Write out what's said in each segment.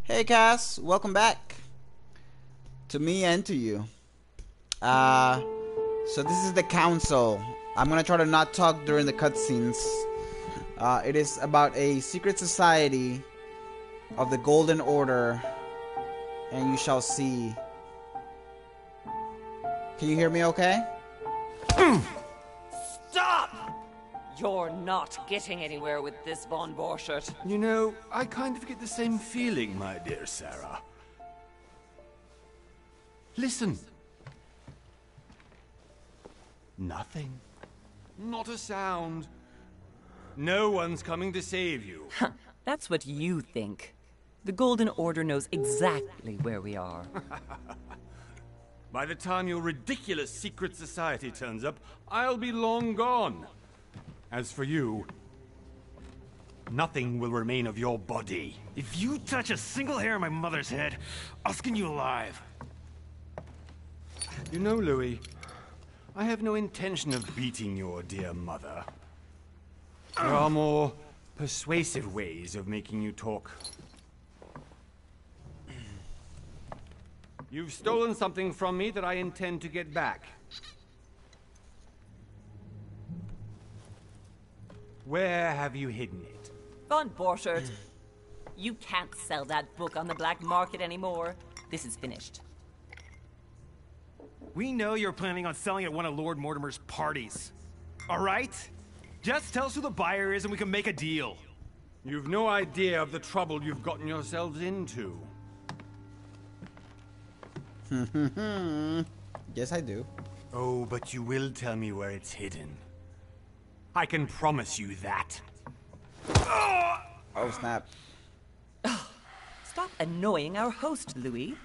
Hey Cass, welcome back to me and to you. So this is the council. I'm gonna try to not talk during the cutscenes. It is about a secret society of the Golden Order, and you shall see. Can you hear me okay? Stop! You're not getting anywhere with this Von Borchert. You know, I kind of get the same feeling, my dear Sarah. Listen. Nothing. Not a sound. No one's coming to save you. That's what you think. The Golden Order knows exactly where we are. By the time your ridiculous secret society turns up, I'll be long gone. As for you, nothing will remain of your body. If you touch a single hair on my mother's head, I'll skin you alive. You know, Louis, I have no intention of beating your dear mother. There are more persuasive ways of making you talk. You've stolen something from me that I intend to get back. Where have you hidden it? Von Borchert, you can't sell that book on the black market anymore. This is finished. We know you're planning on selling at one of Lord Mortimer's parties. All right? Just tell us who the buyer is and we can make a deal. You've no idea of the trouble you've gotten yourselves into. Yes, I do. Oh, but you will tell me where it's hidden. I can promise you that. Oh, snap. Stop annoying our host, Louis.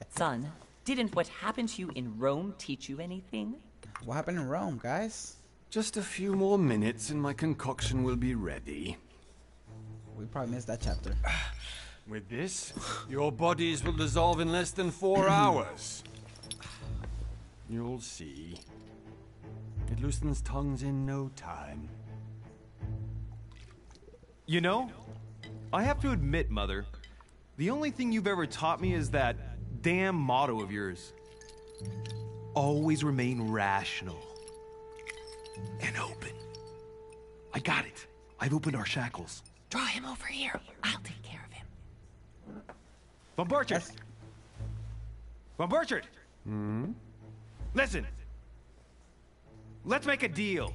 Son, didn't what happened to you in Rome teach you anything? What happened in Rome, guys? Just a few more minutes and my concoction will be ready. We probably missed that chapter. With this, your bodies will dissolve in less than 4 hours. You'll see. It loosens tongues in no time. You know, I have to admit, Mother, the only thing you've ever taught me is that damn motto of yours. Always remain rational. And open. I got it. I've opened our shackles. Draw him over here. I'll take care of him. Von Borchert! Von Borchert! Listen. Let's make a deal.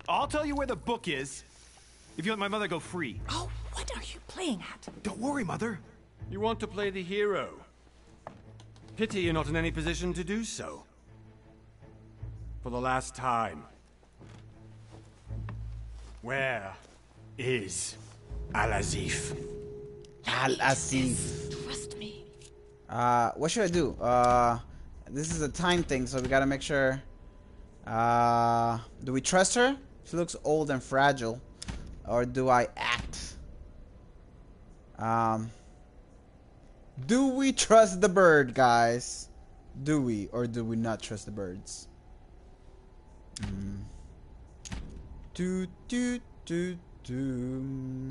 I'll tell you where the book is if you let my mother go free. Oh, what are you playing at? Don't worry, Mother. You want to play the hero. Pity you're not in any position to do so. For the last time. Where is Al-Azif? Al-Azif. Trust me. What should I do? This is a time thing, so we gotta make sure. Do we trust her? She looks old and fragile. Or do I act? Do we trust the bird, guys? Do we or do we not trust the birds? Do do do do.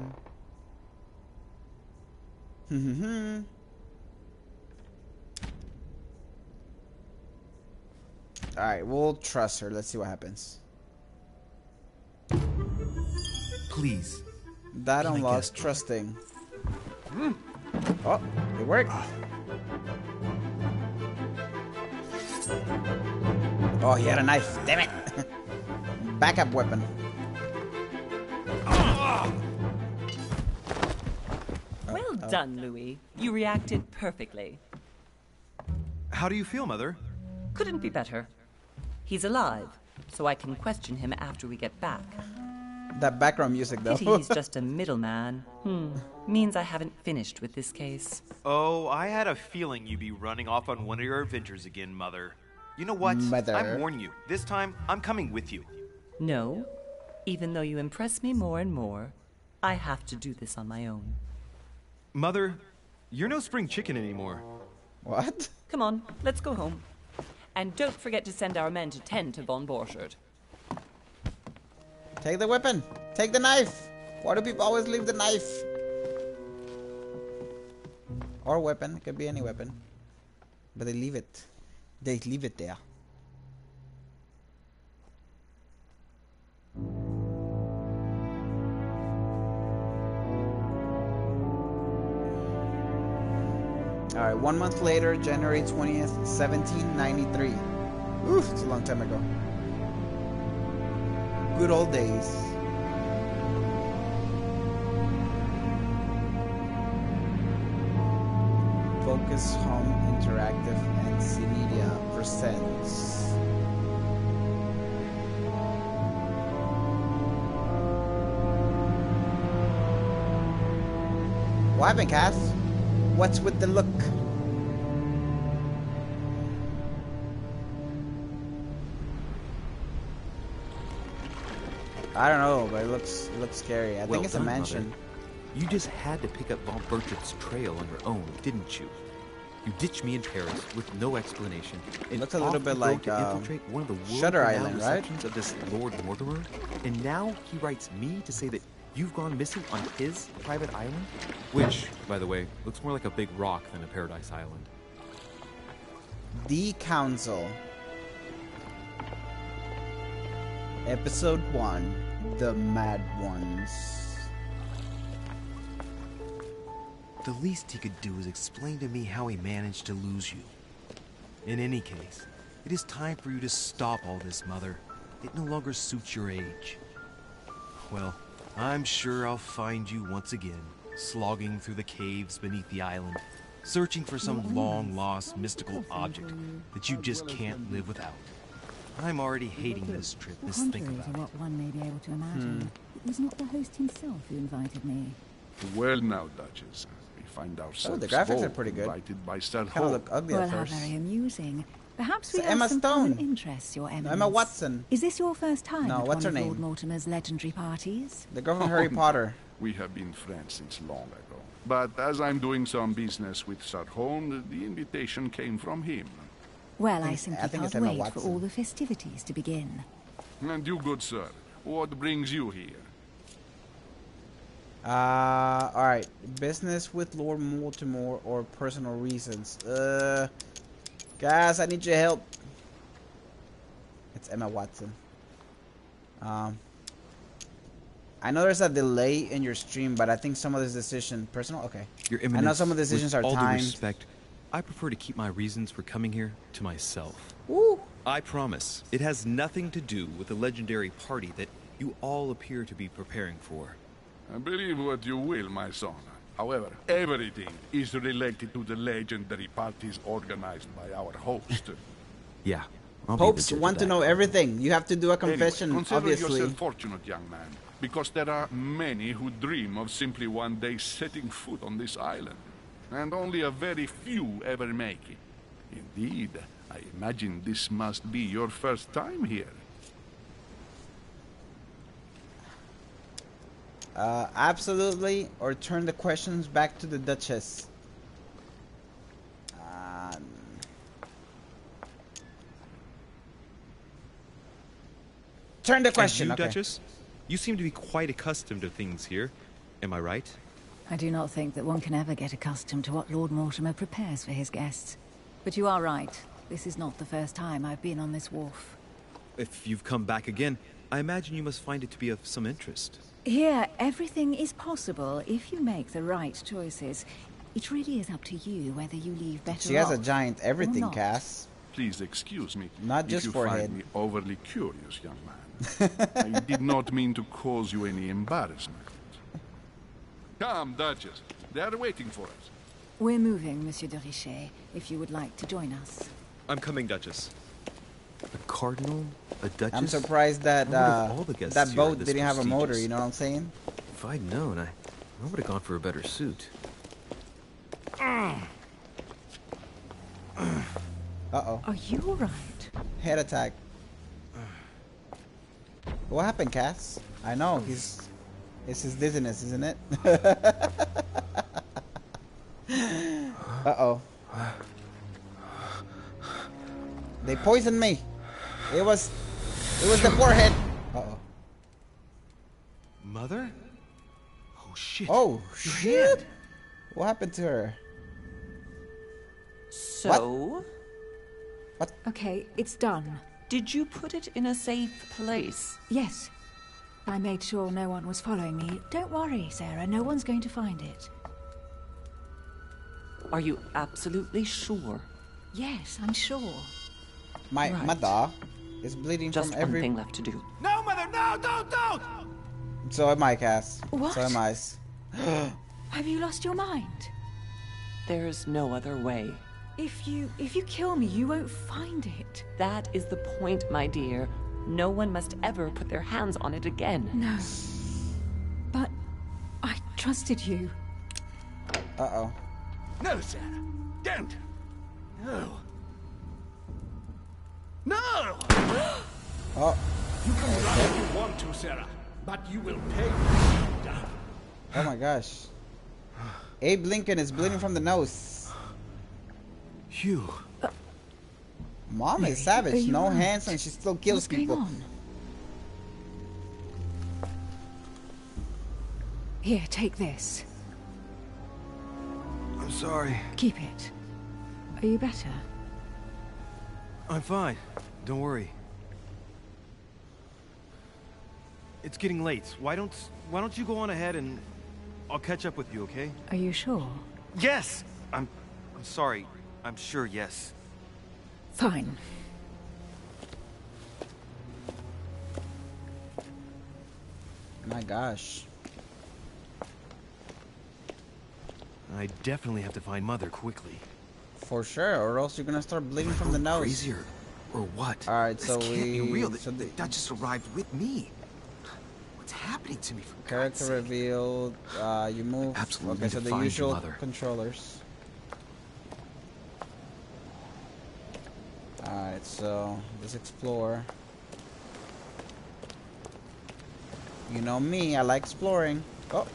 Alright, we'll trust her. Let's see what happens. Please. That unlocks trusting. Oh, it worked. Oh, he had a knife. Damn it. Backup weapon. Well done, Louis. You reacted perfectly. How do you feel, Mother? Couldn't be better. He's alive, so I can question him after we get back. That background music, though. Pity he's just a middleman. Means I haven't finished with this case. Oh, I had a feeling you'd be running off on one of your adventures again, Mother. You know what? Mother. I'm warning you. This time, I'm coming with you. No. Even though you impress me more and more, I have to do this on my own. Mother, you're no spring chicken anymore. What? Come on, let's go home. And don't forget to send our men to tend to Von Borchert. Take the weapon. Take the knife. Why do people always leave the knife? Or weapon. It could be any weapon. But they leave it. They leave it there. Alright, 1 month later, January 20th, 1793. Oof, it's a long time ago. Good old days. Focus Home Interactive and C Media presents What happened, Cass? What's with the look? I don't know, but it looks scary. I think it's a mansion. Mother. You just had to pick up Von Berchardt's trail on your own, didn't you? You ditched me in Paris with no explanation. It looks a little bit like infiltrate one of the Shutter Island, right? Of this Lord Mortimer, and now he writes me to say that you've gone missing on his private island, which, by the way, looks more like a big rock than a paradise island. The Council. Episode 1. The Mad Ones. The least he could do is explain to me how he managed to lose you. In any case, it is time for you to stop all this, Mother. It no longer suits your age. Well, I'm sure I'll find you once again, slogging through the caves beneath the island, searching for some long-lost mystical object that you just can't live without. I'm already hating this trip, this think Contrary about to what one may be able to imagine, it was not the host himself who invited me. Well now, Duchess, we find ourselves the graphics are both pretty good. invited by Sir Kind of Hall. look ugly Well, at how first. very amusing. Perhaps we It's have Emma some common Stone. interests, Your Eminence. Emma Watson. Is this your first time No, at what's one her of Lord name? Mortimer's legendary parties? The girl from Harry Potter. We have been friends since long ago. But as I'm doing some business with Sir Holmes, the invitation came from him. Well, I I simply think it's can't Emma wait for Watson. all the festivities to begin. And you, good sir, what brings you here? Alright. Business with Lord Mortimer or personal reasons. Guys, I need your help. It's Emma Watson. I know there's a delay in your stream, but I think some of this decision personal. Okay. Your I know Eminence, some of the decisions with are all due timed. respect, I prefer to keep my reasons for coming here to myself. Woo. I promise, it has nothing to do with the legendary party that you all appear to be preparing for. Believe what you will, my son. However, everything is related to the legendary parties organized by our host. Yeah. I'll be the Popes judge of want to that. know everything. You have to do a confession, Anyway, consider obviously. yourself fortunate, young man, because there are many who dream of simply one day setting foot on this island, and only a very few ever make it. Indeed, I imagine this must be your first time here. Absolutely, or turn the questions back to the Duchess. Turn the question. And you, Okay. Duchess? You seem to be quite accustomed to things here. Am I right? I do not think that one can ever get accustomed to what Lord Mortimer prepares for his guests. But you are right. This is not the first time I've been on this wharf. If you've come back again, I imagine you must find it to be of some interest. Here, everything is possible if you make the right choices. It really is up to you whether you leave better She has a off giant or everything, not. Cass. Please excuse me Not if just you forehead. find me overly curious, young man. I did not mean to cause you any embarrassment. Come, Duchess. They are waiting for us. We're moving, Monsieur de Richet, if you would like to join us. I'm coming, Duchess. A cardinal? A duchess? I'm surprised that I wonder if all the guests that here are boat this didn't have a motor. prestigious. You know what I'm saying? If I'd known, I would have gone for a better suit. Uh-oh. Are you all right? Head attack. What happened, Cass? I know, it's his dizziness, isn't it? Uh-oh. They poisoned me. It was the forehead. Uh-oh. Mother? Oh, shit. Oh, Your shit. hand. What happened to her? So? Okay, it's done. Did you put it in a safe place? Yes. I made sure no one was following me. Don't worry, Sarah. No one's going to find it. Are you absolutely sure? Yes, I'm sure. My Right. mother is bleeding Just from one every. thing left to do. No, Mother, no, don't! So am I, Cass. What? So am I. Have you lost your mind? There's no other way. If you kill me, you won't find it. That is the point, my dear. No one must ever put their hands on it again. No. But I trusted you. Uh-oh. No, Sarah. Don't. No. No! Oh. You can run if you want to, Sarah, but you will pay. Oh my gosh. Abe Lincoln is bleeding from the nose. Phew. Mom is Are savage. you No alright? hands and she still kills What's people. going on? Here, take this. I'm sorry. Keep it. Are you better? I'm fine. Don't worry. It's getting late. Why don't you go on ahead and I'll catch up with you, okay? Are you sure? Yes. I'm sorry. I'm sure, yes. Fine. My gosh. I definitely have to find Mother quickly. For sure, or else you're gonna start bleeding from the nose. Crazy or what? Alright, This so can't be we- real. The so the- Duchess arrived with me. What's happening to me? For God's Character sake? revealed. You move. Absolutely Okay, need so to the find your usual mother. controllers. Alright, so let's explore. You know me, I like exploring. Oh.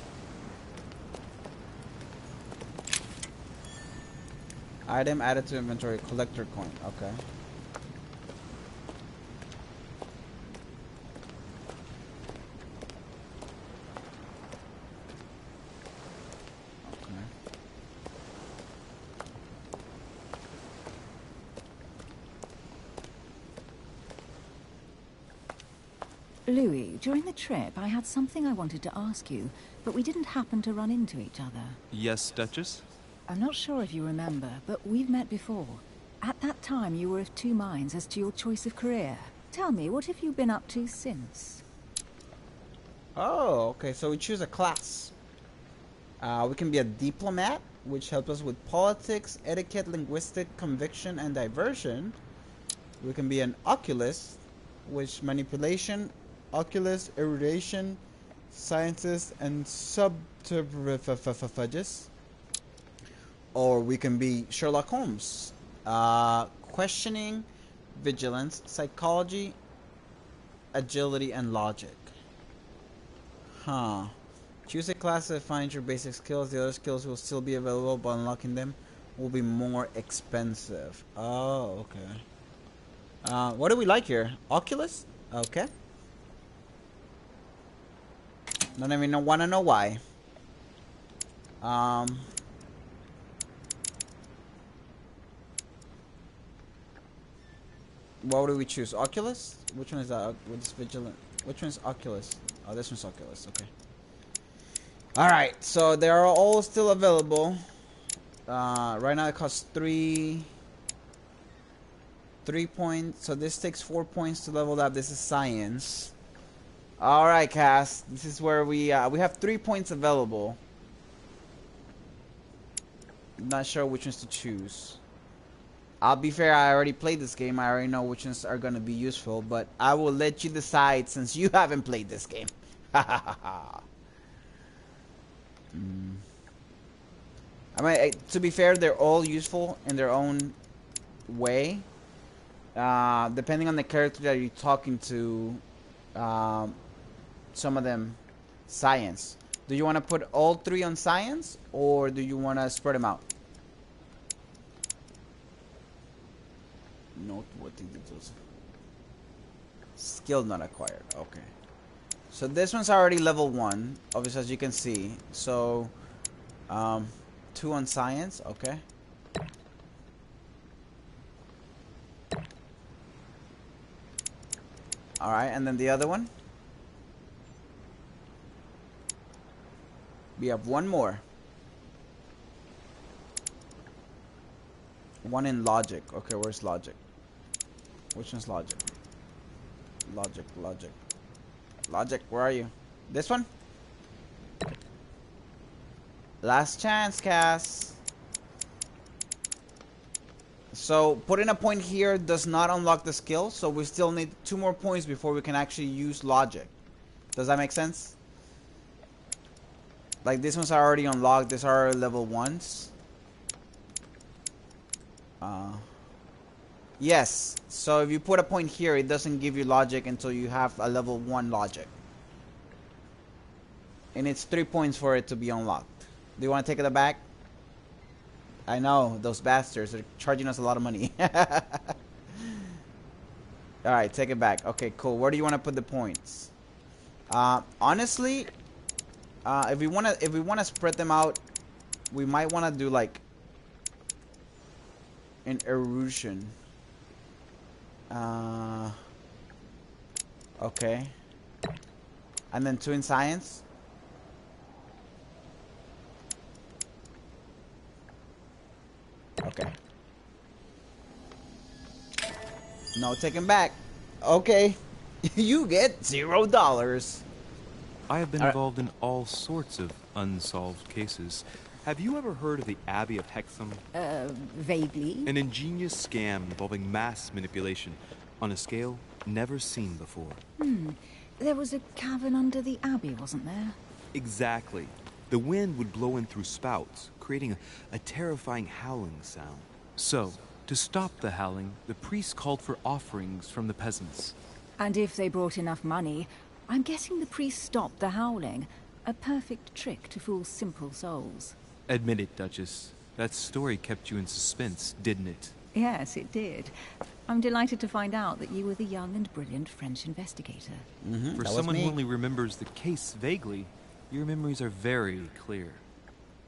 Item added to inventory, collector coin. Okay. Okay. Louis, during the trip, I had something I wanted to ask you, but we didn't happen to run into each other. Yes, Duchess? I'm not sure if you remember, but we've met before. At that time, you were of two minds as to your choice of career. Tell me, what have you been up to since? Oh, okay. So we choose a class. We can be a diplomat, which helps us with politics, etiquette, linguistic, conviction, and diversion. We can be an oculist, which manipulation, oculist, erudition, sciences, and subterfuges. Or we can be Sherlock Holmes. Questioning, vigilance, psychology, agility, and logic. Huh. Choose a class that finds your basic skills. The other skills will still be available, but unlocking them will be more expensive. Oh, okay. What do we like here? Oculus? Okay. Don't even want to know why. What do we choose? Oculus? Which one is that? What's vigilant? Which one is Oculus? Oh, this one's Oculus. Okay. Alright, so they are all still available. Right now it costs 3 points. So this takes 4 points to level up. This is science. Alright, Cass. This is where we have 3 points available. Not sure which ones to choose. I'll be fair, I already played this game. I already know which ones are going to be useful, but I will let you decide since you haven't played this game. I mean, to be fair, they're all useful in their own way. Depending on the character that you're talking to, some of them, science. Do you want to put all 3 on science, or do you want to spread them out? Note what it does. Skill not acquired. Okay. So this one's already level 1, obviously, as you can see. So, 2 on science. Okay. Alright, and then the other one. We have one more. One in logic. Okay, where's logic? Which one's logic? Logic, logic. Logic, where are you? This one? Last chance, Cass. So, putting a point here does not unlock the skill, so we still need 2 more points before we can actually use logic. Does that make sense? Like, these ones are already unlocked. These are level 1s. Yes. So, if you put a point here, it doesn't give you logic until you have a level 1 logic. And it's 3 points for it to be unlocked. Do you want to take it back? I know, those bastards are charging us a lot of money. Alright, take it back. Okay, cool. Where do you want to put the points? Honestly, if we wanna spread them out, we might wanna do like an erosion. Okay. And then 2 in science. Okay. No, taking back. Okay. You get $0. I have been involved in all sorts of unsolved cases. Have you ever heard of the Abbey of Hexham? Vaguely. An ingenious scam involving mass manipulation on a scale never seen before. There was a cavern under the abbey, wasn't there? Exactly. The wind would blow in through spouts, creating a terrifying howling sound. So, to stop the howling, the priests called for offerings from the peasants. And if they brought enough money, I'm guessing the priest stopped the howling. A perfect trick to fool simple souls. Admit it, Duchess. That story kept you in suspense, didn't it? Yes, it did. I'm delighted to find out that you were the young and brilliant French investigator. For someone who only remembers the case vaguely, your memories are very clear.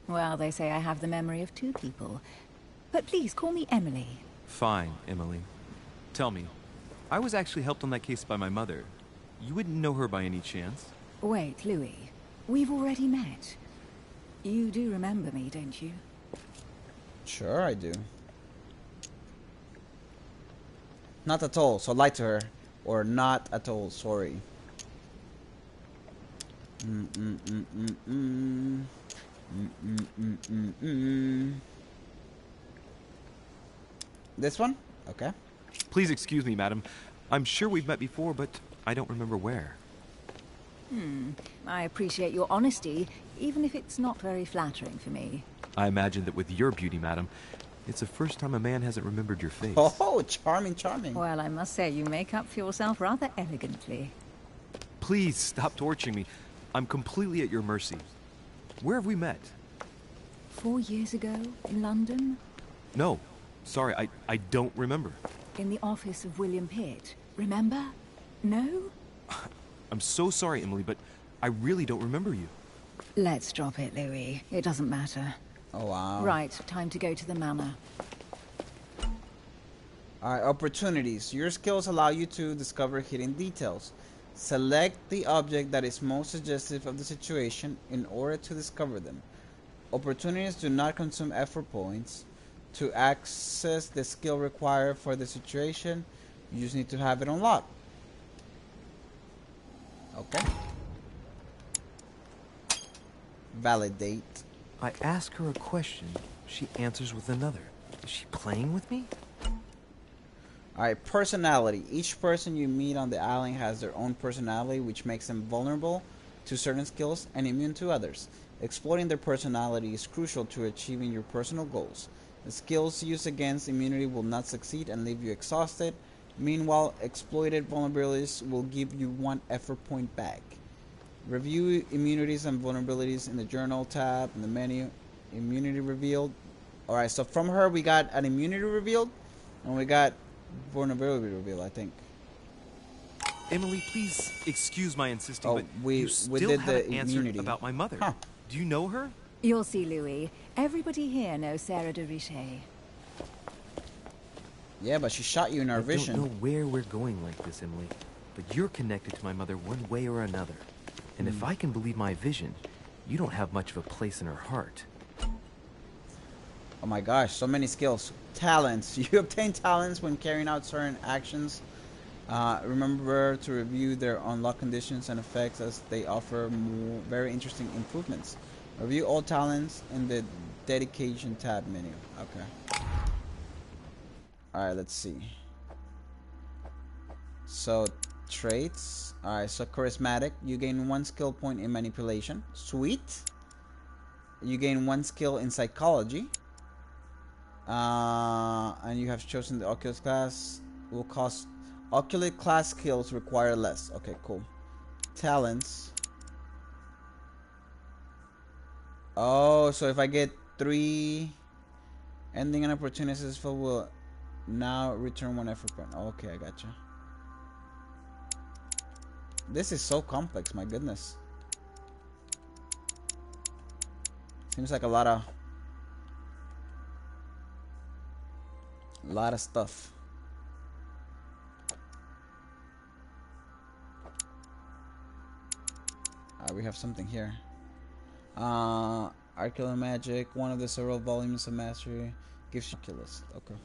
Well, they say I have the memory of 2 people. But please, call me Emily. Fine, Emily. Tell me, I was actually helped on that case by my mother. You wouldn't know her by any chance? Wait, Louis. We've already met. You do remember me, don't you? Sure, I do. Not at all, so lie to her. Or not at all, sorry. This one? Okay. Please excuse me, madam. I'm sure we've met before, but I don't remember where. I appreciate your honesty, even if it's not very flattering for me. I imagine that with your beauty, madam, it's the first time a man hasn't remembered your face. Oh, charming, charming. Well, I must say, you make up for yourself rather elegantly. Please stop torturing me. I'm completely at your mercy. Where have we met? 4 years ago, in London? No. Sorry, I don't remember. In the office of William Pitt. Remember? No? I'm so sorry, Emily, but I really don't remember you. Let's drop it, Louis. It doesn't matter. Oh, wow. Right, time to go to the manor. Alright, opportunities. Your skills allow you to discover hidden details. Select the object that is most suggestive of the situation in order to discover them. Opportunities do not consume effort points. To access the skill required for the situation, you just need to have it unlocked. Okay. Validate. I ask her a question, she answers with another. Is she playing with me? Alright, personality. Each person you meet on the island has their own personality, which makes them vulnerable to certain skills and immune to others. Exploiting their personality is crucial to achieving your personal goals. The skills used against immunity will not succeed and leave you exhausted. Meanwhile, exploited vulnerabilities will give you 1 effort point back. Review immunities and vulnerabilities in the journal tab in the menu. Immunity revealed. Alright, so from her we got an immunity revealed and we got vulnerability revealed, I think. Emily, please excuse my insisting, Oh, but we you still did the haven't answered immunity. about my mother. Huh. Do you know her? You'll see, Louis. Everybody here knows Sarah de Richet. Yeah, but she shot you in our I vision. don't know where we're going like this, Emily, but you're connected to my mother one way or another. And if I can believe my vision, you don't have much of a place in her heart. Oh my gosh, so many skills. Talents. You obtain talents when carrying out certain actions. Remember to review their unlock conditions and effects as they offer very interesting improvements. Review all talents in the dedication tab menu. Okay. Alright, let's see. So, traits. Alright, so charismatic. You gain 1 skill point in manipulation. Sweet. You gain 1 skill in psychology. And you have chosen the Oculus class. Will cost Oculus class skills require less. Okay, cool. Talents. Oh, so if I get 3 ending and opportunities for will now return 1 effort point. Okay, I gotcha. This is so complex, my goodness. Seems like a lot of stuff. We have something here. Arcane magic, one of the several volumes of mastery gives you Oculus. Okay.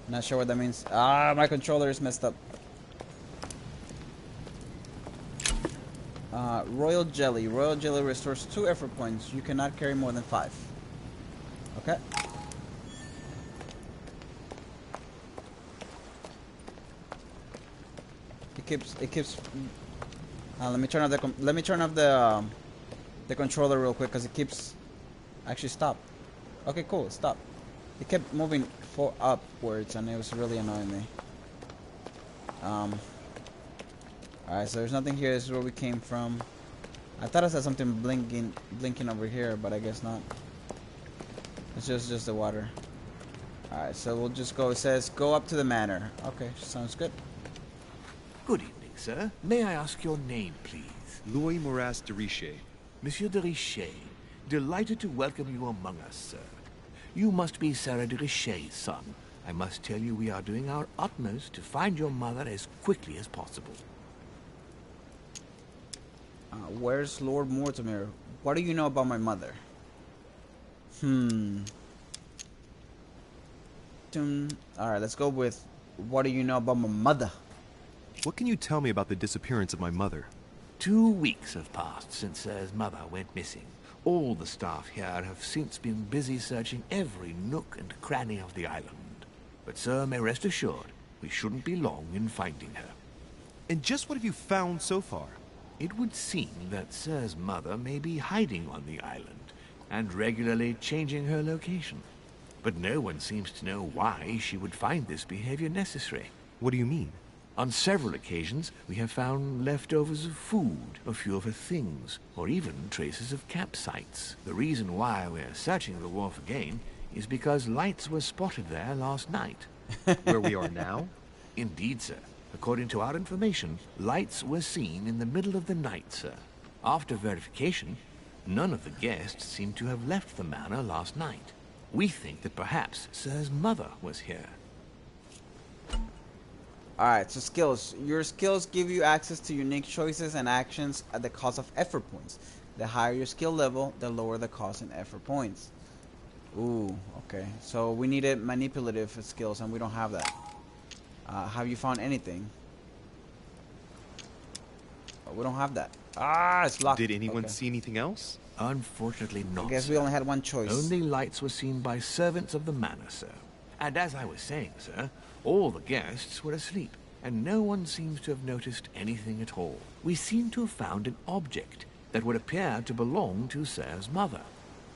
Not sure what that means. My controller is messed up. Royal Jelly. Royal Jelly restores 2 effort points. You cannot carry more than 5. Okay. It keeps. Let me turn off the controller real quick because it keeps. Actually, stop. Okay, cool. Stop. It kept moving upwards and it was really annoying me. Alright, so there's nothing here. This is where we came from. I thought I saw something blinking over here, but I guess not. It's just the water. Alright, so we'll just go. It says go up to the manor. Okay, sounds good. Good evening, sir. May I ask your name, please? Louis Moras de Richer. Monsieur de Richer, delighted to welcome you among us, sir. You must be Sarah de Richer's son. I must tell you we are doing our utmost to find your mother as quickly as possible. Where's Lord Mortimer? What do you know about my mother? Alright, let's go with what do you know about my mother? What can you tell me about the disappearance of my mother? 2 weeks have passed since Sir's mother went missing. All the staff here have since been busy searching every nook and cranny of the island. But Sir may rest assured, we shouldn't be long in finding her. And just what have you found so far? It would seem that Sir's mother may be hiding on the island and regularly changing her location. But no one seems to know why she would find this behavior necessary. What do you mean? On several occasions, we have found leftovers of food, a few of her things, or even traces of campsites. The reason why we're searching the wharf again is because lights were spotted there last night. Where we are now? Indeed, sir. According to our information, lights were seen in the middle of the night, sir. After verification, none of the guests seem to have left the manor last night. We think that perhaps Sir's mother was here. Alright, so skills. Your skills give you access to unique choices and actions at the cost of effort points. The higher your skill level, the lower the cost in effort points. Ooh, okay. So we needed manipulative skills and we don't have that. Have you found anything? Oh, we don't have that. It's locked. Did anyone see anything else? Unfortunately not. I guess we only had one choice. Only lights were seen by servants of the manor, sir. And as I was saying, sir, all the guests were asleep, and no one seems to have noticed anything at all. We seem to have found an object that would appear to belong to Sir's mother.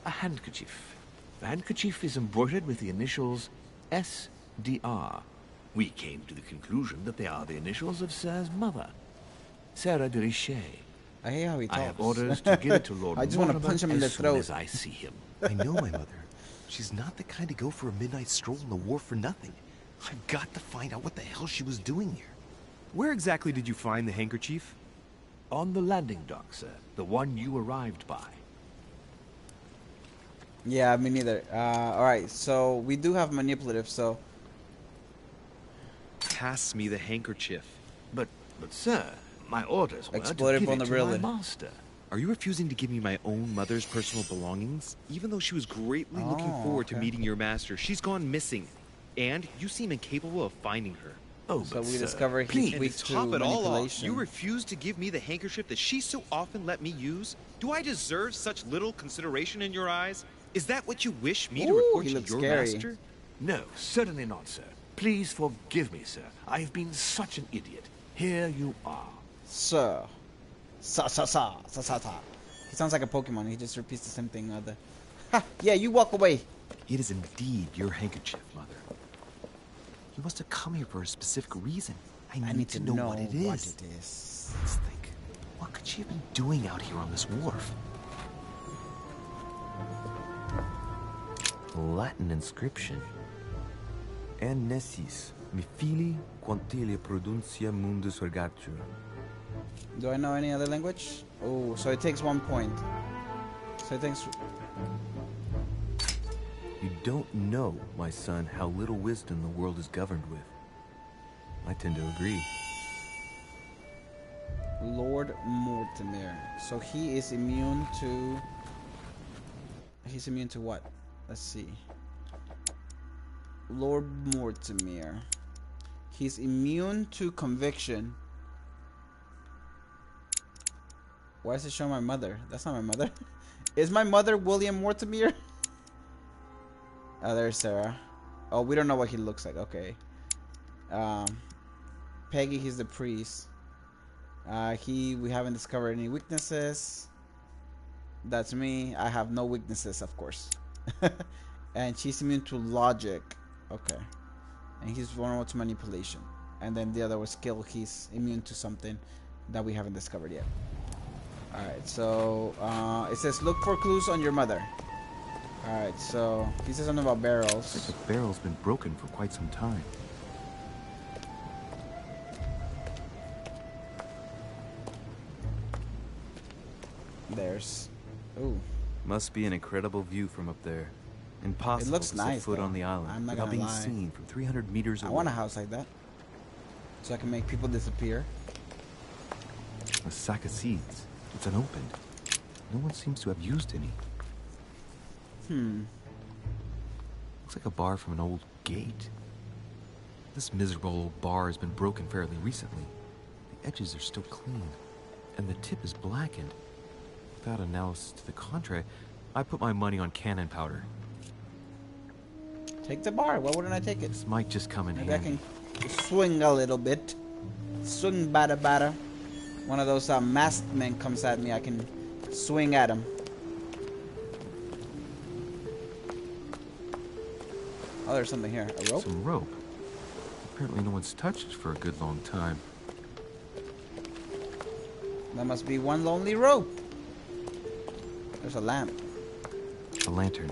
A handkerchief. The handkerchief is embroidered with the initials SDR. We came to the conclusion that they are the initials of Sir's mother, Sarah de Richer. I hate how he talks. I have orders to give it to Lord I just want to Mortimer punch him in the as soon throat. as I see him. I know my mother. She's not the kind to go for a midnight stroll on the wharf for nothing. I've got to find out what the hell she was doing here. Where exactly did you find the handkerchief? On the landing dock, sir. The one you arrived by. Yeah, me neither. Alright, so we do have manipulative, so... Pass me the handkerchief. But But, sir, my orders were Exploded to give it to my vulnerability. master. Are you refusing to give me my own mother's personal belongings? Even though she was greatly looking forward to meeting your master, she's gone missing. And you seem incapable of finding her. Oh, So but, we sir, discover he's please. weak To to top it all off, manipulation. you refuse to give me the handkerchief that she so often let me use? Do I deserve such little consideration in your eyes? Is that what you wish me to Ooh, report he to looks your scary. master? No, certainly not, sir. Please forgive me, sir. I have been such an idiot. Here you are. Sir. Sa. He sounds like a Pokemon. He just repeats the same thing. Ha! Yeah, you walk away. It is indeed your handkerchief, Mother. You must have come here for a specific reason. I need to know what it is. Let's think. What could she have been doing out here on this wharf? Latin inscription. Annesis, mi fili quantilia produncia mundus ergatur. Do I know any other language? Oh, so it takes 1 point. So it takes... You don't know, my son, how little wisdom the world is governed with. I tend to agree. Lord Mortimer. So he is immune to... He's immune to what? Let's see. Lord Mortimer. He's immune to conviction. Why is it showing my mother? That's not my mother. Is my mother William Mortimer? Oh, there's Sarah. Oh, we don't know what he looks like. Okay. Peggy, he's the priest. We haven't discovered any weaknesses. That's me. I have no weaknesses, of course. And she's immune to logic. Okay. And he's vulnerable to manipulation. And then the other was skill. He's immune to something that we haven't discovered yet. Alright, so it says look for clues on your mother. Alright, so he says something about barrels. It's like the barrel's been broken for quite some time. There's... Ooh. Must be an incredible view from up there. Impossible It looks to nice, set foot though. on the island I'm not without gonna being lie. seen from 300 meters I away. want a house like that. So I can make people disappear. A sack of seeds. It's unopened. No one seems to have used any. Looks like a bar from an old gate. This miserable old bar has been broken fairly recently. The edges are still clean, and the tip is blackened. Without analysis to the contrary, I put my money on cannon powder. Take the bar. Why wouldn't I take it? This might just come in Maybe I handy. can swing a little bit. Swing bada bada. One of those masked men comes at me. I can swing at him. Oh, there's something here. A rope? Some rope. Apparently no one's touched it for a good long time. That must be one lonely rope. There's a lamp. A lantern.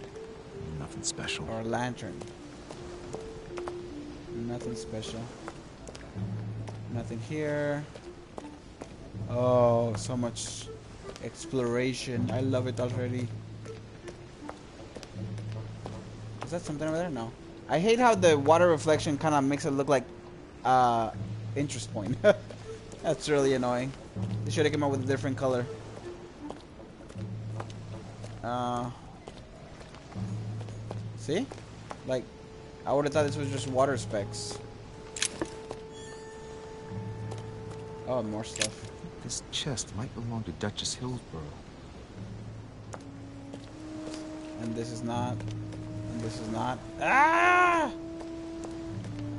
Nothing special. Or a lantern. Nothing special. Nothing here. Oh, so much exploration. I love it already. Is that something over there? No. I hate how the water reflection kind of makes it look like interest point. That's really annoying. They should have come up with a different color. See? Like, I would have thought this was just water specks. Oh, more stuff. This chest might belong to Duchess Hillsborough. And this is not. And this is not. Ah!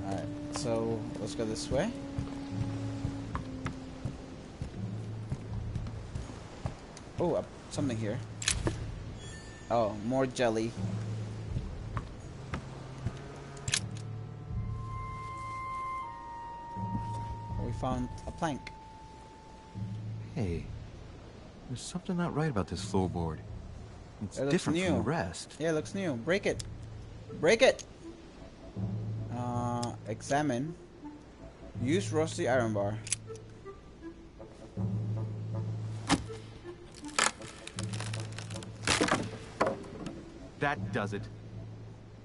Alright, so let's go this way. Oh, something here. Oh, more jelly. We found a plank. Hey, there's something not right about this floorboard. It's It looks different from new. the rest. Yeah, it looks new. Break it. Break it! Examine. Use rusty iron bar. That does it.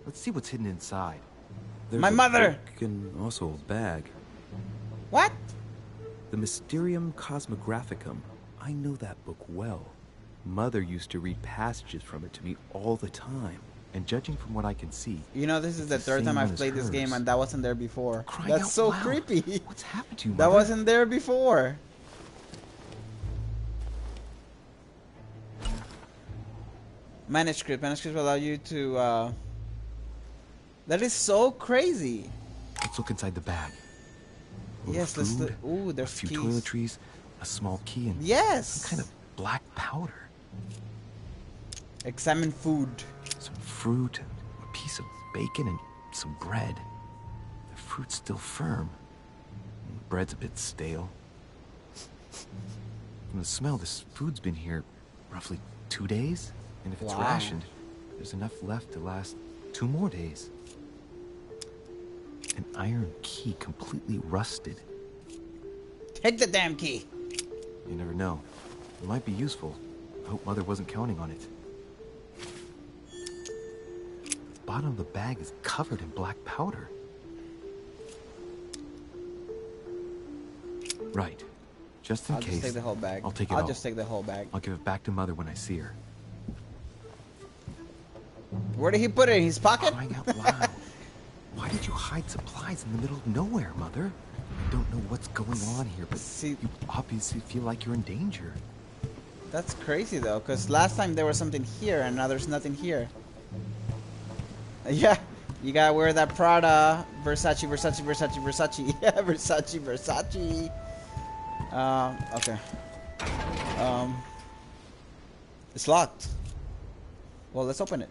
Let's see what's hidden inside. There's My a mother! book and also a bag. What? The Mysterium Cosmographicum. I know that book well. Mother used to read passages from it to me all the time. And judging from what I can see, you know, this is the third time I've played this game, and that wasn't there before. That's so creepy. What's happened to you, That Mother? wasn't there before. Manuscript. Manuscript will allow you to. That is so crazy. Let's look inside the bag. Yes, let's look. Ooh, there's a few keys. toiletries, a small key, and yes, some kind of black powder. Examine food. Some fruit, a piece of bacon, and some bread. The fruit's still firm. And the bread's a bit stale. From the smell, this food's been here roughly 2 days. And if it's rationed, there's enough left to last 2 more days. An iron key completely rusted. Take the damn key. You never know. It might be useful. I hope Mother wasn't counting on it. The bottom of the bag is covered in black powder. Right. Just in case. I'll just take the whole bag. I'll take it all. I'll just take the whole bag. I'll give it back to Mother when I see her. Where did he put it? In his pocket? Crying out loud. Why did you hide supplies in the middle of nowhere, Mother? I don't know what's going on here, but see, you obviously feel like you're in danger. That's crazy, though, because last time there was something here, and now there's nothing here. Yeah, you gotta wear that Prada, Versace. Yeah, Versace. Okay. It's locked. Well, let's open it.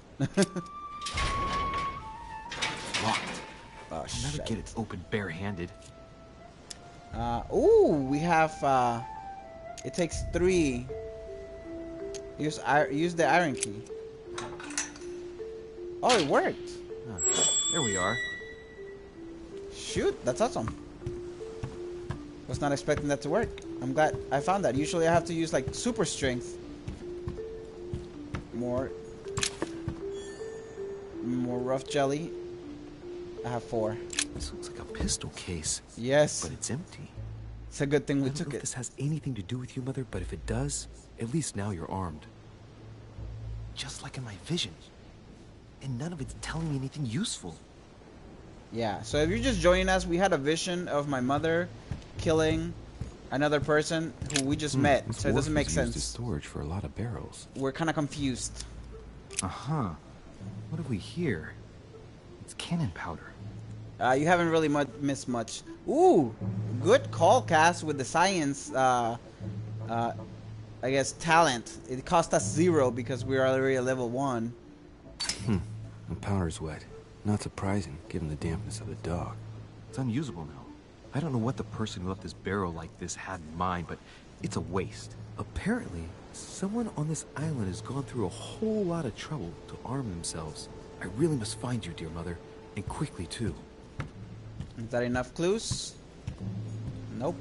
Locked. Oh, I'll never get it open barehanded. Ooh, we have, it takes 3. Use the iron key. Oh, it worked. There we are. Shoot, that's awesome. Was not expecting that to work. I'm glad I found that. Usually I have to use, like, super strength. More rough jelly. I have 4. This looks like a pistol case. Yes. But it's empty. It's a good thing we I don't took know it. if this has anything to do with you, Mother, but if it does, at least now you're armed. Just like in my vision. And none of it's telling me anything useful. Yeah, so if you're just joining us, we had a vision of my mother killing another person who we just met, so it doesn't make sense. Used as storage for a lot of barrels. We're kind of confused. Uh-huh. What have we here? It's cannon powder. You haven't really missed much. Ooh, good call, Cass, with the science, I guess, talent. It cost us 0 because we're already at level 1. The powder's wet. Not surprising, given the dampness of the dog. It's unusable now. I don't know what the person who left this barrel like this had in mind, but it's a waste. Apparently, someone on this island has gone through a whole lot of trouble to arm themselves. I really must find you, dear Mother, and quickly, too. Is that enough clues? Nope.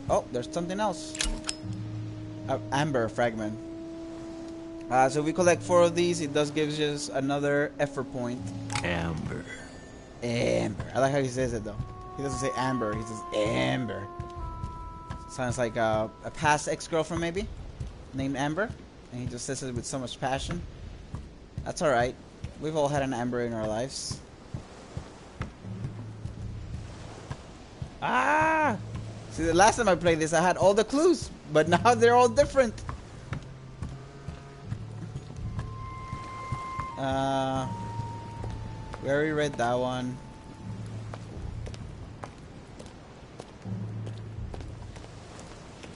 Oh, there's something else. Amber fragment. So if we collect 4 of these, it does give us another effort point. Amber. Amber. I like how he says it, though. He doesn't say Amber, he says Amber. Sounds like a past ex-girlfriend, maybe? Named Amber? And he just says it with so much passion. That's alright. We've all had an Amber in our lives. Ah! See, the last time I played this, I had all the clues, but now they're all different. We already read that one.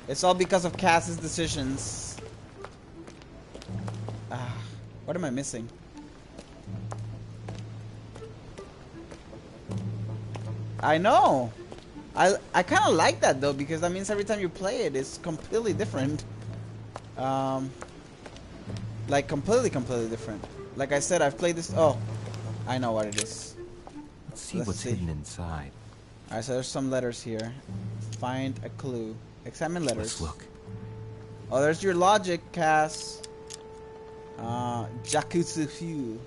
It's all because of Cass's decisions. What am I missing? I know. I kind of like that though, because that means every time you play it, it's completely different. Like completely different. Like I said, I've played this. Oh, I know what it is. Let's see what's hidden inside. All right, so there's some letters here. Find a clue. Examine letters. Let's look. Oh, there's your logic, Cass. Jacuzzi.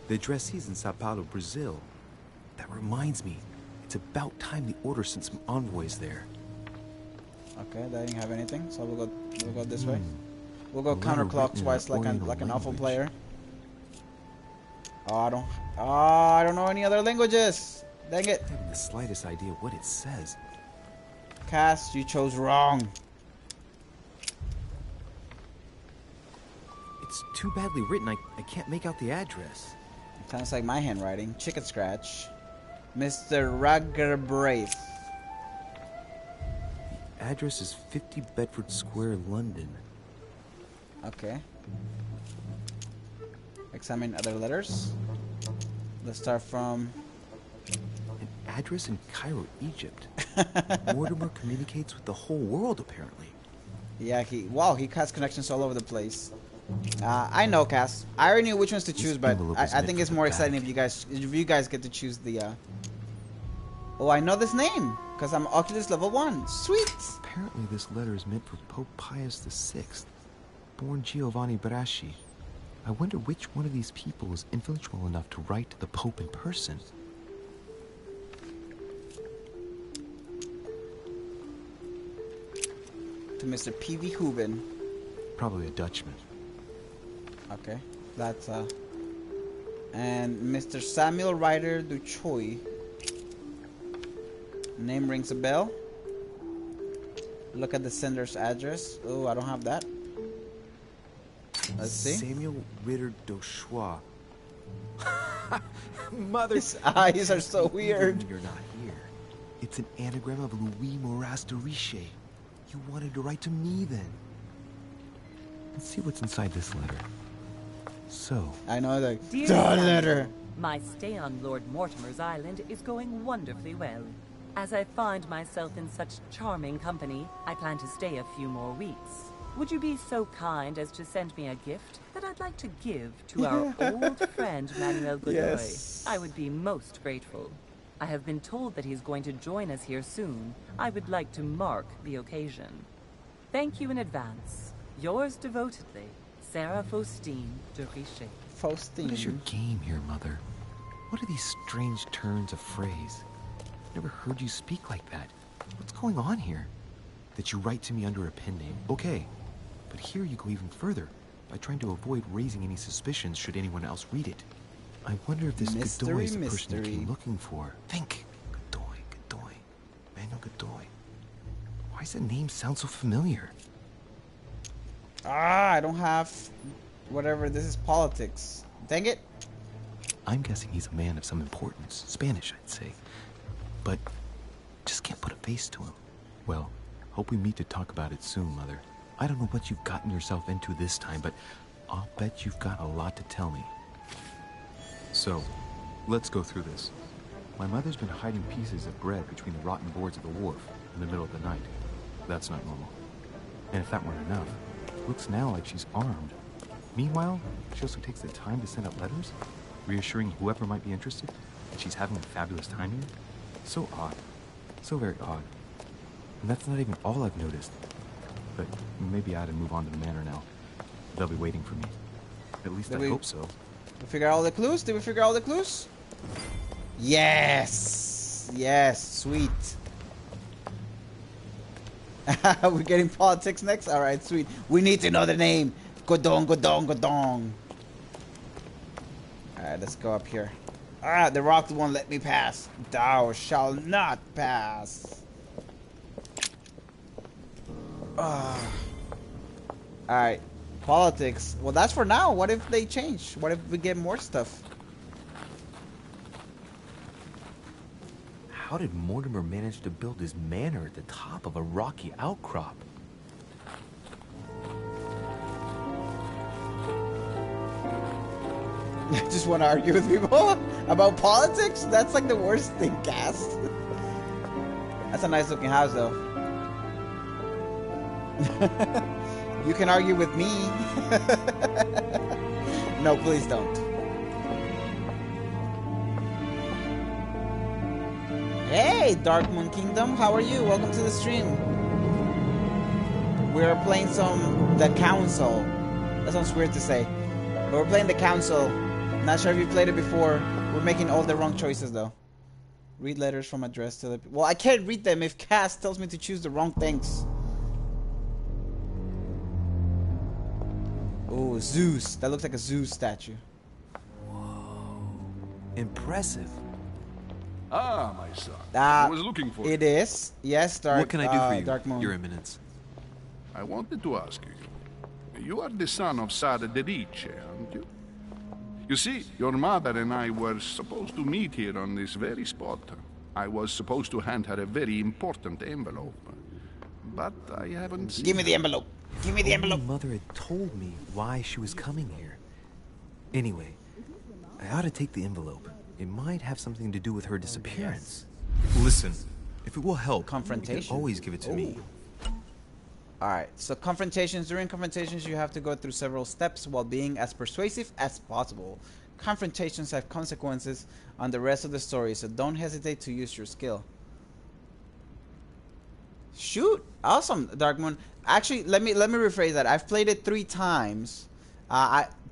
The address is in Sao Paulo, Brazil. That reminds me. It's about time the Order sent some envoys there. Okay, that didn't have anything, so we'll go this way. We'll go A letter written in counterclockwise an like an awful language. player. I don't know any other languages. Dang it. I haven't the slightest idea what it says. Cass, you chose wrong. It's too badly written, I can't make out the address. Sounds like my handwriting. Chicken scratch. Mr. Raggerbraith. The address is 50 Bedford Square, London. Okay. Examine other letters. Let's start from... An address in Cairo, Egypt. Mortimer communicates with the whole world, apparently. Yeah, he has connections all over the place. I know, Cass. I already knew which ones to choose, but I think it's more exciting if you guys get to choose the. Oh, I know this name because I'm Oculus level 1. Sweet. Apparently, this letter is meant for Pope Pius VI, born Giovanni Braschi. I wonder which one of these people was influential enough to write to the Pope in person. To Mr. P.V. Huben. Probably a Dutchman. Okay, that's and Mr. Samuel Ryder du Choi. Name rings a bell. Look at the sender's address. Oh, I don't have that. Let's see. Samuel Ritter Dochois. Mother, His eyes are so weird. You're not here. It's an anagram of Louis Moras de Riche. You wanted to write to me then. Let's see what's inside this letter. So, I know the Dear letter. My stay on Lord Mortimer's island is going wonderfully well. As I find myself in such charming company, I plan to stay a few more weeks. Would you be so kind as to send me a gift that I'd like to give to our old friend Manuel Godoy? Yes. I would be most grateful. I have been told that he's going to join us here soon. I would like to mark the occasion. Thank you in advance. Yours devotedly, Sarah Faustine de Richer. Faustine. what is your game here, Mother? What are these strange turns of phrase? Never heard you speak like that. What's going on here? That you write to me under a pen name, okay. But here you go even further, by trying to avoid raising any suspicions should anyone else read it. I wonder if this Godoy is the person you came looking for. Think. Godoy. Manuel Godoy. Why does that name sound so familiar? I don't have whatever. This is politics. Dang it. I'm guessing he's a man of some importance. Spanish, I'd say. But just can't put a face to him. Well, hope we meet to talk about it soon, Mother. I don't know what you've gotten yourself into this time, but I'll bet you've got a lot to tell me. So, let's go through this. My mother's been hiding pieces of bread between the rotten boards of the wharf in the middle of the night. That's not normal. And if that weren't enough, it looks now like she's armed. Meanwhile, she also takes the time to send out letters, reassuring whoever might be interested that she's having a fabulous time here. So odd. So very odd. And that's not even all I've noticed. But maybe I ought to move on to the manor now. They'll be waiting for me. At least I hope so. We figure out all the clues? Did we figure out all the clues? Yes! Yes, sweet. We're getting politics next? Alright, sweet. We need to know the name. Godong. Alright, let's go up here. The rock won't let me pass. Thou shalt not pass. Alright. Politics. Well, that's for now. What if they change? What if we get more stuff? How did Mortimer manage to build his manor at the top of a rocky outcrop? I just want to argue with people about politics? That's like the worst thing, Cass. That's a nice looking house, though. You can argue with me. No, please don't. Hey, Dark Moon Kingdom, how are you? Welcome to the stream. We're playing The Council. That sounds weird to say. But we're playing The Council. Not sure if you played it before. We're making all the wrong choices, though. Read letters from address to the... Well, I can't read them if Cass tells me to choose the wrong things. Oh, Zeus. That looks like a Zeus statue. Impressive. Ah, my son. I was looking for it. you. Is. Yes, Dark. What can I do for you, Dark Moon? Your Eminence? I wanted to ask you. You are the son of Sara de Riche, aren't you? You see, your mother and I were supposed to meet here on this very spot. I was supposed to hand her a very important envelope. But I haven't seen Give me the her. envelope. Give me the envelope. My mother had told me why she was coming here. Anyway, I ought to take the envelope. It might have something to do with her disappearance. Listen, if it will help, Confrontation. you can always give it to me. Alright, so confrontations. During confrontations, you have to go through several steps while being as persuasive as possible. Confrontations have consequences on the rest of the story, so don't hesitate to use your skill. Shoot! Awesome, Dark Moon. Actually, let me rephrase that. I've played it 3 times.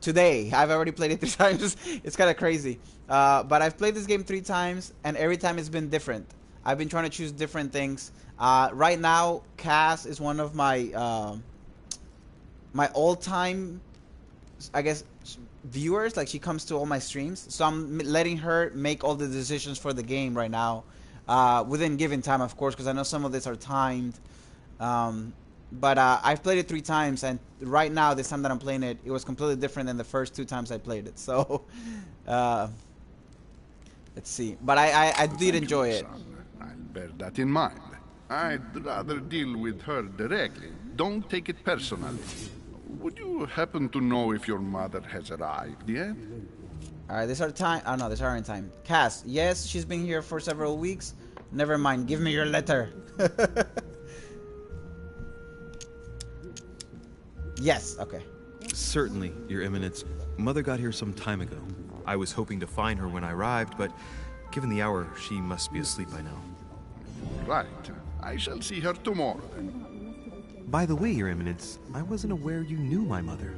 Today, I've already played it 3 times. It's kind of crazy. But I've played this game 3 times, and every time it's been different. I've been trying to choose different things. Right now, Cass is one of my my all-time, I guess, viewers. Like, she comes to all my streams, so I'm letting her make all the decisions for the game right now, within given time, of course, because I know some of these are timed. But I've played it 3 times, and right now, this time that I'm playing it, it was completely different than the first 2 times I played it. So, let's see. But I did enjoy it. I'll bear that in mind. I'd rather deal with her directly. Don't take it personally. Would you happen to know if your mother has arrived yet? Alright, these are time. Oh no, these are in time. Cass, yes, she's been here for several weeks. Never mind, give me your letter. Yes, okay. Certainly, Your Eminence. Mother got here some time ago. I was hoping to find her when I arrived, but given the hour, she must be asleep by now. Right. I shall see her tomorrow then. By the way, Your Eminence, I wasn't aware you knew my mother.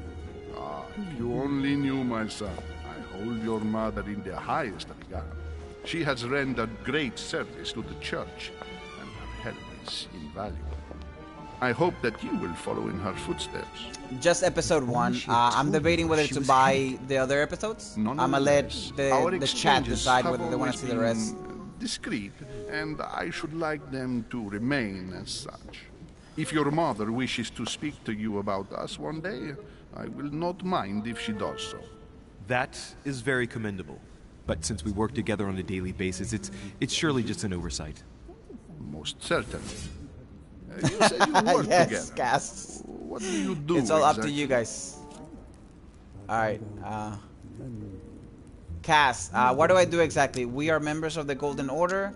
Ah, if you only knew, my son. I hold your mother in the highest regard. She has rendered great service to the church, and her help is invaluable. I hope that you will follow in her footsteps. Just episode 1. I'm debating whether to buy the other episodes. I'm gonna let the chat decide whether they want to see the rest. Discreet, and I should like them to remain as such. If your mother wishes to speak to you about us one day, I will not mind if she does so. That is very commendable. But since we work together on a daily basis, it's surely just an oversight. Most certainly. You said you work yes, together. Cass. What do you do? It's all up to exactly? you guys. Alright, Cass, what do I do exactly? We are members of the Golden Order,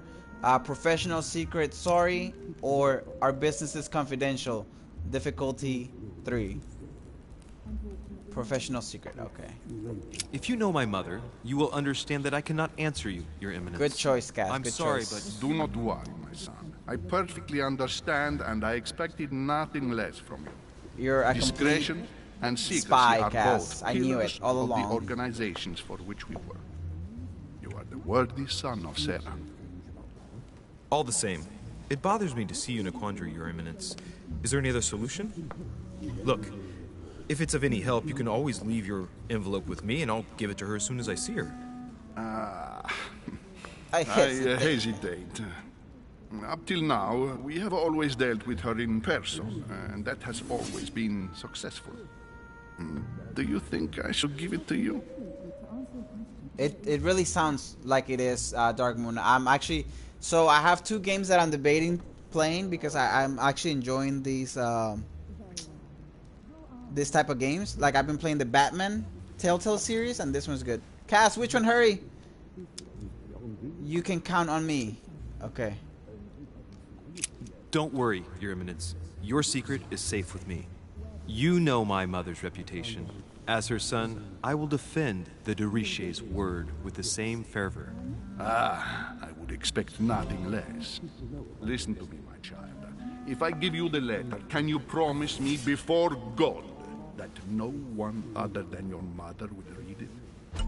professional secret, sorry, or our business is confidential. Difficulty 3. Professional secret, okay. If you know my mother, you will understand that I cannot answer you, Your Eminence. Good choice, Cass. I'm good sorry, choice. but Do not worry, my son. I perfectly understand, and I expected nothing less from you. You're a Discretion and secrecy spy, are Cass. both I knew pillars it all of along. the organizations for which we work. You are the worthy son of Sarah. all the same, it bothers me to see you in a quandary, Your Eminence. Is there any other solution? Look, if it's of any help, you can always leave your envelope with me, and I'll give it to her as soon as I see her. I hesitate. Hesitate. Up till now, we have always dealt with her in person, and that has always been successful. Do you think I should give it to you? It really sounds like it is, Dark Moon. I'm actually... So I have 2 games that I'm debating playing because I'm actually enjoying these this type of games. Like, I've been playing the Batman Telltale series, and this one's good. Cass, which one? Hurry! You can count on me. Okay. Don't worry, Your Eminence. Your secret is safe with me. You know my mother's reputation. As her son, I will defend the de Riche's word with the same fervor. I would expect nothing less. Listen to me, my child. If I give you the letter, can you promise me before God that no one other than your mother will read it?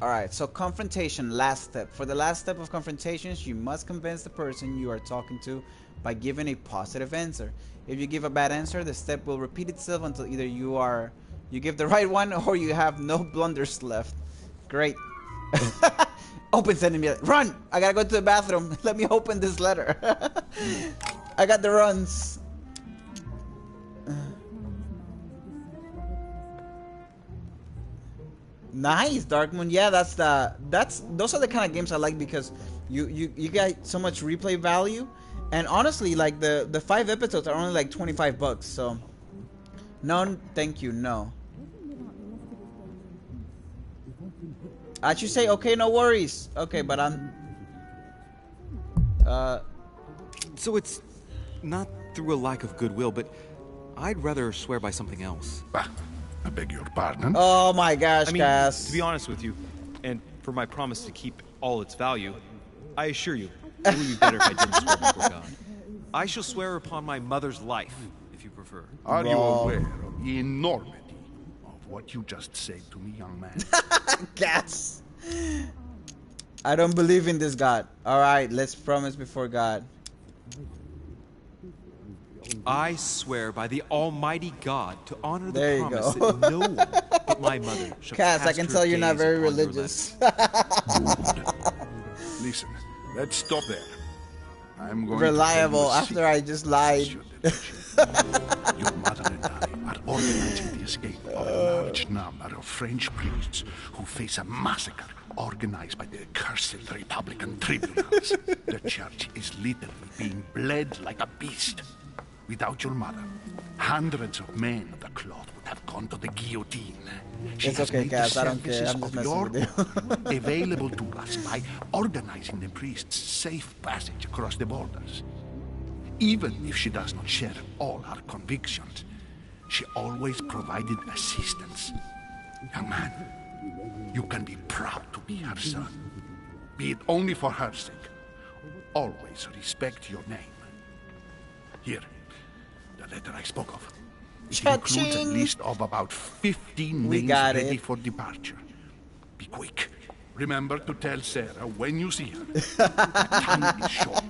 Alright, so confrontation, last step. For the last step of confrontations, you must convince the person you are talking to by giving a positive answer. If you give a bad answer, the step will repeat itself until either you are You give the right one, or you have no blunders left. Great. Open sending me. Run! I gotta go to the bathroom. Let me open this letter. I got the runs. Nice, Dark Moon. Yeah, those are the kind of games I like because you get so much replay value, and honestly, like the 5 episodes are only like $25. So, no, thank you, no. I should say, okay, no worries. Okay, but I'm. So it's not through a lack of goodwill, but I'd rather swear by something else. Bah, I beg your pardon. Oh my gosh, I mean, Cass. to be honest with you, and for my promise to keep all its value, I assure you, it would be better if I didn't swear before God. I shall swear upon my mother's life, if you prefer. Are you aware of the enormity of what you just said to me, young man? Cass. I don't believe in this God. Alright, let's promise before God. I swear by the Almighty God to honor There the you promise go. that no one but my mother shall Cass, I cast can her tell you're not gaze very upon your religious. Listen, let's stop there. I'm going Reliable to tell you a after I just lied. Your mother and I are organizing the escape of a large number of French priests who face a massacre organized by the accursed Republican tribunals. The church is literally being bled like a beast. Without your mother, hundreds of men of the cloth would have gone to the guillotine. She It's has okay, made Cass. the I don't care. services I'm just of messing your with you. order available to us by organizing the priests' safe passage across the borders. Even if she does not share all our convictions, she always provided assistance. Young man, you can be proud to be her son. Be it only for her sake. Always respect your name. Here, the letter I spoke of. It includes a Cha-ching! list of about 15 We names got ready it. for departure. Be quick. Remember to tell Sarah when you see her. Time is short.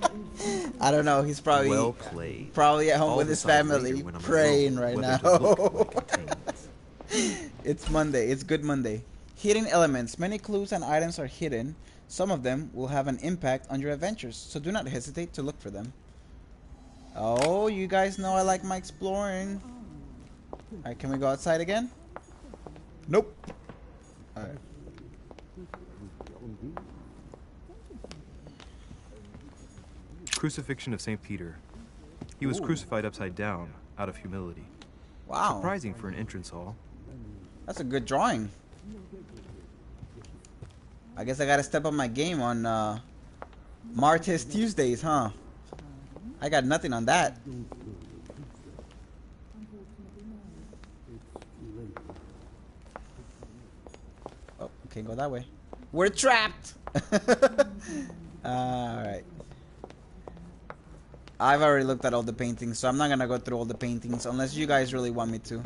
I don't know. He's probably Well played. probably at home I'll with his decide family later when I'm praying alone right whether now. to look what it contains. It's Monday. It's Good Monday. Hidden elements. Many clues and items are hidden. Some of them will have an impact on your adventures, so do not hesitate to look for them. Oh, you guys know I like my exploring. Alright, can we go outside again? Nope. Alright. Crucifixion of St. Peter. He was crucified upside down, out of humility. Wow. Surprising for an entrance hall. That's a good drawing. I guess I gotta step up my game on Martes Tuesdays, huh? I got nothing on that. Oh, can't go that way. We're trapped! Alright. I've already looked at all the paintings, so I'm not gonna go through all the paintings unless you guys really want me to.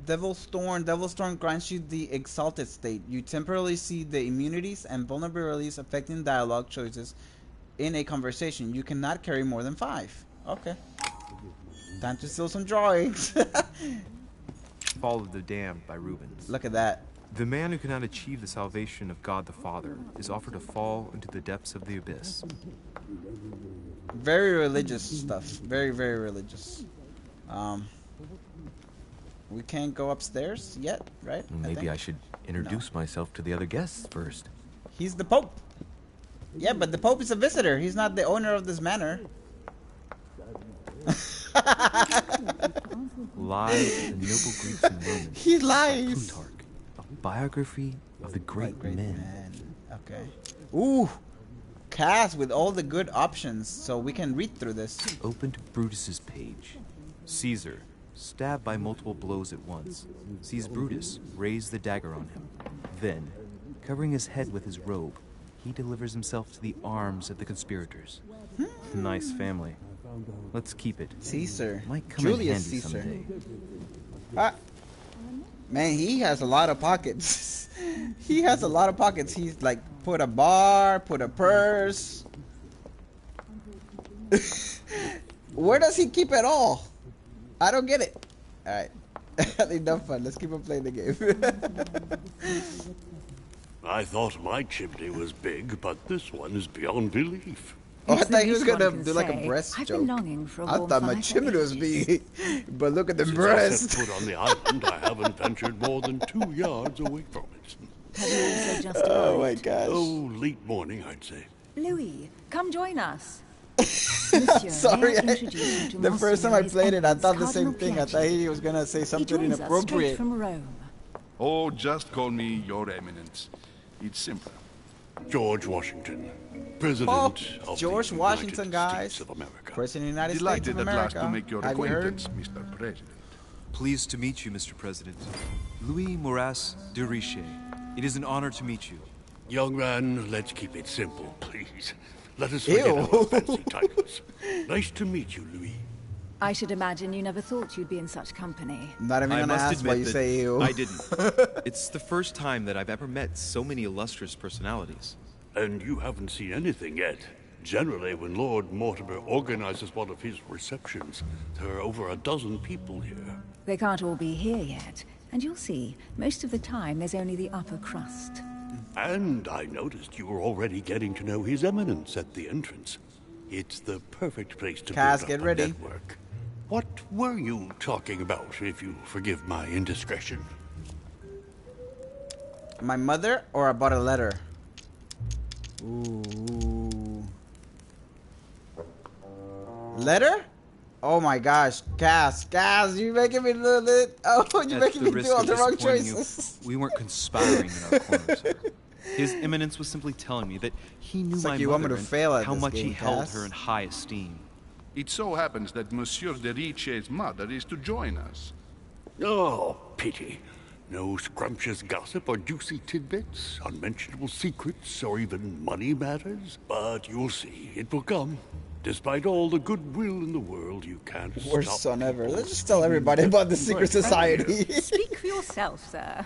Devil's Thorn. Devil's Thorn grants you the exalted state. You temporarily see the immunities and vulnerabilities affecting dialogue choices in a conversation. You cannot carry more than 5. Okay. Time to steal some drawings. Fall of the Damned by Rubens. Look at that. The man who cannot achieve the salvation of God the Father is offered to fall into the depths of the abyss. Very religious stuff. Very, very religious. We can't go upstairs yet, right? Maybe I should introduce myself to the other guests first. He's the Pope. Yeah, but the Pope is a visitor. He's not the owner of this manor. Lies of the noble Greeks and Romans. He lies. Plutarch, a biography of the great men. Okay. Ooh, cast with all the good options, so we can read through this. Open to Brutus's page. Caesar, stabbed by multiple blows at once, sees Brutus raise the dagger on him. Then, covering his head with his robe, he delivers himself to the arms of the conspirators. Nice family. Let's keep it. Caesar. Might come Julius in handy Caesar. someday. Man, he has a lot of pockets. He has a lot of pockets. He's like put a bar, put a purse. Where does he keep it all? I don't get it. Alright. Enough fun. Let's keep on playing the game. I thought my chimney was big, but this one is beyond belief. Oh, I thought he was gonna do like a breast I've joke. been longing for a I warm thought my fire for chimney was ages. big, but look at the Since I breast. set foot on the island, I haven't ventured more than 2 yards away from it. Have you also just Oh my arrived? gosh. Oh, late morning, I'd say. Louis, come join us. Monsieur, Sorry, may I introduce you to the first time I Monsignor played it, I Eminence thought the same Cardinal thing. I thought he was gonna say He something joins us straight inappropriate. from Rome. Oh, just call me Your Eminence. It's simple. George Washington, President Oh, of George the Washington, United guys. States of America. President of the United States Delighted of at last America. to make your Have you heard? acquaintance, Mr. President. Pleased to meet you, Mr. President. Louis Moras de Riche. It is an honor to meet you. Young man, let's keep it simple, please. Let us forget Ew. our fancy titles. Nice to meet you, Louis. I should imagine you never thought you'd be in such company. Not even I gonna must ask why admit you that say ew. I didn't. It's the first time that I've ever met so many illustrious personalities. And you haven't seen anything yet. Generally, when Lord Mortimer organizes one of his receptions, there are over a dozen people here. They can't all be here yet. And you'll see, most of the time there's only the upper crust. And I noticed you were already getting to know His Eminence at the entrance. It's the perfect place to Kaz, build get up ready. a network. What were you talking about, if you forgive my indiscretion? My mother or about a letter? Ooh. Letter? Oh my gosh, Kaz, you making me do it. Oh, you're making me do all the wrong choices. We weren't conspiring in our corner, sir. His Eminence was simply telling me that he knew It's my like you want me mother to and fail at how this much he game, held Cass. her in high esteem. It so happens that Monsieur de Riche's mother is to join us. Oh, pity. No scrumptious gossip or juicy tidbits, unmentionable secrets, or even money matters. But you'll see, it will come. Despite all the goodwill in the world, you can't Worst stop son ever. people Let's just tell everybody about the secret society. Speak for yourself, sir.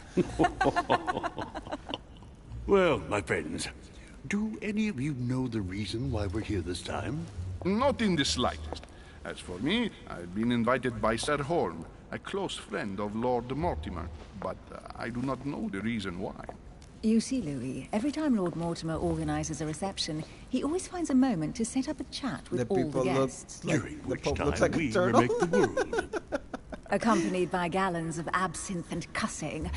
Well, my friends, do any of you know the reason why we're here this time? Not in the slightest. As for me, I've been invited by Sir Holm, a close friend of Lord Mortimer, but I do not know the reason why. You see, Louis, every time Lord Mortimer organizes a reception, he always finds a moment to set up a chat with The all the people look guests. like During the which Pope time looks like a we turtle. remake the world. Accompanied by gallons of absinthe and cussing.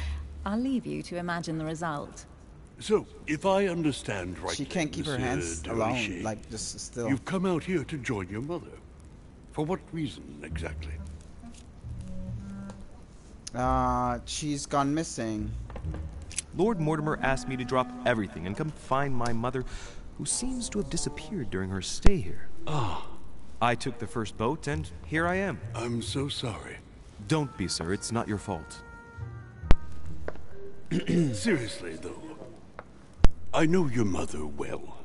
I'll leave you to imagine the result. So, if I understand right, She can't keep her hands alone, like just still. You've come out here to join your mother. For what reason exactly? She's gone missing. Lord Mortimer asked me to drop everything and come find my mother, who seems to have disappeared during her stay here. Ah, I took the first boat, and here I am. I'm so sorry. Don't be, sir. It's not your fault. Seriously, though, I know your mother well.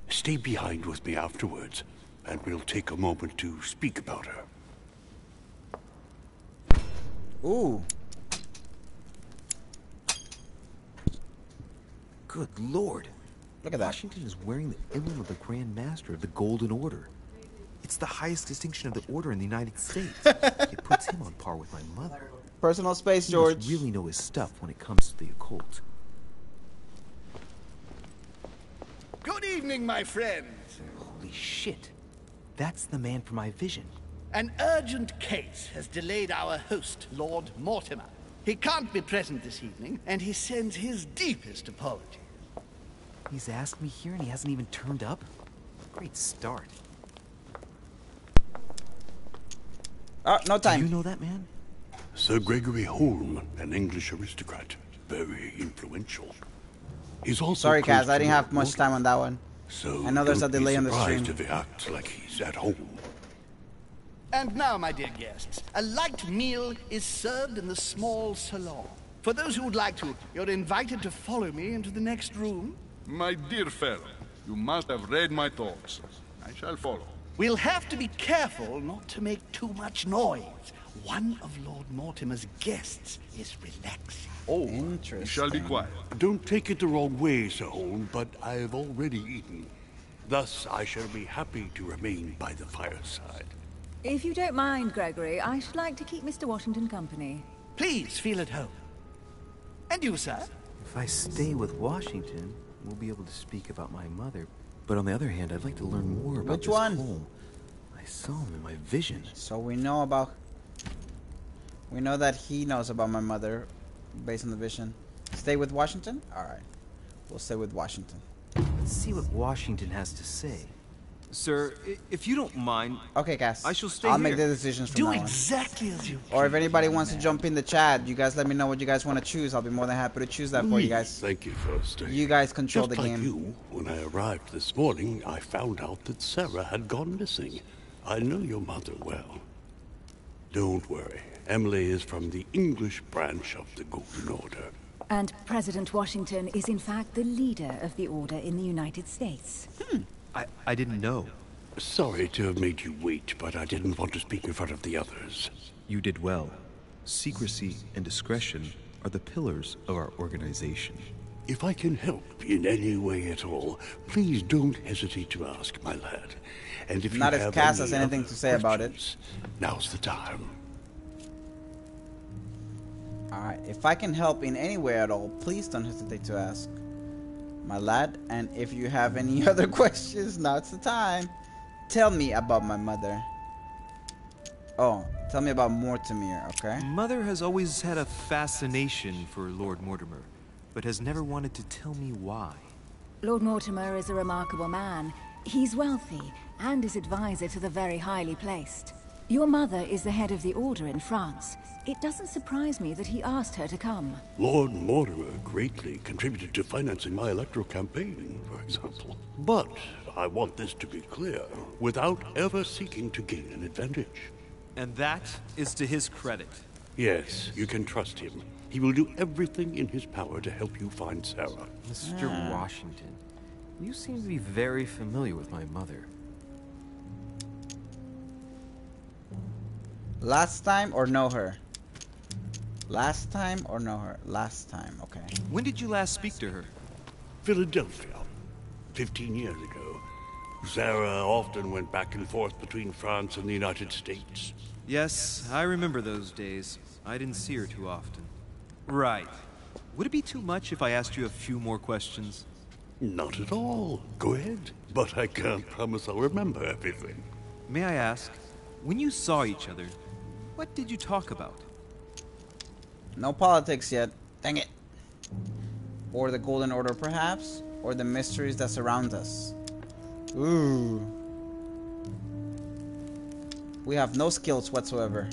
Stay behind with me afterwards, and we'll take a moment to speak about her. Ooh. Good lord. Look at that. Washington is wearing the emblem of the Grand Master of the Golden Order. It's the highest distinction of the order in the United States. It puts him on par with my mother. Personal space, He George. must really know his stuff when it comes to the occult. Good evening, my friends. Holy shit. That's the man for my vision. An urgent case has delayed our host, Lord Mortimer. He can't be present this evening, and he sends his deepest apologies. He's asked me here and he hasn't even turned up? Great start. Oh, no time. Do you know that man? Sir Gregory Holm, an English aristocrat, very influential. He's also Sorry, close Kaz, I to didn't have Lord much Mortimer, time on that one. So I know there's a don't be delay on the surprised stream. if he acts like he's at home. And now, my dear guests, a light meal is served in the small salon. For those who would like to, you're invited to follow me into the next room. My dear fellow, you must have read my thoughts. I shall follow. We'll have to be careful not to make too much noise. One of Lord Mortimer's guests is relaxing. Oh, Interesting. you shall be quiet. Don't take it the wrong way, Sir Holm, but I've already eaten. Thus, I shall be happy to remain by the fireside. If you don't mind, Gregory, I should like to keep Mr. Washington company. Please feel at home. And you, sir? If I stay with Washington, we'll be able to speak about my mother. But on the other hand, I'd like to learn more about Which this one? home. I saw him in my vision. So we know that he knows about my mother based on the vision. Stay with Washington? Alright. We'll stay with Washington. Let's see what Washington has to say. Sir, if you don't mind... Okay, Cass. I shall stay I'll here. make the decisions from Do now on. exactly as you Or if anybody wants to jump in the chat, you guys let me know what you guys want to choose. I'll be more than happy to choose that for you guys. Thank you for staying. You guys control Just the like game. you, when I arrived this morning, I found out that Sarah had gone missing. I know your mother well. Don't worry. Emily is from the English branch of the Golden Order. And President Washington is in fact the leader of the Order in the United States. I didn't know. Sorry to have made you wait, but I didn't want to speak in front of the others. You did well. Secrecy and discretion are the pillars of our organization. If I can help in any way at all, please don't hesitate to ask, my lad. And if Not you if have Cass any has anything other to say about it. questions, now's the time. Alright, if I can help in any way at all, please don't hesitate to ask, my lad. And if you have any other questions, now's the time. Tell me about my mother. Oh, tell me about Mortimer, okay? Mother has always had a fascination for Lord Mortimer, but has never wanted to tell me why. Lord Mortimer is a remarkable man. He's wealthy and is advisor to the very highly placed. Your mother is the head of the Order in France. It doesn't surprise me that he asked her to come. Lord Mortimer greatly contributed to financing my electoral campaign, for example. But I want this to be clear, without ever seeking to gain an advantage. And that is to his credit. Yes, you can trust him. He will do everything in his power to help you find Sarah. Mr. Washington, you seem to be very familiar with my mother. Last time or know her? Last time or know her? Last time, okay. When did you last speak to her? Philadelphia, 15 years ago. Sarah often went back and forth between France and the United States. Yes, I remember those days. I didn't see her too often. Right. Would it be too much if I asked you a few more questions? Not at all. Go ahead. But I can't promise I'll remember everything. May I ask, when you saw each other, what did you talk about? No politics yet. Dang it. Or the Golden Order, perhaps? Or the mysteries that surround us. Ooh. We have no skills whatsoever.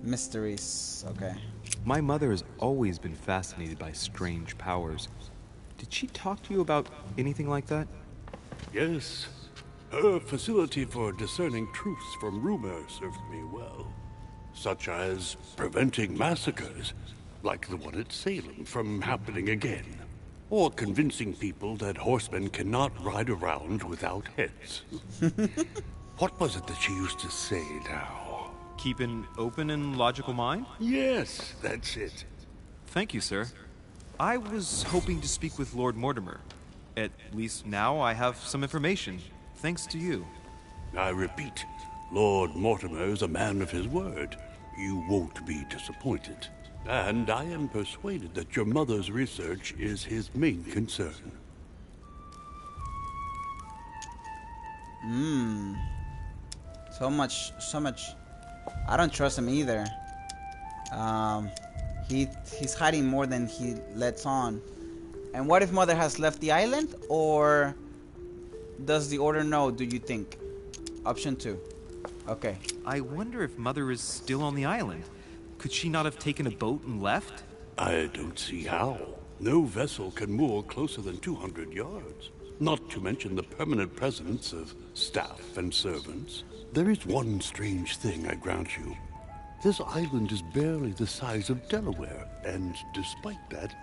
Mysteries. Okay. My mother has always been fascinated by strange powers. Did she talk to you about anything like that? Yes. Her facility for discerning truths from rumor served me well. Such as preventing massacres, like the one at Salem, from happening again. Or convincing people that horsemen cannot ride around without heads. What was it that she used to say now? Keep an open and logical mind? Yes, that's it. Thank you, sir. I was hoping to speak with Lord Mortimer. At least now I have some information, thanks to you. I repeat, Lord Mortimer is a man of his word. You won't be disappointed. And I am persuaded that your mother's research is his main concern. So much. I don't trust him either. He's hiding more than he lets on. And what if Mother has left the island? Or does the Order know, do you think? Option 2. Okay. I wonder if Mother is still on the island. Could she not have taken a boat and left? I don't see how. No vessel can moor closer than 200 yards. Not to mention the permanent presence of staff and servants. There is one strange thing, I grant you. This island is barely the size of Delaware, and despite that,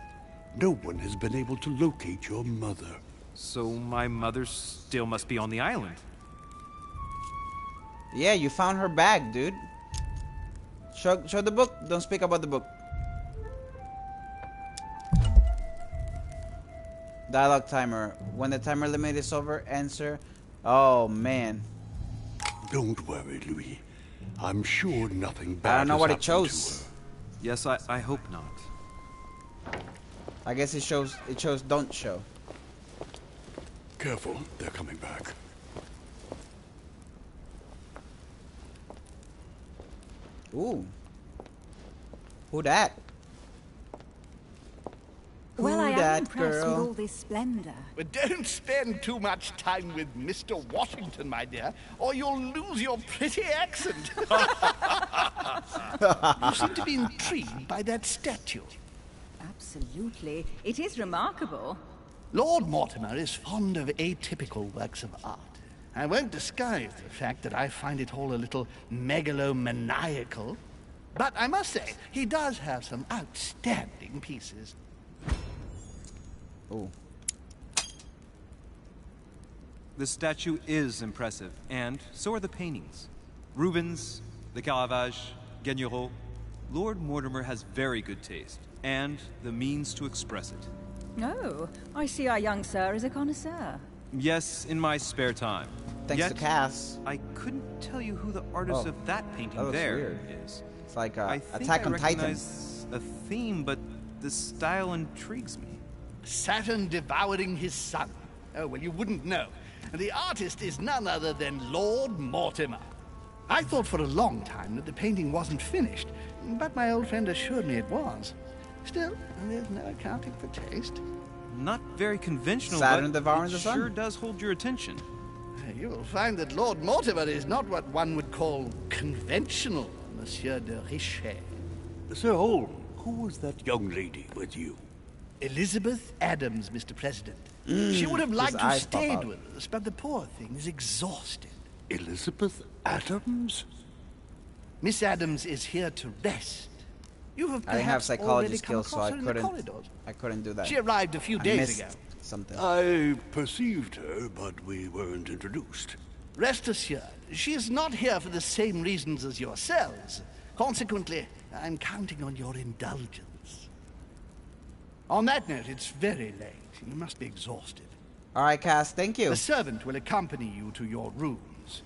no one has been able to locate your mother. So my mother still must be on the island. Yeah, you found her bag, dude. Show the book. Don't speak about the book. Dialogue timer. When the timer limit is over, answer. Oh, man. Don't worry, Louis. I'm sure nothing bad I don't know has what he happened chose. to her. Yes, I hope not. I guess it shows don't show. Careful, they're coming back. Ooh. Who that? Well, I Who am that impressed with girl? all this splendor. But don't spend too much time with Mr. Washington, my dear, or you'll lose your pretty accent. You seem to be intrigued by that statue. Absolutely. It is remarkable. Lord Mortimer is fond of atypical works of art. I won't disguise the fact that I find it all a little megalomaniacal. But I must say, he does have some outstanding pieces. Ooh. The statue is impressive, and so are the paintings. Rubens, the Caravage, Guignero. Lord Mortimer has very good taste, and the means to express it. Oh, I see our young sir is a connoisseur. Yes, in my spare time. Thanks to Cass. I couldn't tell you who the artist of that painting that looks there weird. is. It's like I think Attack I on Titan. recognize a theme, but the style intrigues me. Saturn devouring his son. Oh, well, you wouldn't know. And the artist is none other than Lord Mortimer. I thought for a long time that the painting wasn't finished, but my old friend assured me it was. Still, there's no accounting for taste. Not very conventional, Saturn but devouring it the sun? sure does hold your attention. You will find that Lord Mortimer is not what one would call conventional, Monsieur de Richet. Sir Holm, who was that young lady with you? Elizabeth Adams, Mr. President. She would have liked to eyes pop stayed out. with us, but the poor thing is exhausted. Elizabeth Adams? Miss Adams is here to rest. You have I didn't have perhaps psychology already come skills, so across I her in the couldn't. corridors. I couldn't do that. She arrived a few I days missed ago. something. I perceived her, but we weren't introduced. Rest assured, she is not here for the same reasons as yourselves. Consequently, I'm counting on your indulgence. On that note, it's very late. You must be exhausted. All right, Cass. Thank you. The servant will accompany you to your rooms.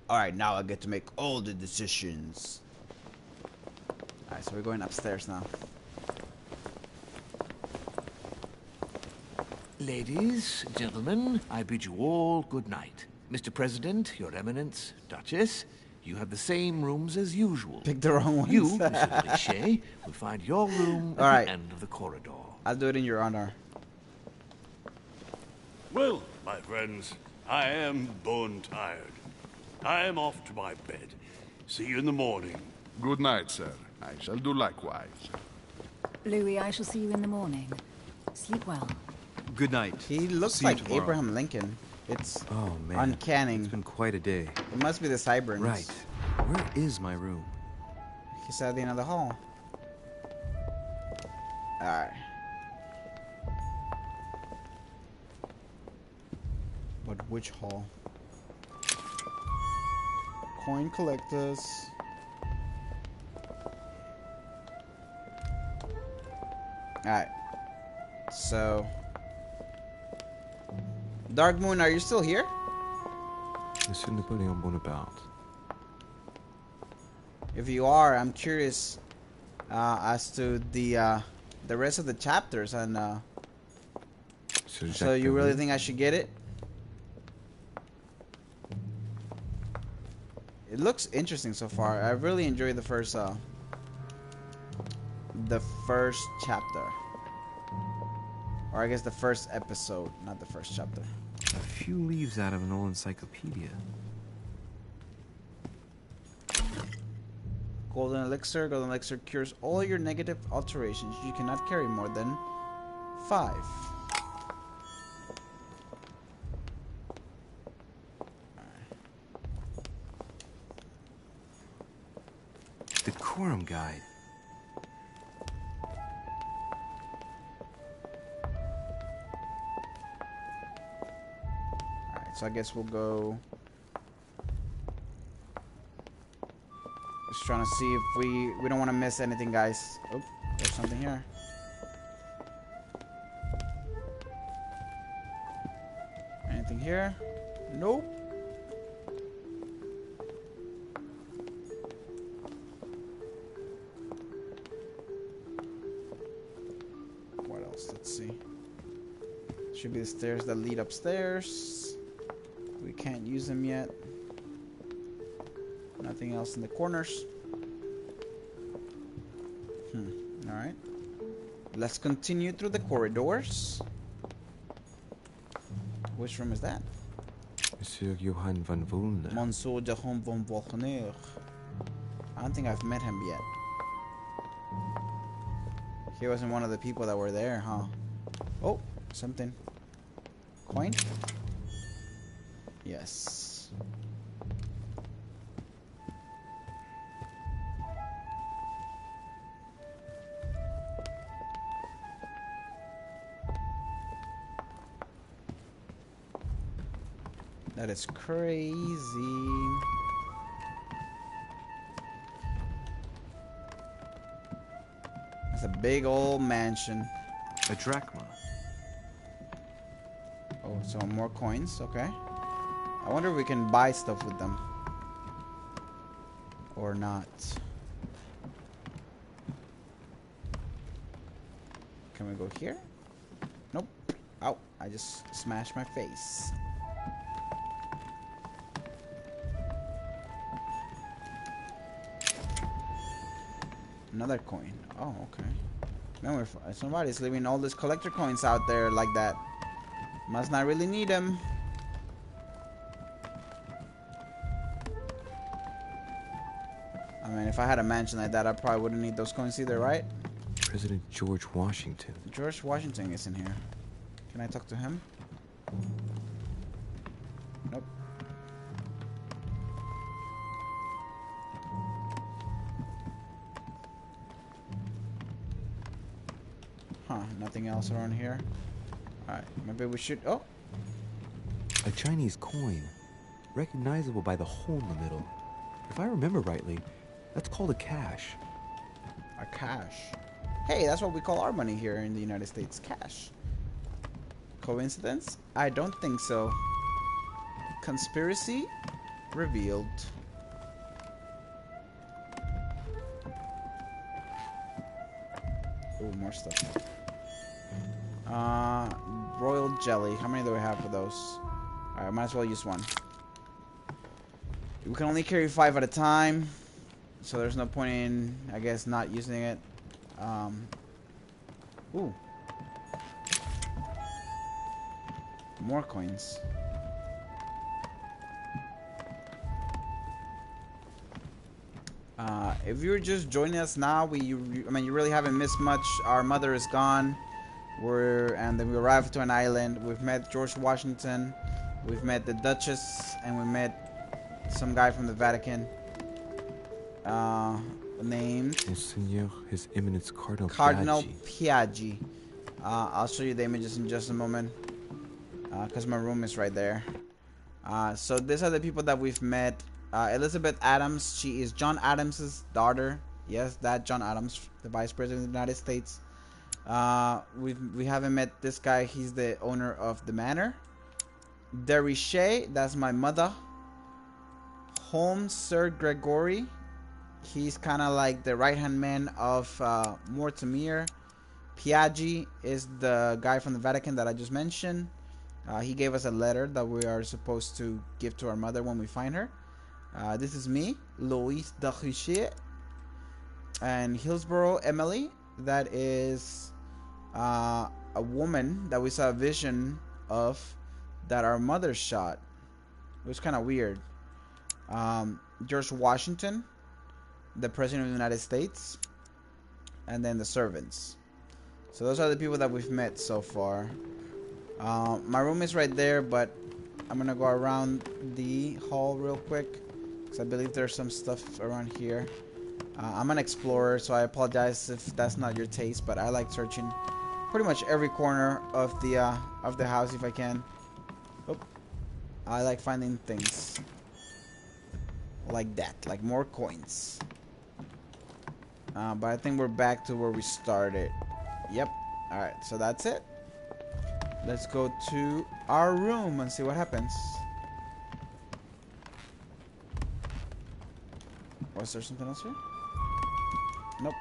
All right, now I get to make all the decisions. All right, so we're going upstairs now. Ladies, gentlemen, I bid you all good night. Mr. President, Your Eminence, Duchess, you have the same rooms as usual. Pick the wrong ones. You, Mr. Richet, will find your room at All right. the end of the corridor. I'll do it in your honor. Well, my friends, I am bone tired. I am off to my bed. See you in the morning. Good night, sir. I shall do likewise. Louis, I shall see you in the morning. Sleep well. Good night. He looks See you like tomorrow. Abraham Lincoln. It's Oh, man. uncanny. It's been quite a day. It must be the Cyberns. Right. Where is my room? He's at the end of the hall. All right. But which hall? Coin collectors. Alright. So. Dark Moon, are you still here? Monsieur Napoleon Bonaparte. If you are, I'm curious as to the rest of the chapters, and so you really think I should get it? It looks interesting so far. I really enjoyed the first chapter, or I guess the first episode, not the first chapter. A few leaves out of an old encyclopedia. Golden elixir. Golden elixir cures all your negative alterations. You cannot carry more than 5. Decorum guide. Alright, so I guess we'll go. Just trying to see if we don't want to miss anything, guys. Oh, there's something here. Anything here? Nope. What else? Let's see. Should be the stairs that lead upstairs. We can't use them yet. Nothing else in the corners. Alright. Let's continue through the corridors. Which room is that? Monsieur Johann van Vulner. Monsieur Johann van Vulner. I don't think I've met him yet. He wasn't one of the people that were there, huh? Oh, something. Coin? Yes. That is crazy. It's a big old mansion. A drachma. Oh, so more coins. Okay. I wonder if we can buy stuff with them. Or not. Can we go here? Nope. Ow. I just smashed my face. Another coin. Oh, okay. Man, somebody's leaving all these collector coins out there like that. Must not really need them. I mean, if I had a mansion like that, I probably wouldn't need those coins either, right? President George Washington. George Washington is in here. Can I talk to him? Nope. Huh, nothing else around here. Alright, maybe we should... Oh! A Chinese coin. Recognizable by the hole in the middle. If I remember rightly, that's called a cash. A cash. Hey, that's what we call our money here in the United States. Cash. Coincidence? I don't think so. Conspiracy revealed. Ooh, more stuff. Royal jelly. How many do we have for those? Alright, might as well use one. We can only carry 5 at a time, so there's no point in, I guess, not using it. Ooh. More coins. If you're just joining us now, you really haven't missed much. Our mother is gone. And then we arrived to an island. We've met George Washington. We've met the Duchess, and we met some guy from the Vatican. Named Monseigneur, His Eminence Cardinal Piaggi. I'll show you the images in just a moment, because my room is right there. So these are the people that we've met. Elizabeth Adams. She is John Adams's daughter. Yes, that John Adams, the Vice President of the United States. We haven't met this guy. He's the owner of the manor. Derichet, that's my mother. Holmes Sir Gregory. He's kind of like the right-hand man of Mortimer. Piaggi is the guy from the Vatican that I just mentioned. He gave us a letter that we are supposed to give to our mother when we find her. This is me, Louise Derichet. And Hillsborough Emily, that is a woman that we saw a vision of that our mother shot. It was kind of weird. George Washington, the President of the United States, and then the servants. So those are the people that we've met so far. My room is right there, but I'm gonna go around the hall real quick because I believe there's some stuff around here. I'm an explorer, so I apologize if that's not your taste, but I like searching pretty much every corner of the house if I can. Oh, I like finding things like that, like more coins. But I think we're back to where we started. Yep. All right, so that's it. Let's go to our room and see what happens. Was there something else here? Nope.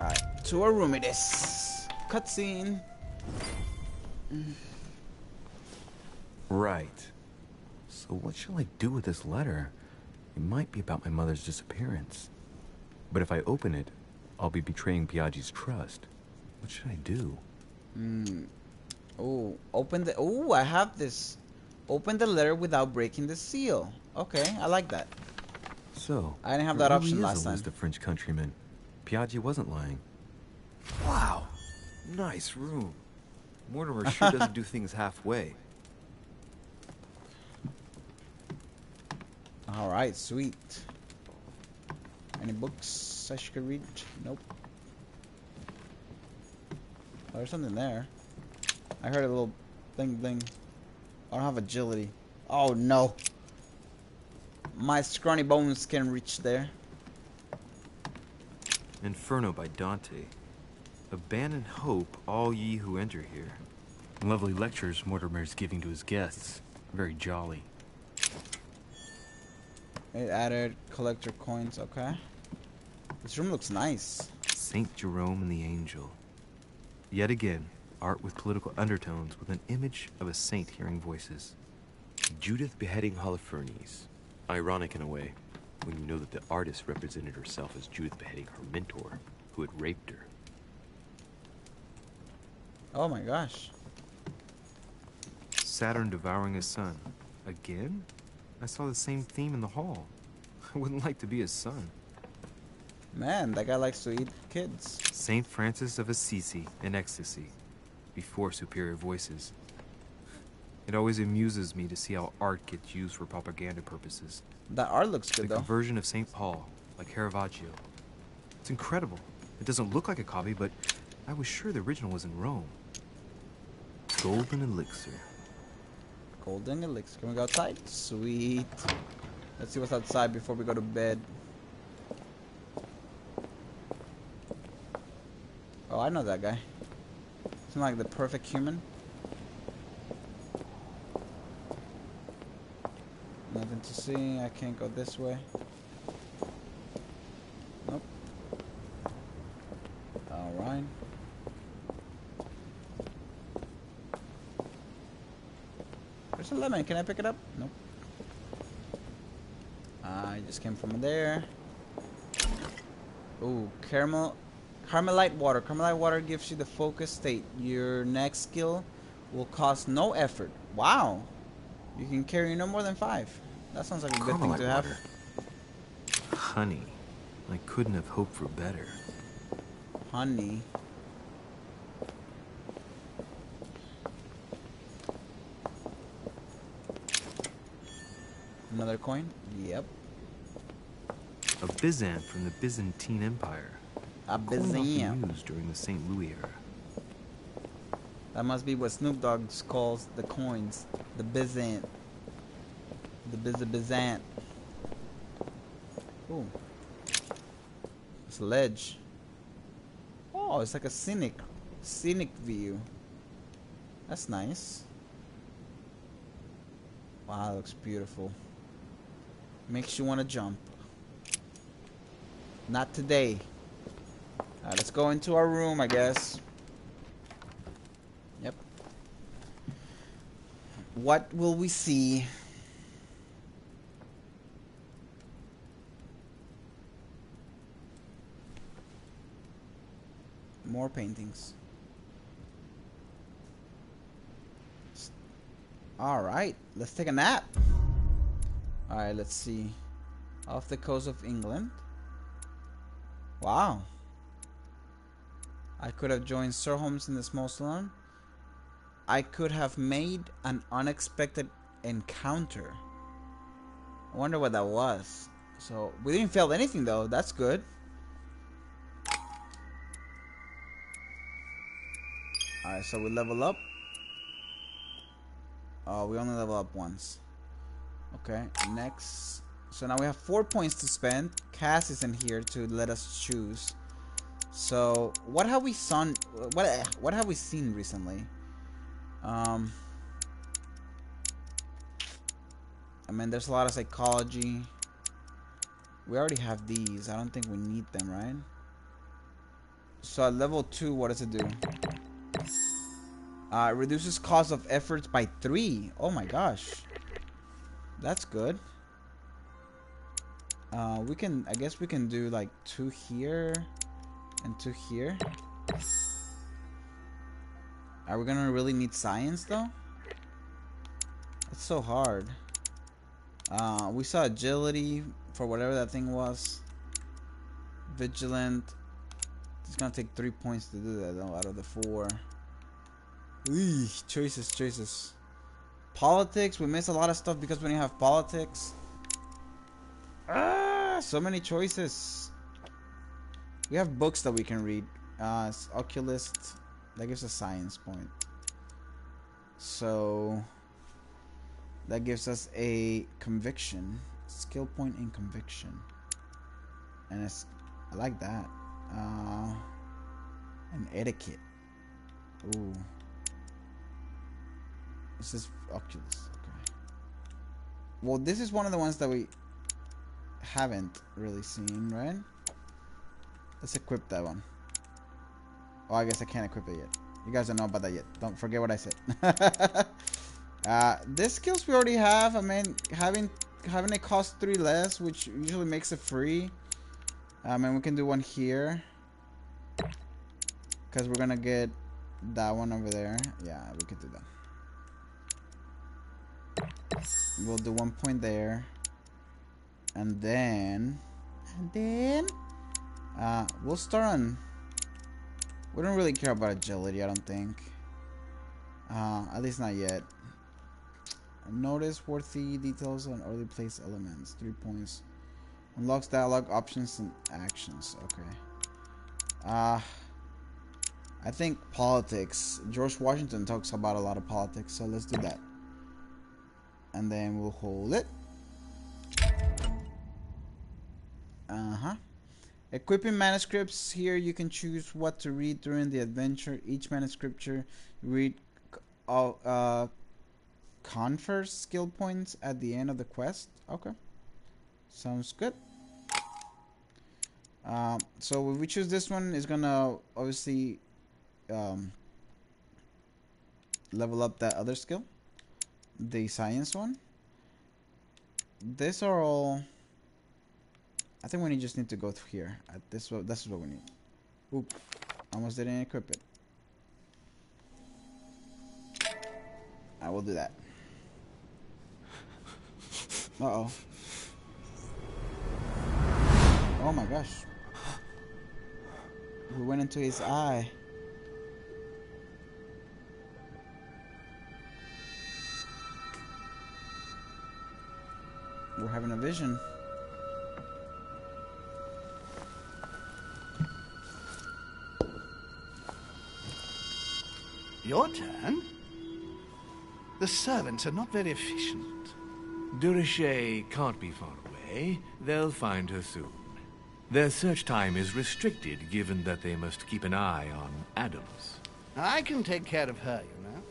Alright, to our room it is. Cutscene. Right. So what shall I do with this letter? It might be about my mother's disappearance. But if I open it, I'll be betraying Piaggi's trust. What should I do? Oh, open the... Oh, I have this. Open the letter without breaking the seal. Okay, I like that. So, I didn't have there that really option is last a time. list of French countrymen. Piaggi wasn't lying. Wow, nice room. Mortimer sure doesn't do things halfway. Alright, sweet. Any books I should read? Nope. Oh, there's something there. I heard a little bling bling. I don't have agility. Oh no. My scrawny bones can reach there. Inferno by Dante. Abandon hope, all ye who enter here. Lovely lectures Mortimer's giving to his guests. Very jolly. It added collector coins, okay. This room looks nice. Saint Jerome and the Angel. Yet again, art with political undertones with an image of a saint hearing voices. Judith beheading Holofernes. Ironic in a way, when you know that the artist represented herself as Judith beheading her mentor, who had raped her. Oh my gosh. Saturn devouring his son. Again? I saw the same theme in the hall. I wouldn't like to be his son. Man, that guy likes to eat kids. Saint Francis of Assisi in ecstasy, before superior voices. It always amuses me to see how art gets used for propaganda purposes. That art looks good, though. The conversion of St. Paul, like Caravaggio. It's incredible. It doesn't look like a copy, but I was sure the original was in Rome. Golden elixir. Golden elixir. Can we go outside? Sweet. Let's see what's outside before we go to bed. Oh, I know that guy. Seems like the perfect human. Nothing to see. I can't go this way. Nope. Alright. There's a lemon. Can I pick it up? Nope. I just came from there. Ooh, Carmelite water. Carmelite water gives you the focus state. Your next skill will cost no effort. Wow. You can carry no more than 5. That sounds like a good thing to have. Honey. I couldn't have hoped for better. Honey. Another coin? Yep. A Byzant from the Byzantine Empire. A Coin often Byzant. used during the St. Louis era. That must be what Snoop Dogg calls the coins. The Byzant. The Byzant. Ooh. It's a ledge. Oh, it's like a scenic view. That's nice. Wow, that looks beautiful. Makes you want to jump. Not today. Alright, let's go into our room, I guess. Yep. What will we see? More paintings. Alright, let's take a nap. Alright, let's see. Off the coast of England. Wow. I could have joined Sir Holmes in the small salon. I could have made an unexpected encounter. I wonder what that was. So, we didn't fail anything though. That's good. Alright, so we level up. Oh, we only level up once. Okay, next. So now we have 4 points to spend. Cass is in here to let us choose. So, what have we seen? What have we seen recently? I mean, there's a lot of psychology. We already have these. I don't think we need them, right? So at level 2, what does it do? It reduces cost of efforts by 3. Oh my gosh. That's good. I guess we can do like 2 here and 2 here. Are we gonna really need science though? It's so hard. We saw agility for whatever that thing was. Vigilant. It's gonna take 3 points to do that though out of the 4. Eesh, choices. Politics. We miss a lot of stuff because we didn't have politics. So many choices. We have books that we can read. It's Oculist. That gives us science point. So that gives us a conviction. Skill point in conviction. And I like that. An etiquette. Ooh. This is Oculus. Okay. Well, this is one of the ones that we haven't really seen, right? Let's equip that one. Oh, I guess I can't equip it yet. You guys don't know about that yet. Don't forget what I said. This skills we already have. I mean, having it cost 3 less, which usually makes it free. And we can do one here. Because we're gonna get that one over there. Yeah, we can do that. We'll do 1 point there. And then we'll start on. We don't really care about agility, I don't think. At least not yet. Notice worthy details on early place elements. 3 points. Unlocks dialogue options and actions. Okay. I think politics. George Washington talks about a lot of politics, so let's do that. And then we'll hold it. Equipping manuscripts. Here you can choose what to read during the adventure. Each manuscript you read confers skill points at the end of the quest. Okay. Sounds good. So if we choose this one, it's gonna obviously level up that other skill. The science one. These are all. I think we just need to go through here. This is what we need. Oop! Almost didn't equip it. I will do that. Uh-oh. Oh my gosh. We went into his eye. We're having a vision. Your turn? The servants are not very efficient. Durocher can't be far away. They'll find her soon. Their search time is restricted, given that they must keep an eye on Adams. I can take care of her, you know.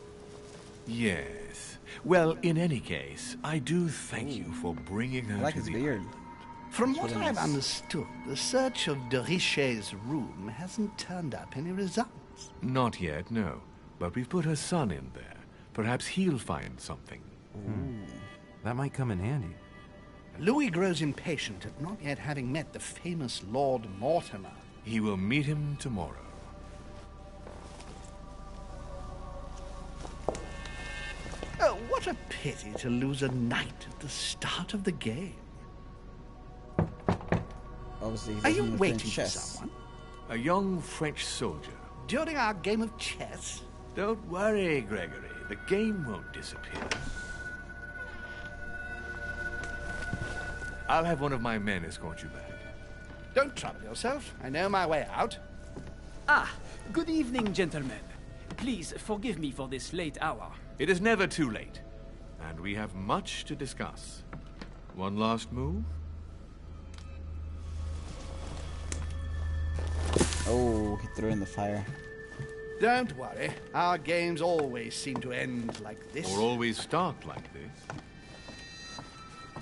Yes. Well, in any case, I do thank you for bringing her to the beard. From what I've understood, the search of Durocher's room hasn't turned up any results. Not yet, no. But we've put her son in there. Perhaps he'll find something. That might come in handy. Louis grows impatient at not yet having met the famous Lord Mortimer. He will meet him tomorrow. Oh, what a pity to lose a knight at the start of the game. Obviously, are you waiting for someone? A young French soldier. During our game of chess? Don't worry, Gregory. The game won't disappear. I'll have one of my men escort you back. Don't trouble yourself. I know my way out. Ah, good evening, gentlemen. Please forgive me for this late hour. It is never too late, and we have much to discuss. One last move? Oh, he threw in the fire. Don't worry. Our games always seem to end like this. Or always start like this.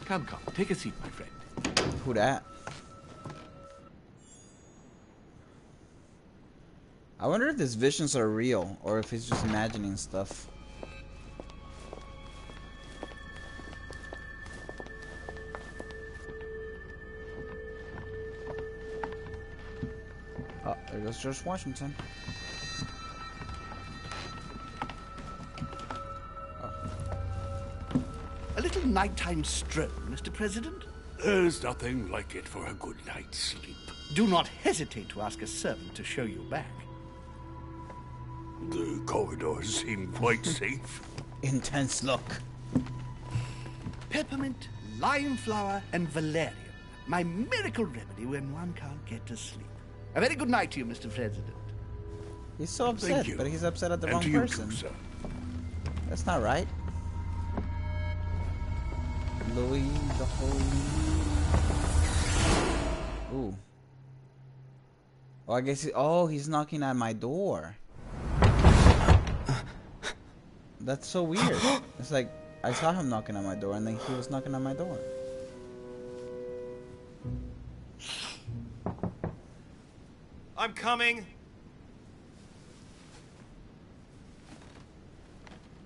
Come, take a seat, my friend. Who that? I wonder if these visions are real or if he's just imagining stuff. Oh, there goes George Washington. A little nighttime stroll, Mr. President? There's nothing like it for a good night's sleep. Do not hesitate to ask a servant to show you back. The corridors seem quite safe. Intense look. Peppermint, lime flower, and valerian. My miracle remedy when one can't get to sleep. A very good night to you, Mr. President. He's so upset, but he's upset at the wrong person. Too, sir. That's not right. Louis the Holy. Ooh. Oh, I guess he's knocking at my door. That's so weird. It's like I saw him knocking at my door and then he was knocking at my door. I'm coming.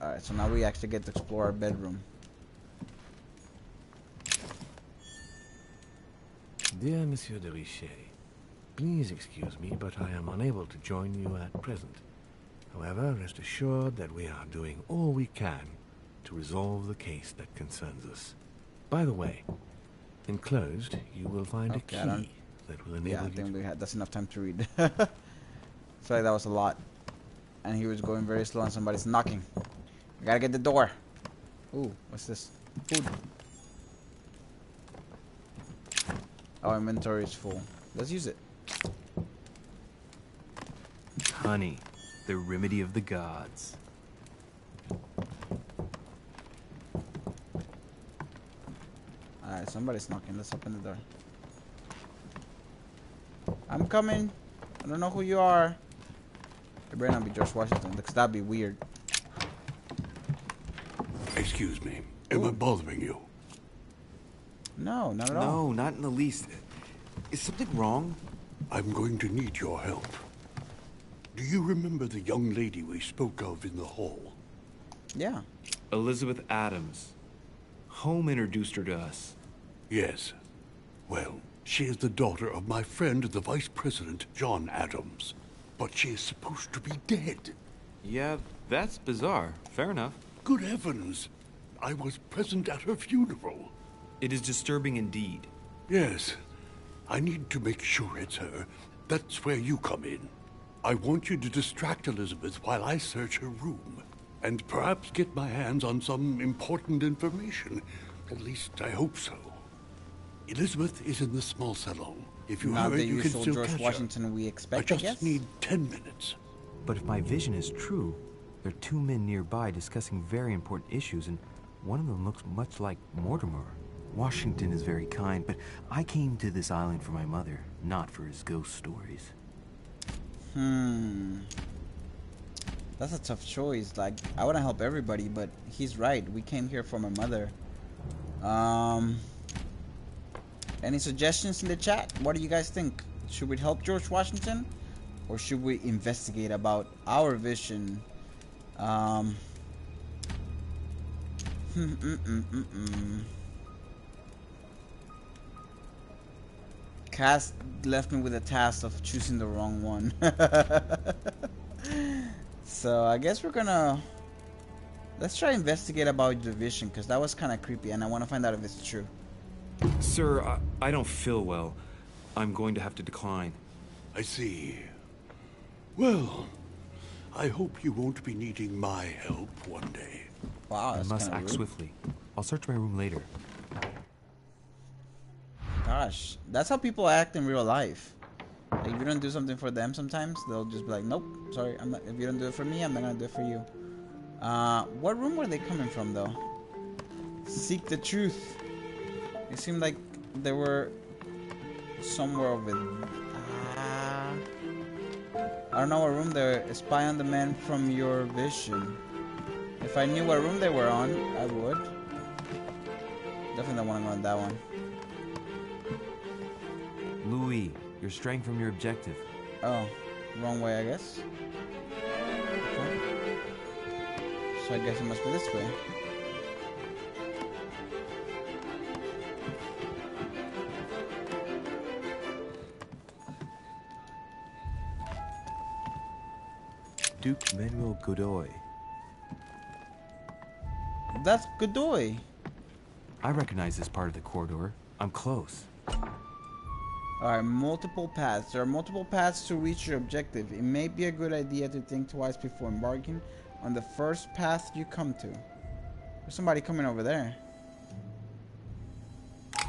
Alright, so now we actually get to explore our bedroom. Dear Monsieur de Richet, please excuse me, but I am unable to join you at present. However, rest assured that we are doing all we can to resolve the case that concerns us. By the way, enclosed, you will find a key that will enable you I think that's enough time to read. I feel like that was a lot. And he was going very slow and somebody's knocking. I gotta get the door. Ooh, what's this? Food. Our inventory is full. Let's use it. Honey, the remedy of the gods. Alright, somebody's knocking. Let's open the door. I'm coming. I don't know who you are. It better not be George Washington, because that'd be weird. Excuse me. Am I bothering you? No, not at all. No, not in the least. Is something wrong? I'm going to need your help. Do you remember the young lady we spoke of in the hall? Yeah. Elizabeth Adams. Home introduced her to us. Yes. Well, she is the daughter of my friend, the Vice President, John Adams. But she is supposed to be dead. Yeah, that's bizarre. Fair enough. Good heavens! I was present at her funeral. It is disturbing indeed. Yes. I need to make sure it's her. That's where you come in. I want you to distract Elizabeth while I search her room. And perhaps get my hands on some important information. At least I hope so. Elizabeth is in the small salon. If you Not hurry, the you can usual still George catch Washington her. we expect, I I guess? just need 10 minutes. But if my vision is true, there are two men nearby discussing very important issues, and one of them looks much like Mortimer. Washington is very kind, but I came to this island for my mother, not for his ghost stories. That's a tough choice. Like, I want to help everybody, but he's right. We came here for my mother. Any suggestions in the chat? What do you guys think? Should we help George Washington? Or should we investigate about our vision? Cass left me with a task of choosing the wrong one. So I guess we're gonna... Let's try investigate about the vision, because that was kind of creepy and I want to find out if it's true. Sir, I don't feel well. I'm going to have to decline. I see. Well, I hope you won't be needing my help one day. Wow, I that's must kinda act rude. swiftly. I'll search my room later. Gosh, that's how people act in real life. Like, if you don't do something for them sometimes, they'll just be like, nope, sorry, I'm not, if you don't do it for me, I'm not gonna do it for you. What room were they coming from, though? Seek the truth. It seemed like they were somewhere over I don't know what room they're. Spy on the men from your vision. If I knew what room they were on, I would. Definitely don't want to go on that one. Louis, you're straying from your objective. Oh, wrong way, I guess. Okay. So I guess it must be this way. Duke Manuel Godoy. That's Godoy. I recognize this part of the corridor. I'm close. Alright, multiple paths. There are multiple paths to reach your objective. It may be a good idea to think twice before embarking on the first path you come to. There's somebody coming over there. Is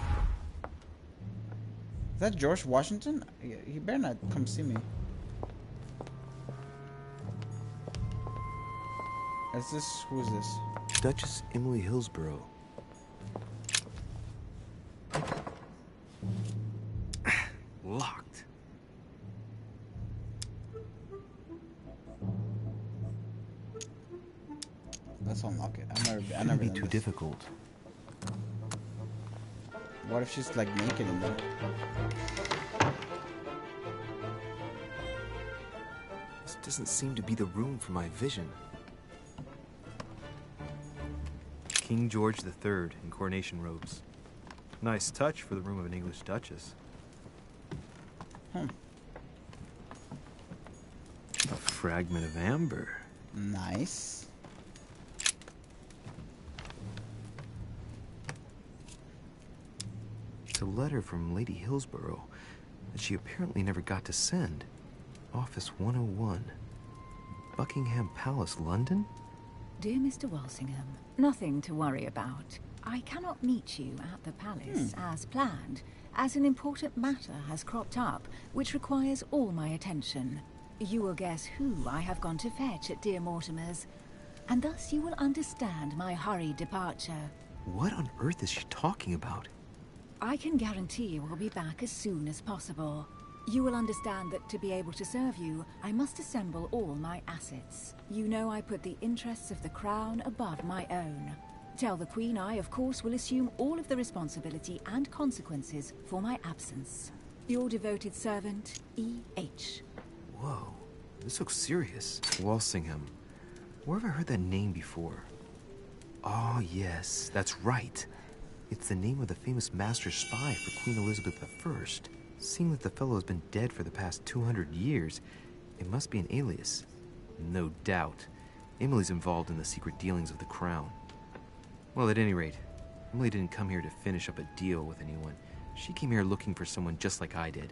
that George Washington? He better not come see me. Is this... who is this? Duchess Emily Hillsborough. Locked. Let's unlock it. I never Shouldn't be done too this. difficult. What if she's like naked in there? This doesn't seem to be the room for my vision. King George III in coronation robes. Nice touch for the room of an English duchess. Hmm. A fragment of amber. Nice. It's a letter from Lady Hillsborough that she apparently never got to send. Office 101. Buckingham Palace, London? Dear Mr. Walsingham, nothing to worry about. I cannot meet you at the palace as planned, as an important matter has cropped up, which requires all my attention. You will guess who I have gone to fetch at dear Mortimer's, and thus you will understand my hurried departure. What on earth is she talking about? I can guarantee you will be back as soon as possible. You will understand that to be able to serve you, I must assemble all my assets. You know I put the interests of the crown above my own. Tell the Queen I, of course, will assume all of the responsibility and consequences for my absence. Your devoted servant, E.H. Whoa, this looks serious. Walsingham. Where have I heard that name before? Oh, yes, that's right. It's the name of the famous master spy for Queen Elizabeth I. Seeing that the fellow has been dead for the past 200 years, it must be an alias. No doubt. Emily's involved in the secret dealings of the crown. Well, at any rate, Emily didn't come here to finish up a deal with anyone. She came here looking for someone just like I did.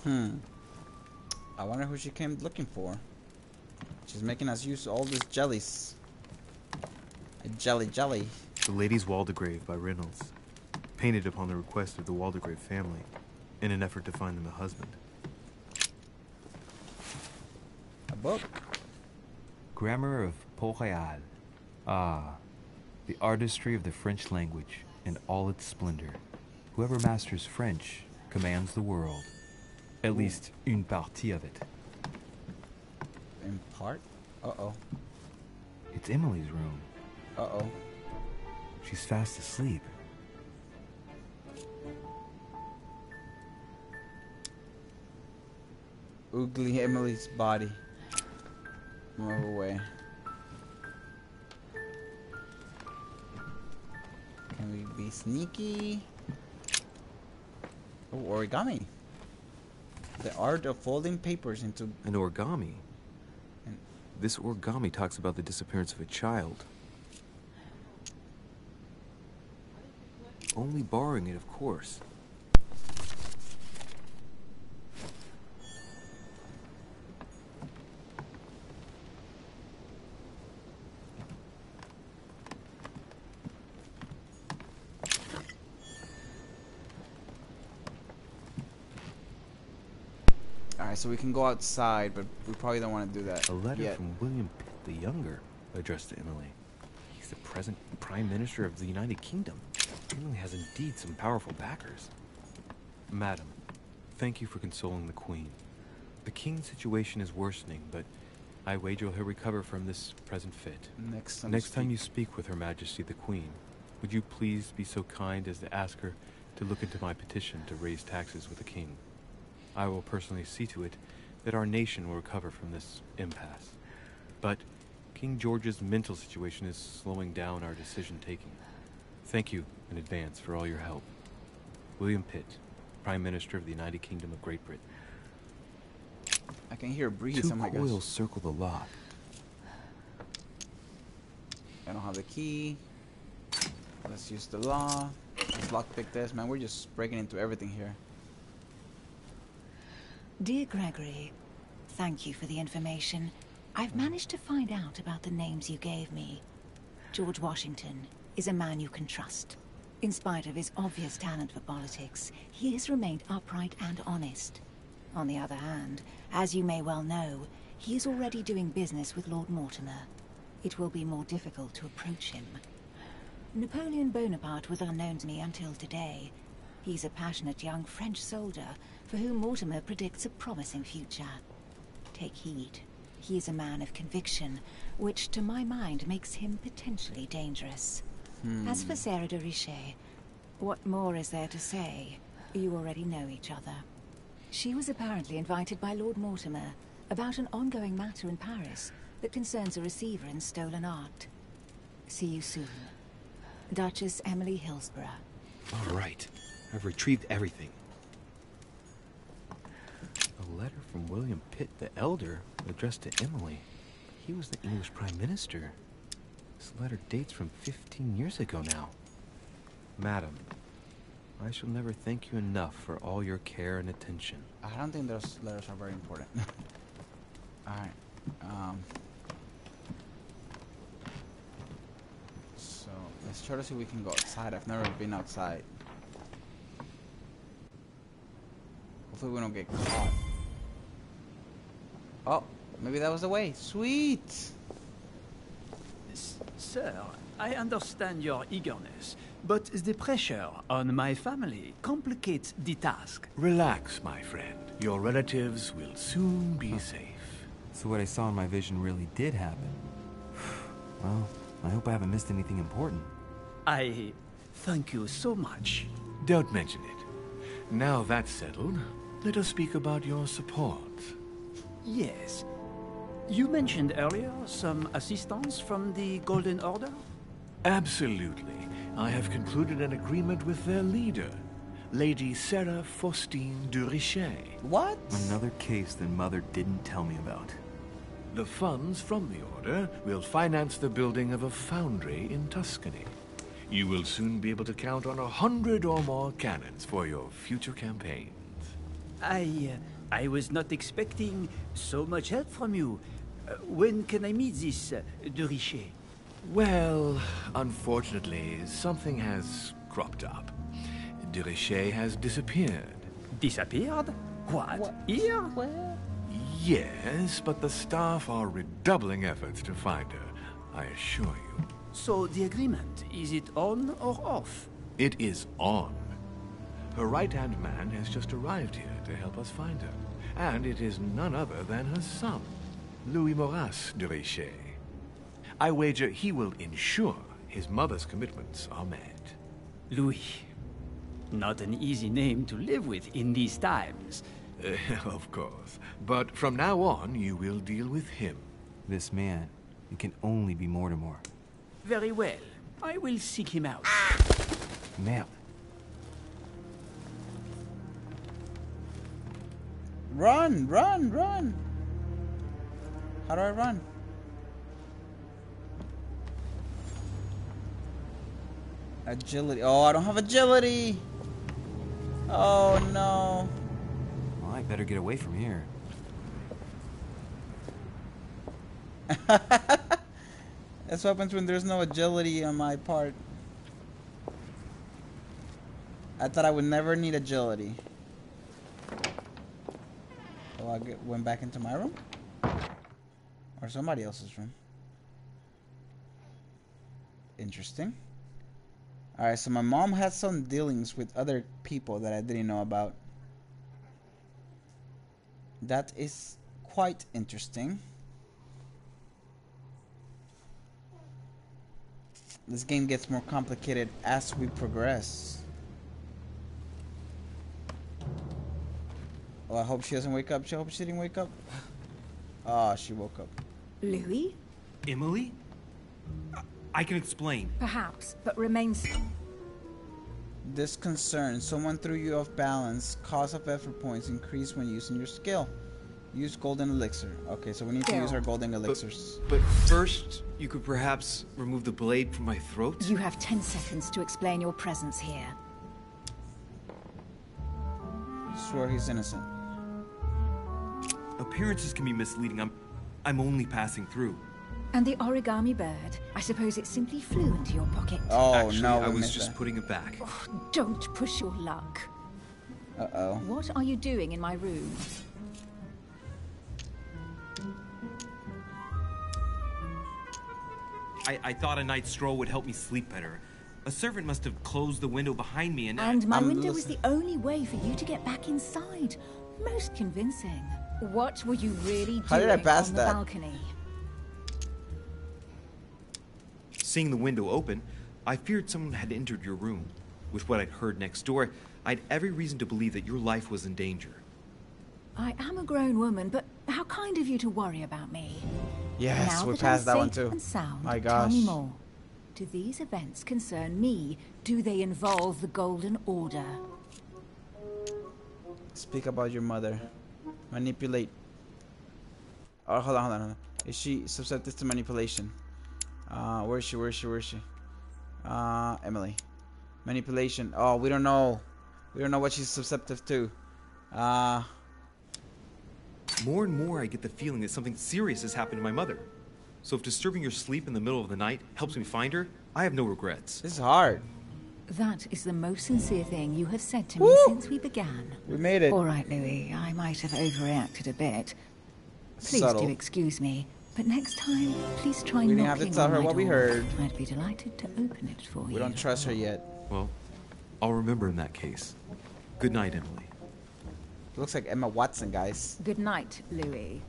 I wonder who she came looking for. She's making us use all these jellies. A jelly. The Lady's Waldegrave by Reynolds. Painted upon the request of the Waldegrave family, in an effort to find them a husband. A book? Grammar of Port-Royal. Ah, the artistry of the French language in all its splendor. Whoever masters French commands the world. At least une partie of it. In part? Uh-oh. It's Emily's room. Uh-oh. She's fast asleep. Oogly Emily's body. Move away. Can we be sneaky? Oh, origami. The art of folding papers into... An origami? This origami talks about the disappearance of a child. Only borrowing it, of course. Alright, so we can go outside, but we probably don't want to do that A letter yet. from William the Younger addressed to Emily. He's the present Prime Minister of the United Kingdom. Emily has indeed some powerful backers. Madam, thank you for consoling the Queen. The king's situation is worsening, but I wager he'll recover from this present fit. Next time you speak with Her Majesty the Queen, would you please be so kind as to ask her to look into my petition to raise taxes with the king? I will personally see to it that our nation will recover from this impasse. But King George's mental situation is slowing down our decision-taking. Thank you in advance for all your help. William Pitt, Prime Minister of the United Kingdom of Great Britain. I can hear a breeze. Two Oh my gosh. coils circle the lock. I don't have the key. Let's use the law. Let's lockpick this. Man, we're just breaking into everything here. Dear Gregory, thank you for the information. I've managed to find out about the names you gave me. George Washington is a man you can trust. In spite of his obvious talent for politics, he has remained upright and honest. On the other hand, as you may well know, he is already doing business with Lord Mortimer. It will be more difficult to approach him. Napoleon Bonaparte was unknown to me until today. He's a passionate young French soldier for whom Mortimer predicts a promising future. Take heed. He is a man of conviction, which to my mind makes him potentially dangerous. As for Sarah de Richet, what more is there to say? You already know each other. She was apparently invited by Lord Mortimer about an ongoing matter in Paris that concerns a receiver in stolen art. See you soon. Duchess Emily Hillsborough. All right. I've retrieved everything. A letter from William Pitt the Elder addressed to Emily. He was the English Prime Minister. This letter dates from 15 years ago now. Madam, I shall never thank you enough for all your care and attention. I don't think those letters are very important. Alright. So, let's try to see if we can go outside. I've never been outside. Hopefully we don't get caught. Oh, maybe that was the way. Sweet! Sir, I understand your eagerness, but the pressure on my family complicates the task. Relax, my friend. Your relatives will soon be safe. So what I saw in my vision really did happen. Well, I hope I haven't missed anything important. I thank you so much. Don't mention it. Now that's settled, let us speak about your support. Yes. You mentioned earlier some assistance from the Golden Order? Absolutely. I have concluded an agreement with their leader, Lady Sarah Faustine de Richet. What? Another case that Mother didn't tell me about. The funds from the order will finance the building of a foundry in Tuscany. You will soon be able to count on 100 or more cannons for your future campaigns. I was not expecting so much help from you. When can I meet this de Richet? Well, unfortunately, something has cropped up. De Richet has disappeared. Disappeared? What? Here? Where? Yes, but the staff are redoubling efforts to find her, I assure you. So the agreement, is it on or off? It is on. Her right-hand man has just arrived here to help us find her. And it is none other than her son, Louis Maurice de Richet. I wager he will ensure his mother's commitments are met. Louis. Not an easy name to live with in these times. Of course. But from now on, you will deal with him. This man, it can only be Mortimer. Very well. I will seek him out. Ma'am. Run! Run! Run! How do I run? Agility. Oh, I don't have agility! Oh, no. Well, I better get away from here. That's what happens when there's no agility on my part. I thought I would never need agility. So I went back into my room? Or somebody else's room. Interesting. Alright, so my mom had some dealings with other people that I didn't know about. That is quite interesting. This game gets more complicated as we progress. Oh, I hope she doesn't wake up. I hope she didn't wake up. Ah, she woke up. Louis? Emily? I can explain. Perhaps, but remains. Disconcern. Someone threw you off balance. Cost of effort points increase when using your skill. Use golden elixir. Okay, so we need to use our golden elixirs. But first, you could perhaps remove the blade from my throat? You have 10 seconds to explain your presence here. Swear he's innocent. Appearances can be misleading. I'm only passing through. And the origami bird? I suppose it simply flew into your pocket. Oh, actually, no, I was just putting it back. Oh, don't push your luck. Uh-oh. What are you doing in my room? I thought a night stroll would help me sleep better. A servant must have closed the window behind me and... And my window was the only way for you to get back inside. Most convincing. What were you really How did I doing pass on the that? balcony? Seeing the window open, I feared someone had entered your room. With what I'd heard next door, I'd every reason to believe that your life was in danger. I am a grown woman, but how kind of you to worry about me. Yes, now we that passed I'm that one safe too. and sound, My tell gosh. me more. Do these events concern me? Do they involve the Golden Order? Speak about your mother. Manipulate. Oh, hold on. Is she susceptible to manipulation? Where is she? Emily. Manipulation. Oh, we don't know. We don't know what she's susceptible to. More and more, I get the feeling that something serious has happened to my mother. So if disturbing your sleep in the middle of the night helps me find her, I have no regrets. This is hard. That is the most sincere thing you have said to me since we began. We made it. All right, Louis. I might have overreacted a bit. Please Subtle. do excuse me. But next time, please try We knocking didn't have to tell on her my what we door. heard. I'd be delighted to open it for you. We don't trust her yet. Well, I'll remember in that case. Good night, Emily. Looks like Emma Watson, guys. Good night, Louis.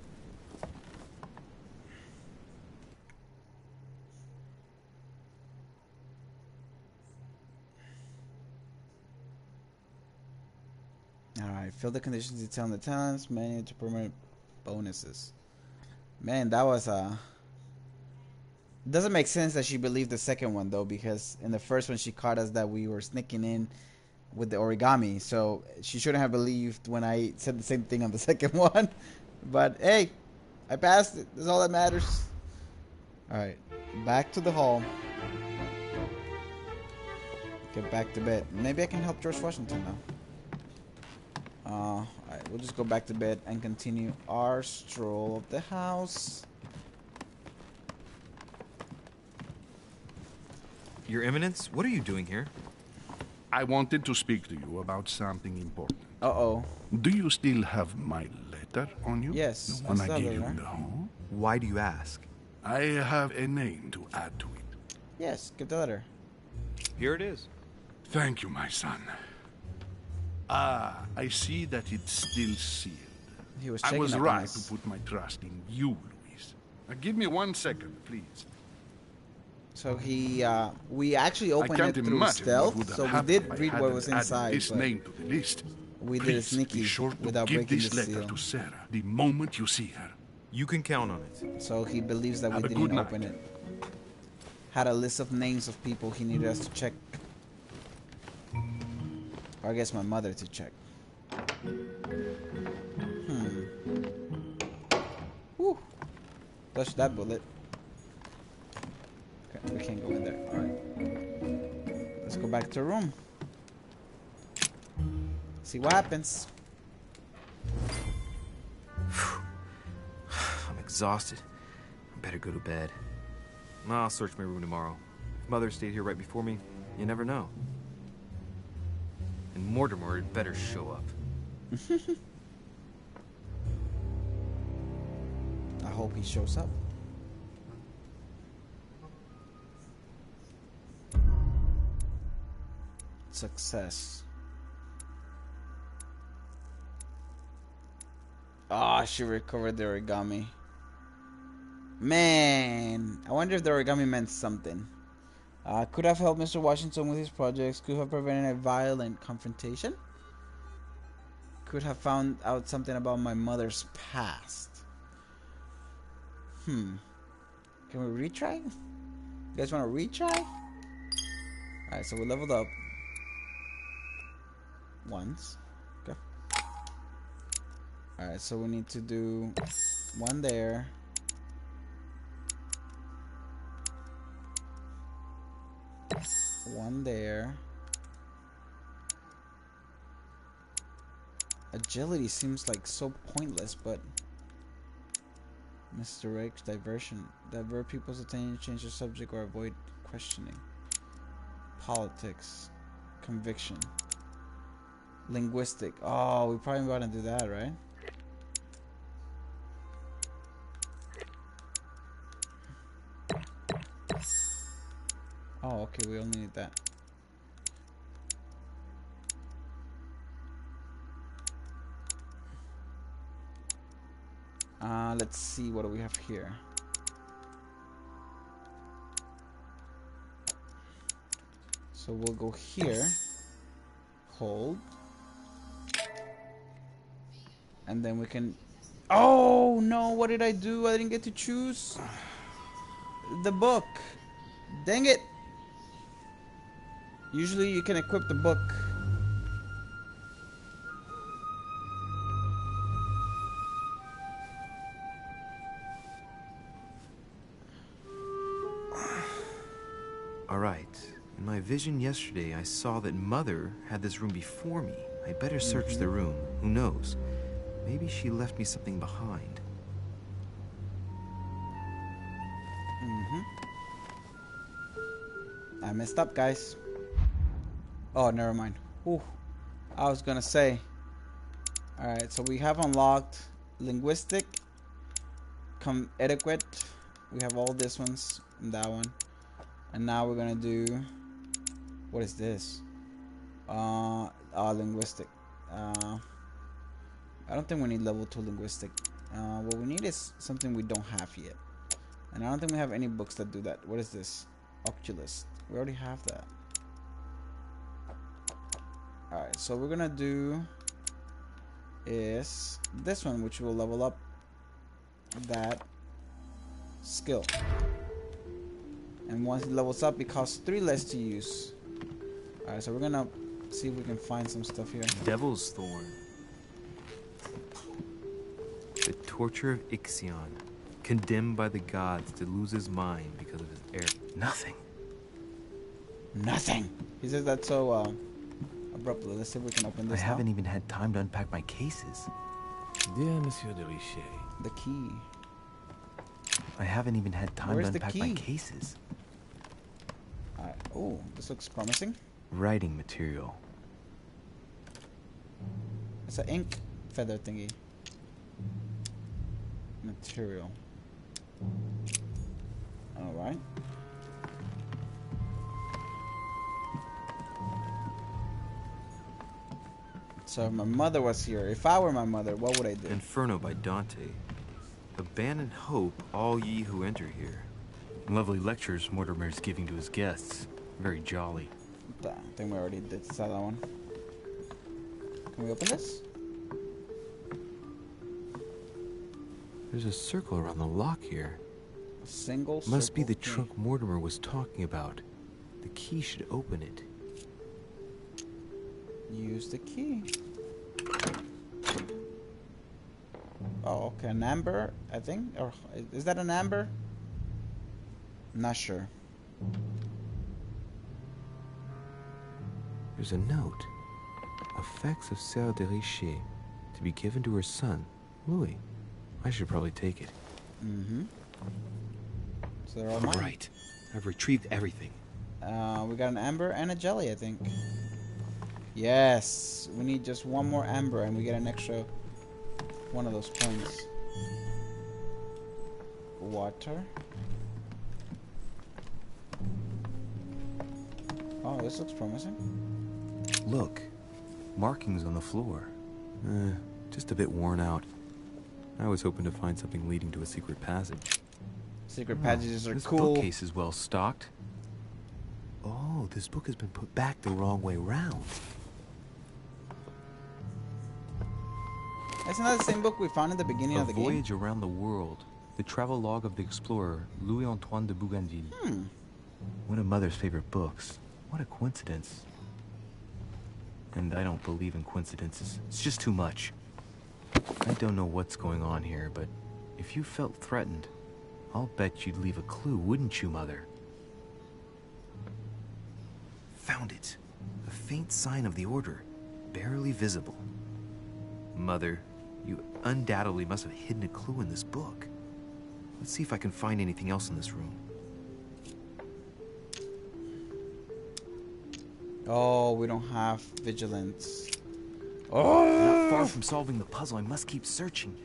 Alright, fill the conditions detailing the talents, menu to permanent bonuses. Man, that was doesn't make sense that she believed the second one though, because in the first one she caught us that we were sneaking in with the origami, so she shouldn't have believed when I said the same thing on the second one. But hey, I passed it. That's all that matters. Alright, back to the hall. Get back to bed. Maybe I can help George Washington now. Alright, we'll just go back to bed and continue our stroll of the house. Your Eminence, what are you doing here? I wanted to speak to you about something important. Uh-oh. Do you still have my letter on you? Yes. The one I still gave you have in it, the hall? Why do you ask? I have a name to add to it. Yes, get the letter. Here it is. Thank you, my son. Ah, I see that it's still sealed. He was I checking was up on right us. to put my trust in you, Luis. Now give me 1 second, please. So he, we actually I opened can't it through imagine what would stealth, have so we happened did if I read what hadn't was added inside, this but name to the list. we did it Please, sneaky be sure to without give breaking this the letter seal. to Sarah the moment you see her. You can count on it. So he believes that Have we a good didn't night. open it. Had a list of names of people he needed us to check. Or I guess my mother to check. Whew. Touch that bullet. Okay, we can't go in there. Alright. Let's go back to the room. See what happens. I'm exhausted. I better go to bed. I'll search my room tomorrow. If Mother stayed here right before me, you never know. And Mortimer had better show up. I hope he shows up. Success. Ah, she recovered the origami. Man, I wonder if the origami meant something. Could have helped Mr. Washington with his projects. Could have prevented a violent confrontation. Could have found out something about my mother's past. Can we retry? You guys want to retry? Alright, so we leveled up once. Okay. Alright, so we need to do one there. One there. Agility seems like so pointless, but misdirect, diversion, divert people's attention, change the subject, or avoid questioning. Politics, conviction, linguistic. Oh, we probably want to do that, right? Oh, okay, we only need that. Let's see, what do we have here? So we'll go here, hold, and then we can... Oh no, what did I do? I didn't get to choose the book. Dang it. Usually you can equip the book. All right. In my vision yesterday, I saw that Mother had this room before me. I better search the room. Who knows? Maybe she left me something behind. I messed up, guys. Oh, never mind. Ooh, I was gonna say. Alright, so we have unlocked linguistic, etiquette. We have all these ones and that one. And now we're gonna do... What is this? Linguistic. I don't think we need level 2 linguistic. What we need is something we don't have yet. And I don't think we have any books that do that. What is this? Oculist. We already have that. Alright, so we're gonna do is this one, which will level up that skill. And once it levels up, it costs 3 less to use. Alright, so we're gonna see if we can find some stuff here. Devil's Thorn. The torture of Ixion. Condemned by the gods to lose his mind because of his error. Nothing. Nothing. He says that so abruptly. Let's see if we can open this. I haven't even had time to unpack my cases. Dear Monsieur de Richet. The key. I haven't even had time Where's to unpack the my key? cases. Oh, this looks promising. Writing material. It's an ink feather thingy. Material. Alright. So if my mother was here, if I were my mother, what would I do? Inferno by Dante. Abandon hope, all ye who enter here. Lovely lectures Mortimer's giving to his guests. Very jolly. I think we already did that one. Can we open this? There's a circle around the lock here. A single circle. Must be the key. trunk Mortimer was talking about. The key should open it. Use the key. Oh, okay, an amber, I think. Or is that an amber? Not sure. There's a note. Effects of Sœur de Richet. To be given to her son, Louis. I should probably take it. Mm-hmm. So they're all mine. Right. I've retrieved everything. We got an amber and a jelly, I think. Yes. We need just one more amber and we get an extra one of those points. Water. Oh, this looks promising. Look. Markings on the floor. Just a bit worn out. I was hoping to find something leading to a secret passage. Secret passages are this cool. This bookcase is well stocked. Oh, this book has been put back the wrong way round. Isn't that the same book we found in the beginning of the game? A Voyage Around the World. The travel log of the explorer, Louis-Antoine de Bougainville. One of Mother's favorite books. What a coincidence. And I don't believe in coincidences. It's just too much. I don't know what's going on here, but if you felt threatened, I'll bet you'd leave a clue, wouldn't you, Mother? Found it. A faint sign of the Order. Barely visible. Mother, you undoubtedly must have hidden a clue in this book. Let's see if I can find anything else in this room. Oh, we don't have vigilance. Oh! Not far from solving the puzzle. I must keep searching.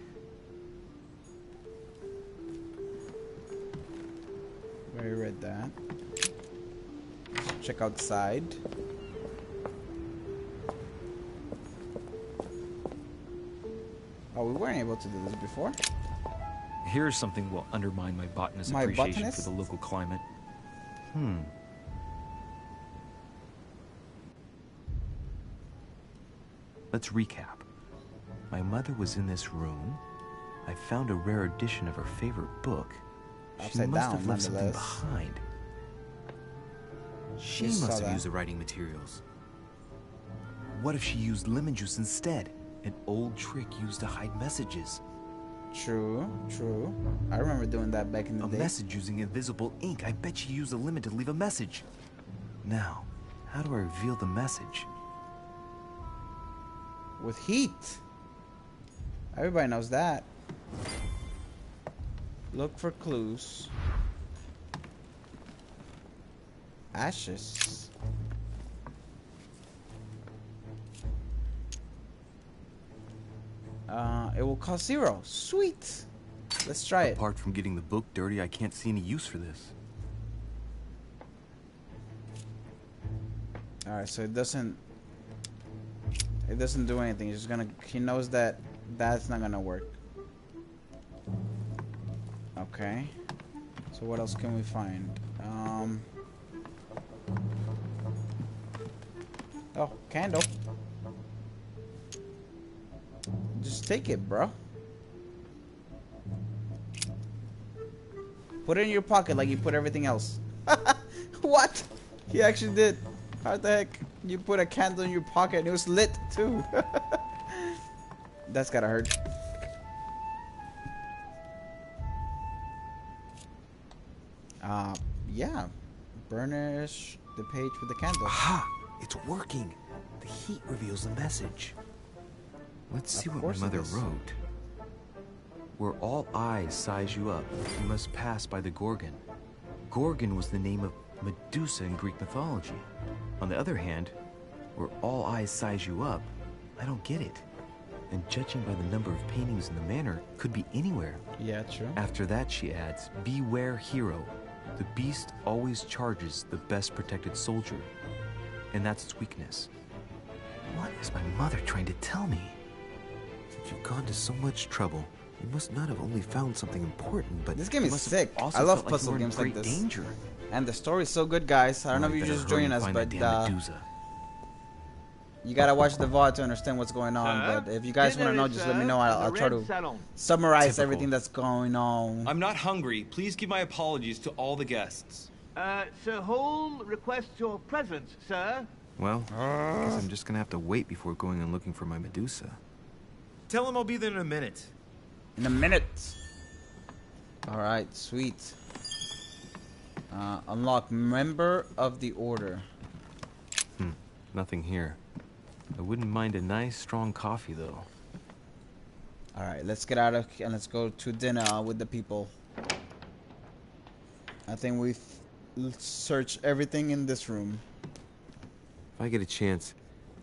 I read that. Check outside. Oh, we weren't able to do this before. Here's something will undermine my botanist's My appreciation botanist? for the local climate. Let's recap. My mother was in this room. I found a rare edition of her favorite book. She Upside must down, have left something nonetheless. behind. She Just saw must have that. used the writing materials. What if she used lemon juice instead? An old trick used to hide messages. True, true. I remember doing that back in the A day. message using invisible ink. I bet she used a lemon to leave a message. Now, how do I reveal the message? With heat. Everybody knows that. Look for clues. Ashes. It will cost 0. Sweet. Let's try it. Apart from getting the book dirty, I can't see any use for this. Alright, so it doesn't do anything. It's just gonna, he knows that that's not gonna work. Okay. So what else can we find? Oh, candle. Just take it, bro. Put it in your pocket like you put everything else. What? He actually did. How the heck? You put a candle in your pocket and it was lit too. That's gotta hurt. Yeah. Burnish the page with the candle. Aha! It's working. The heat reveals the message. Let's see what my mother wrote. Where all eyes size you up, you must pass by the Gorgon. Gorgon was the name of Medusa in Greek mythology. On the other hand, where all eyes size you up, I don't get it. And judging by the number of paintings in the manor, could be anywhere. Yeah, true. After that, she adds, beware hero. The beast always charges the best protected soldier. And that's its weakness. What is my mother trying to tell me? Since you've gone to so much trouble, you must not have only found something important, but this game is must have sick. also I love felt like puzzle you were in games like great this. danger. And the story's so good, guys. I don't know if you're just joining us, but you gotta watch the VOD to understand what's going on. But if you guys want to know, just let me know. I'll try to summarize everything that's going on. I'm not hungry. Please give my apologies to all the guests. Sir Holm requests your presence, sir. Well, I guess I'm just gonna have to wait before going and looking for my Medusa. Tell him I'll be there in a minute. In a minute. Alright, sweet. Unlock member of the order. Nothing here. I wouldn't mind a nice strong coffee though. Alright, let's get out of here and let's go to dinner with the people. I think we've searched everything in this room. If I get a chance,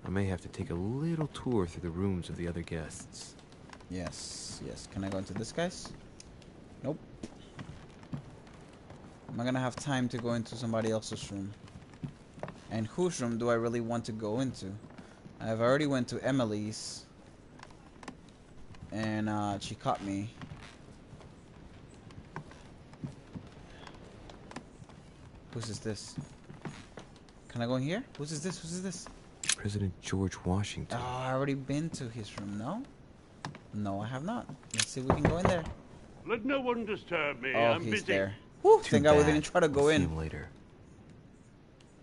I may have to take a little tour through the rooms of the other guests. Yes, yes. Can I go into this, guys? Nope. Am I gonna have time to go into somebody else's room? And whose room do I really want to go into? I've already went to Emily's. and she caught me. Whose is this? Can I go in here? Whose is this? Whose is this? President George Washington. Oh, I already been to his room, no? No, I have not. Let's see if we can go in there. Let no one disturb me. Oh, I'm he's busy. there. Whew, Too thank God we bad. didn't try to go We'll in. see him later.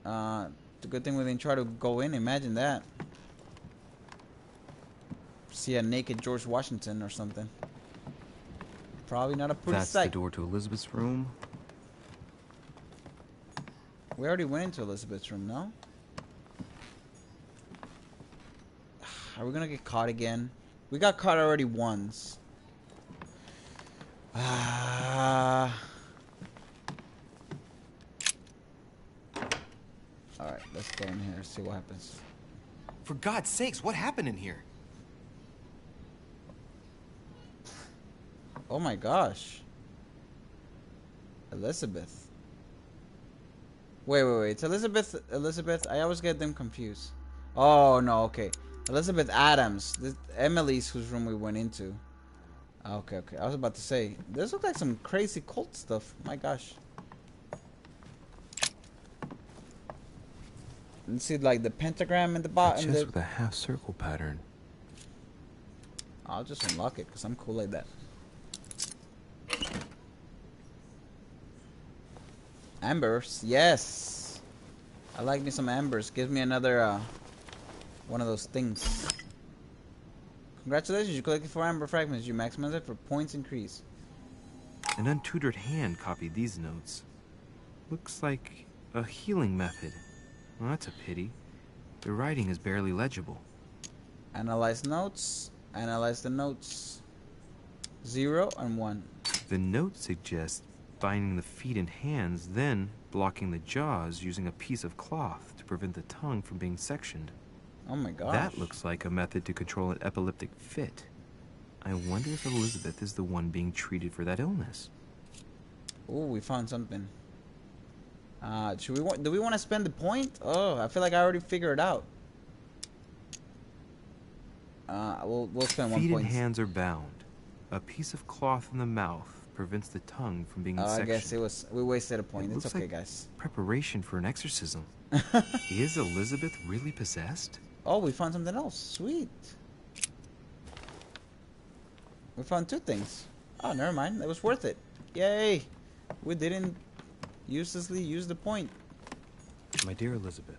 It's a good thing we didn't try to go in. Imagine that. See a naked George Washington or something. Probably not a pretty That's sight. the door to Elizabeth's room. We already went into Elizabeth's room, no? Are we gonna get caught again? We got caught already once. Alright, let's go in here, see what happens. For God's sakes, what happened in here? Oh my gosh. Elizabeth. Wait. It's Elizabeth. I always get them confused. Oh, no, okay. Elizabeth Adams. This Emily's whose room we went into. Okay. I was about to say. This looks like some crazy cult stuff. My gosh. You see, like, the pentagram in the bottom. Chest with a half circle pattern. I'll just unlock it, because I'm cool like that. Ambers, yes. I like me some ambers. Give me another one of those things. Congratulations, you collected 4 amber fragments. You maximize it for points increase. An untutored hand copied these notes. Looks like a healing method. Well, that's a pity. The writing is barely legible. Analyze notes. Analyze the notes. 0 and 1. The note suggests binding the feet and hands, then blocking the jaws using a piece of cloth to prevent the tongue from being sectioned. Oh my gosh. That looks like a method to control an epileptic fit. I wonder if Elizabeth is the one being treated for that illness. Oh, we found something. Do we want to spend the point? Oh, I feel like I already figured it out. We'll spend 1 Feet point. and hands are bound. A piece of cloth in the mouth prevents the tongue from being sectioned. I guess we wasted a point. It's okay, like guys. Preparation for an exorcism. Is Elizabeth really possessed? Oh, we found something else. Sweet. We found 2 things. Oh, never mind. It was worth it. Yay. We didn't uselessly use the point. My dear Elizabeth,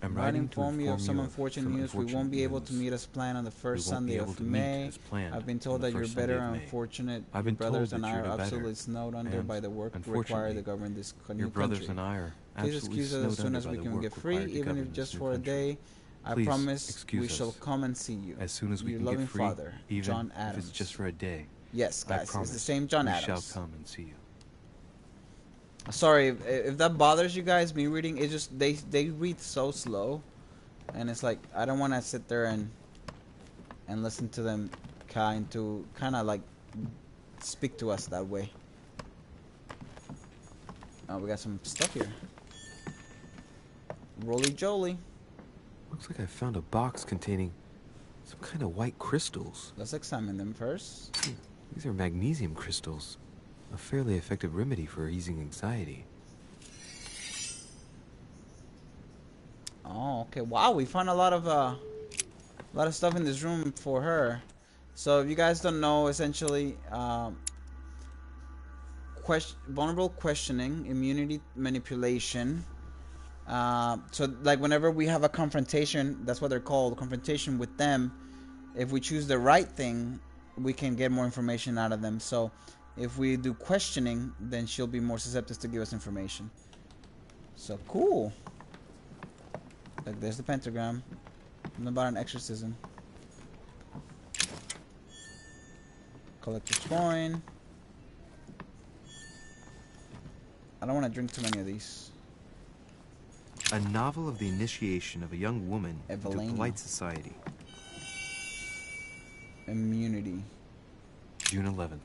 I'm Writing writing to inform you of some of unfortunate some news. We unfortunate won't be able news. to meet as planned on the first We won't be Sunday able of to meet May. as planned I've been on told the that your first Sunday better of May. unfortunate I've been told brothers that and I you're are the better, absolutely snowed under and by the work required unfortunately, to govern this your new brothers country. and I are Please absolutely excuse us as snowed soon under as by we the can work get free, required to even govern if just this new for a country. day. I Please promise excuse we shall us. come and see you. As soon as we Your can loving get free, father, even John if Adams. it's just for a day. Yes, I guys, promise it's the same John we Adams. shall come and see you. Sorry if that bothers you guys. Me reading, it just they read so slow, and it's like I don't want to sit there and listen to them kind of like speak to us that way. Oh, we got some stuff here. Roly joly. Looks like I found a box containing some kind of white crystals. Let's examine them first. These are magnesium crystals. A fairly effective remedy for easing anxiety. Oh, okay. Wow, we found a lot of stuff in this room for her. So if you guys don't know, essentially, vulnerable questioning, immunity manipulation. So like whenever we have a confrontation, that's what they're called, confrontation with them. If we choose the right thing, we can get more information out of them. So if we do questioning, then she'll be more susceptible to give us information. So cool. Like there's the pentagram. Something about an exorcism. Collector's coin. I don't want to drink too many of these. A novel of the initiation of a young woman into Evelina. polite society. Immunity. June 11th,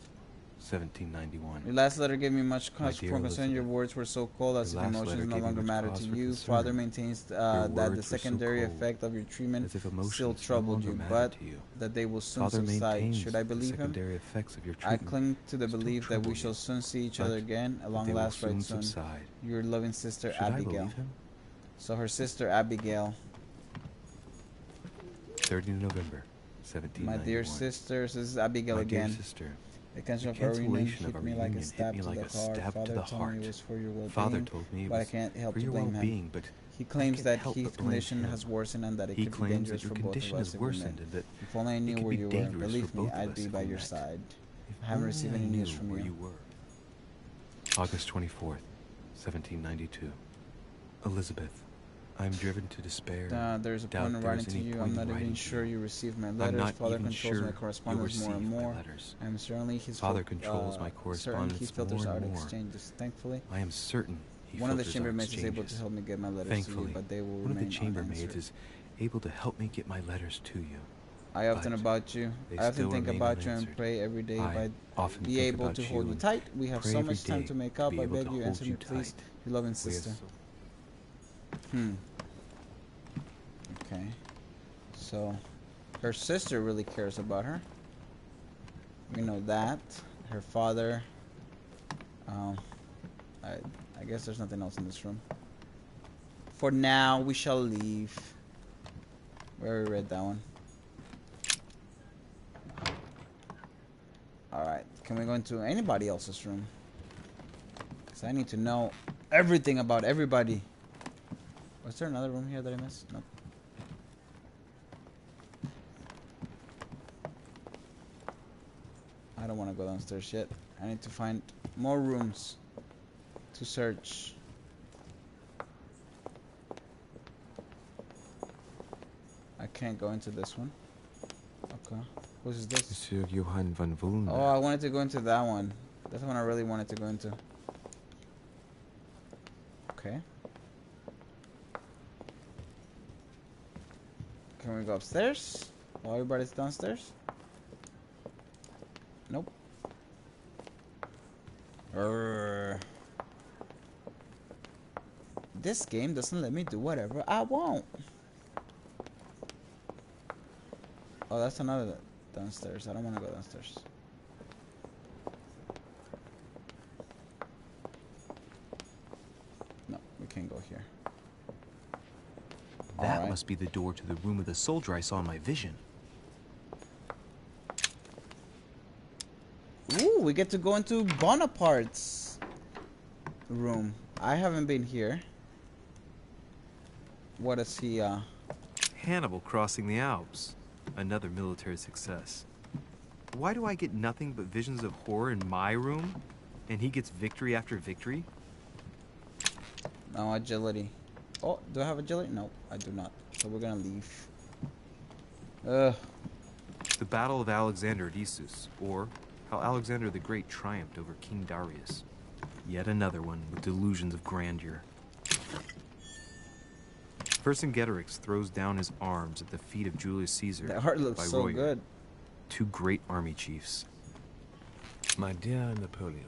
1791. Your last letter gave me much My cause dear for concern. Your Elizabeth, words were so cold as your if last emotions letter no gave me longer much matter cause to for you. concern. Father maintains Your that the words were so secondary cold, effect of your treatment as if still emotions no troubled longer you, matter but to you. that they will soon Father subside. maintains Should I the believe him? secondary effects of your I treatment cling to the still belief that we trouble shall you, soon see each but other again, that along they will last right soon soon. subside. Your loving sister Should I Abigail. believe him? So her sister Abigail. 30 November, 1791. My dear sister, this is Abigail My again. dear sister, The cancellation the of our reunion cancellation of hit our me like a reunion stab hit me to like the a heart. stab to Father the told me heart. it was for your well-being. Father told me it but I was can't help for to your blame well-being, him. but He I claims can't that help his but blame condition him. has worsened and that it He could be claims dangerous that your for both of condition us has if we met. worsened and that If only I knew it could where be you were. dangerous for Believe me, both of I'd us be if by we your met. side. If I haven't only received I any news knew from where you. you were. August 24th, 1792. Elizabeth, I am driven to despair. There's a Doubt point in there writing is to any you. point I'm in not even writing to sure you. you received my I'm letters. not Father even controls sure my you correspondence more and received my more. letters. I am certainly his Father controls my certain correspondence he filters more out and more. exchanges. Thankfully, I am certain he one of the filters our chambermaids is able to exchanges. help me get my letters Thankfully, to you, but they will one of the remain chambermaids unanswered. is able to help me get my letters to you. I often But about you. they I often still think remain about you and unanswered. pray every day I if I'd often be think able about to you hold you and tight. We have pray so every much time day to make to up. be I able beg to you, hold answer you me, please. tight. Your loving We have sister. so- Okay. So, her sister really cares about her. We know that. Her father. I guess there's nothing else in this room. For now, we shall leave. We already read that one. Alright. Can we go into anybody else's room? Because I need to know everything about everybody. Was there another room here that I missed? Nope. I don't want to go downstairs yet. I need to find more rooms to search. I can't go into this one. Okay. Who's this? Monsieur Johann van Vullenberg. Oh, I wanted to go into that one. That's the one I really wanted to go into. Okay. Can we go upstairs while everybody's downstairs? Nope. This game doesn't let me do whatever I want. Oh, that's another downstairs. I don't want to go downstairs. No, we can't go here. That Alright. must be the door to the room of the soldier I saw in my vision. Ooh, we get to go into Bonaparte's room. I haven't been here. What is he, Hannibal crossing the Alps. Another military success. Why do I get nothing but visions of horror in my room? And he gets victory after victory? No, agility. Oh, do I have agility? No, I do not. So we're gonna leave. Ugh. The Battle of Alexander at Issus, or how Alexander the Great triumphed over King Darius. Yet another one with delusions of grandeur. Vercingetorix throws down his arms at the feet of Julius Caesar. That art looks by so Royer, good. two great army chiefs. My dear Napoleon,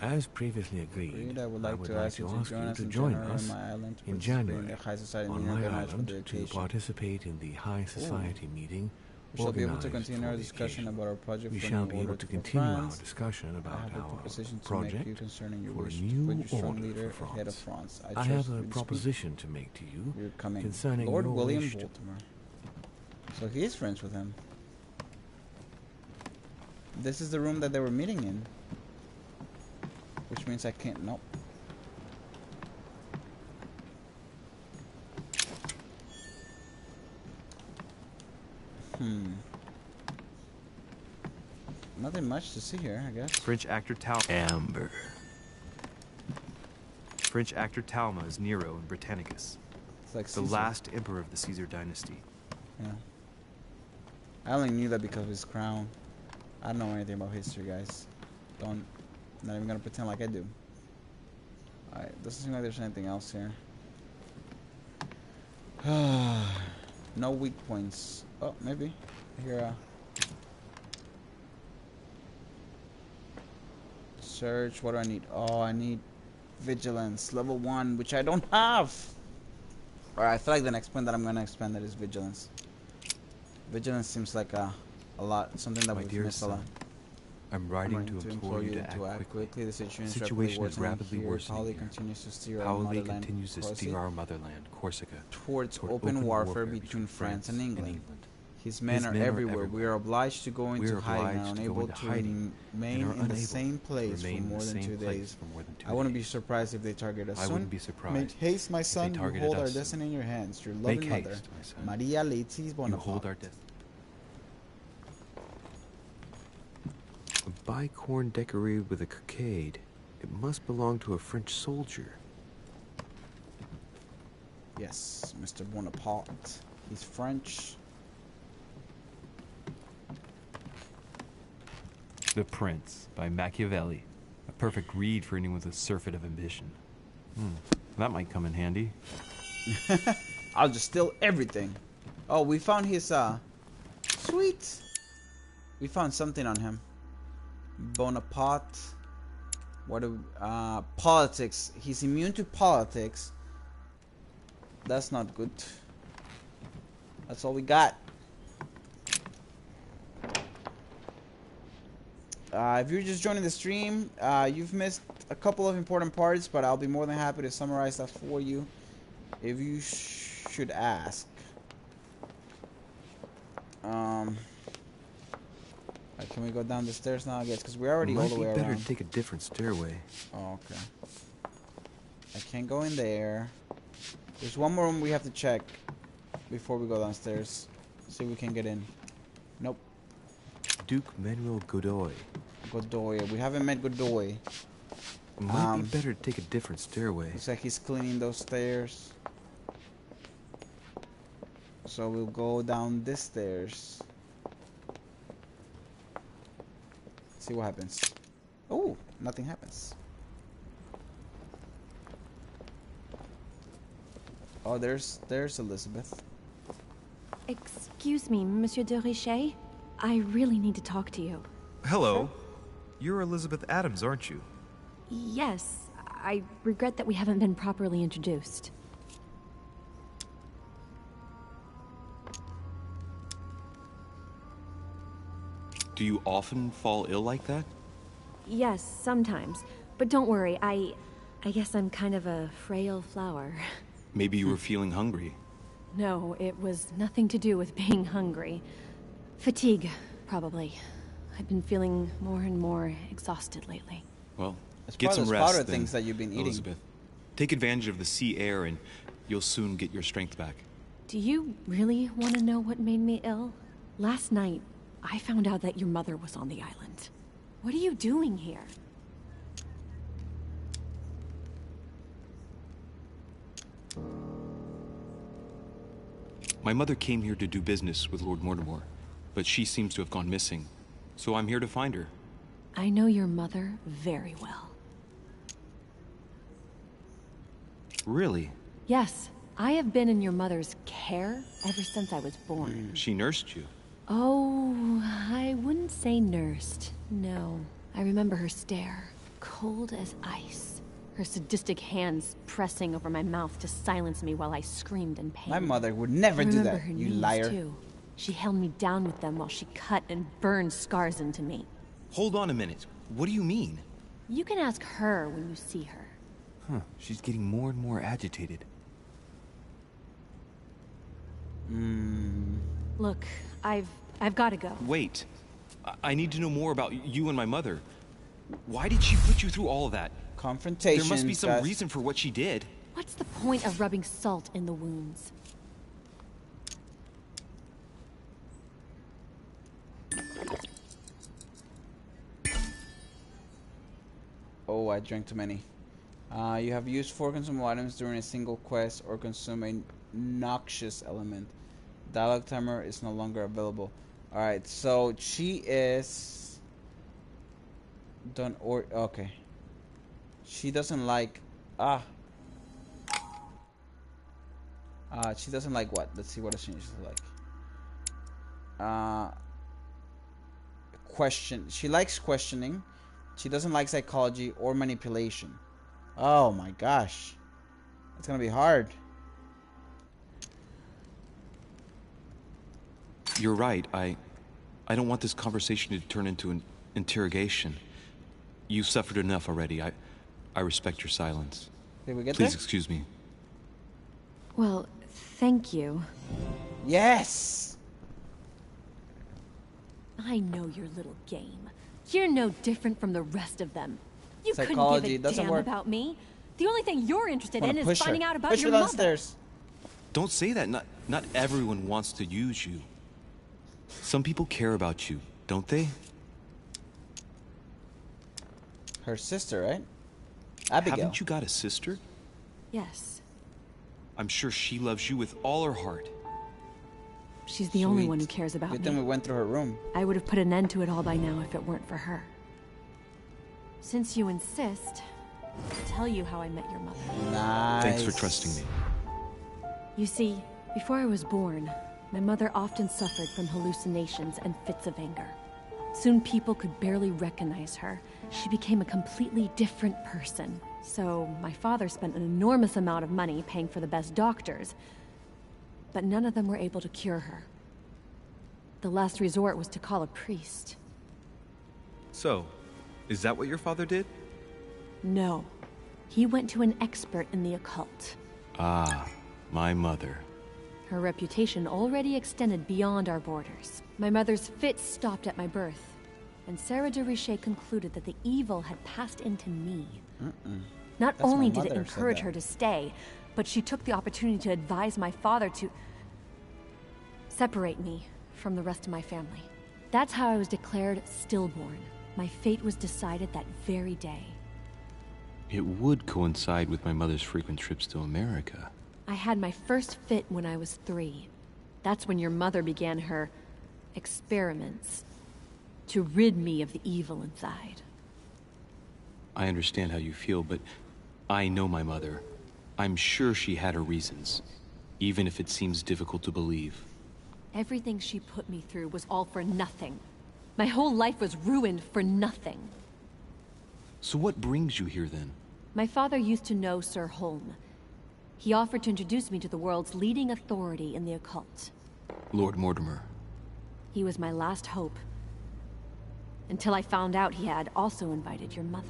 as previously agreed, I would like to ask you to join us you in to join January us on my island to in participate January in the High Society on meeting my organized for island the to occasion. participate in the High Society meeting. We shall be able to organized continue for our the discussion occasion. about our project We for shall new be able order to for continue our France. discussion I about have a our proposition to project make you concerning your for a wish to new put your strong order leader for ahead of France. France. I trust have you a to speak. proposition to make to you You're coming. concerning Lord your William wish to Baltimore. So he is friends with him. This is the room that they were meeting in. Which means I can't. Nope. Nothing much to see here, I guess. French actor Amber. French actor Talma is Nero in Britannicus. It's like the Caesar. last emperor of the Caesar dynasty. Yeah. I only knew that because of his crown. I don't know anything about history, guys. Not even gonna pretend like I do. Alright, doesn't seem like there's anything else here. No weak points. Oh, maybe. Here, Search. What do I need? Oh, I need vigilance level 1, which I don't have. Alright, I feel like the next point that I'm gonna expand that is vigilance. Vigilance seems like a lot, something that we've missed a lot. I'm writing to implore you to act quickly. The situation is rapidly worsening Pauli here. continues to steer Pauli continues to steer our motherland, Corsica, towards open warfare between France and England. His men are everywhere. We are obliged to go into hiding and unable to remain in the same place for more than 2 days. I wouldn't be surprised if they target us soon. I wouldn't be surprised. Make haste, my son. You hold our destiny in your hands. Your loving mother, Maria Letizia Bonaparte. You hold our destiny. A bicorn decorated with a cockade. It must belong to a French soldier. Yes, Mr. Bonaparte. He's French. The Prince by Machiavelli. A perfect read for anyone with a surfeit of ambition. That might come in handy. I'll just steal everything. Oh, we found his, sweet. We found something on him. Bonaparte. What do, politics. He's immune to politics. That's not good. That's all we got. If you're just joining the stream, you've missed a couple of important parts, but I'll be more than happy to summarize that for you if you should ask. Can we go down the stairs now, I guess? Because we're already all the way around. Might be better to take a different stairway. Oh, okay. I can't go in there. There's one more room we have to check before we go downstairs. See if we can get in. Nope. Duke Manuel Godoy. Godoy. We haven't met Godoy. Might be better to take a different stairway. Looks like he's cleaning those stairs. So we'll go down this stairs. See what happens. Oh, nothing happens. Oh, there's Elizabeth. Excuse me, Monsieur de Richet. I really need to talk to you. Hello. You're Elizabeth Adams, aren't you? Yes. I regret that we haven't been properly introduced. Do you often fall ill like that? Yes, sometimes. But don't worry, I guess I'm kind of a frail flower. Maybe you were feeling hungry. No, it was nothing to do with being hungry. Fatigue, probably. I've been feeling more and more exhausted lately. Well, It's get some part of rest, things that you've been eating. Elizabeth. Take advantage of the sea air and you'll soon get your strength back. Do you really want to know what made me ill? Last night, I found out that your mother was on the island. What are you doing here? My mother came here to do business with Lord Mortimer, but she seems to have gone missing. So I'm here to find her. I know your mother very well. Really? Yes, I have been in your mother's care ever since I was born. She nursed you. Oh, I wouldn't say nursed. No. I remember her stare, cold as ice. Her sadistic hands pressing over my mouth to silence me while I screamed in pain. My mother would never do that, her you knees, liar. Too. She held me down with them while she cut and burned scars into me. Hold on a minute. What do you mean? You can ask her when you see her. Huh, she's getting more and more agitated. Look, I've got to go. Wait. I need to know more about you and my mother. Why did she put you through all of that? Confrontation. There must be some reason for what she did. What's the point of rubbing salt in the wounds? Oh, I drank too many. You have used 4 consumable items during a single quest or consume a noxious element. Dialogue timer is no longer available. Alright, so she is done or okay. She doesn't like she doesn't like what? Let's see what does she like. Question. She likes questioning, She doesn't like psychology or manipulation. Oh my gosh. It's gonna be hard. You're right. I don't want this conversation to turn into an interrogation. You've suffered enough already. I respect your silence. Did we get Please there? excuse me. Well, thank you. Yes! I know your little game. You're no different from the rest of them. You Psychology couldn't give a doesn't damn work. about me. The only thing you're interested in is finding out about Push your her mother. downstairs. Don't say that. Not everyone wants to use you. Some people care about you, don't they? Her sister, right? Abigail. Haven't you got a sister? Yes. I'm sure she loves you with all her heart. She's the only one who cares about Good me. thing we went through her room. I would have put an end to it all by now if it weren't for her. Since you insist, I'll tell you how I met your mother. Nice. Thanks for trusting me. You see, before I was born, my mother often suffered from hallucinations and fits of anger. Soon people could barely recognize her. She became a completely different person. So my father spent an enormous amount of money paying for the best doctors, but none of them were able to cure her. The last resort was to call a priest. So, is that what your father did? No. He went to an expert in the occult. Ah, my mother. Her reputation already extended beyond our borders. My mother's fits stopped at my birth, and Sarah de Richet concluded that the evil had passed into me. Not That's only my did it mother said encourage that. her to stay, but she took the opportunity to advise my father to separate me from the rest of my family. That's how I was declared stillborn. My fate was decided that very day. It would coincide with my mother's frequent trips to America. I had my first fit when I was 3. That's when your mother began her experiments to rid me of the evil inside. I understand how you feel, but I know my mother. I'm sure she had her reasons, even if it seems difficult to believe. Everything she put me through was all for nothing. My whole life was ruined for nothing. So what brings you here then? My father used to know Sir Holm. He offered to introduce me to the world's leading authority in the occult. Lord Mortimer. He was my last hope. Until I found out he had also invited your mother.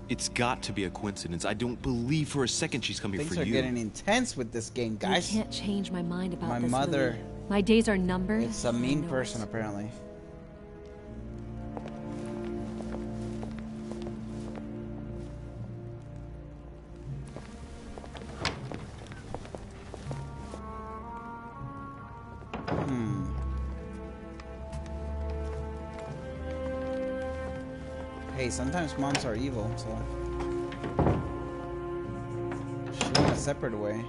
It's got to be a coincidence. I don't believe for a second she's coming Things for are you. getting intense with this game, guys. You can't change my mind about My this, mother. Louis. My days are numbered. It's a mean person, apparently. Hey, sometimes moms are evil, so she went a separate way.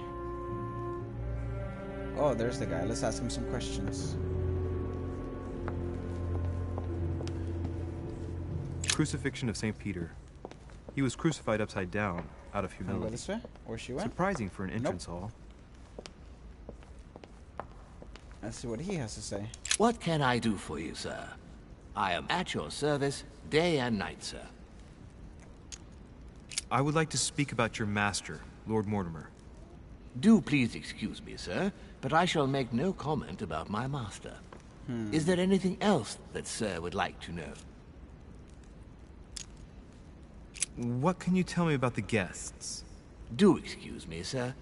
Oh, there's the guy. Let's ask him some questions. Crucifixion of St. Peter. He was crucified upside down, out of Can we go humility. this way? Where she went? Surprising for an entrance hall. Let's see what he has to say. What can I do for you, sir? I am at your service, day and night, sir. I would like to speak about your master, Lord Mortimer. Do please excuse me, sir, but I shall make no comment about my master. Is there anything else that sir would like to know? What can you tell me about the guests? Do excuse me, sir,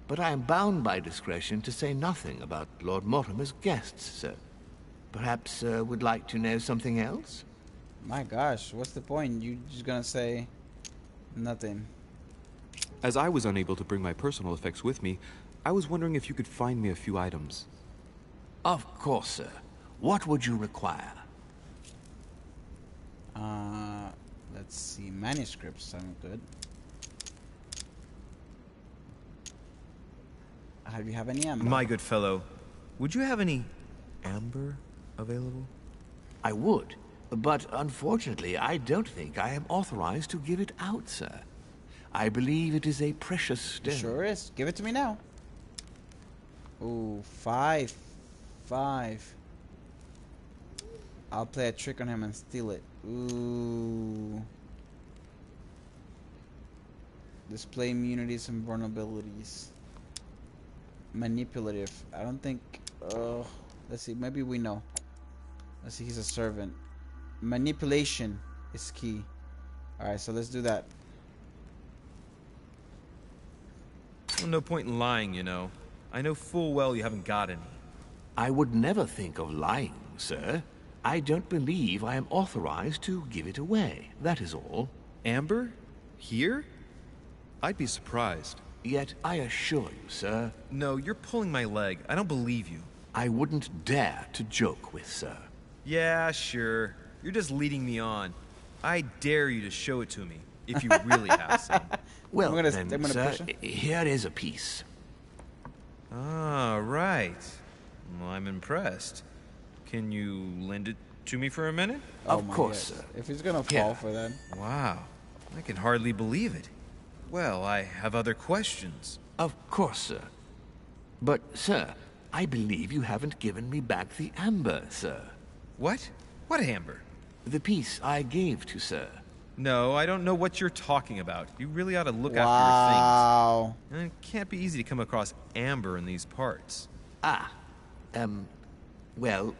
but I am bound by discretion to say nothing about Lord Mortimer's guests, sir. Perhaps sir would like to know something else? My gosh, what's the point? You just gonna say nothing. As I was unable to bring my personal effects with me, I was wondering if you could find me a few items. Of course, sir. What would you require? Let's see. Manuscripts sound good. Do you have any amber? My good fellow, would you have any amber available? I would, but unfortunately I don't think I am authorized to give it out, sir. I believe it is a precious stone. It sure is. Give it to me now. Ooh, 5. I'll play a trick on him and steal it. Ooh. Display immunities and vulnerabilities. Manipulative. I don't think. Let's see. Maybe we know. Let's see. He's a servant. Manipulation is key. All right, so let's do that. Well, no point in lying, you know. I know full well you haven't got any. I would never think of lying, sir. I don't believe I am authorized to give it away. That is all. Amber? Here? I'd be surprised. Yet I assure you, sir. No, you're pulling my leg. I don't believe you. I wouldn't dare to joke with, sir. Yeah, sure. You're just leading me on. I dare you to show it to me, if you really have some. Well, then, sir, here is a piece. Ah, right. Well, I'm impressed. Can you lend it to me for a minute? Of course, sir. If he's gonna fall for that. Wow. I can hardly believe it. Well, I have other questions. Of course, sir. But, sir, I believe you haven't given me back the amber, sir. What? What amber? The piece I gave to sir. No, I don't know what you're talking about. You really ought to look after your things. It can't be easy to come across amber in these parts. Well,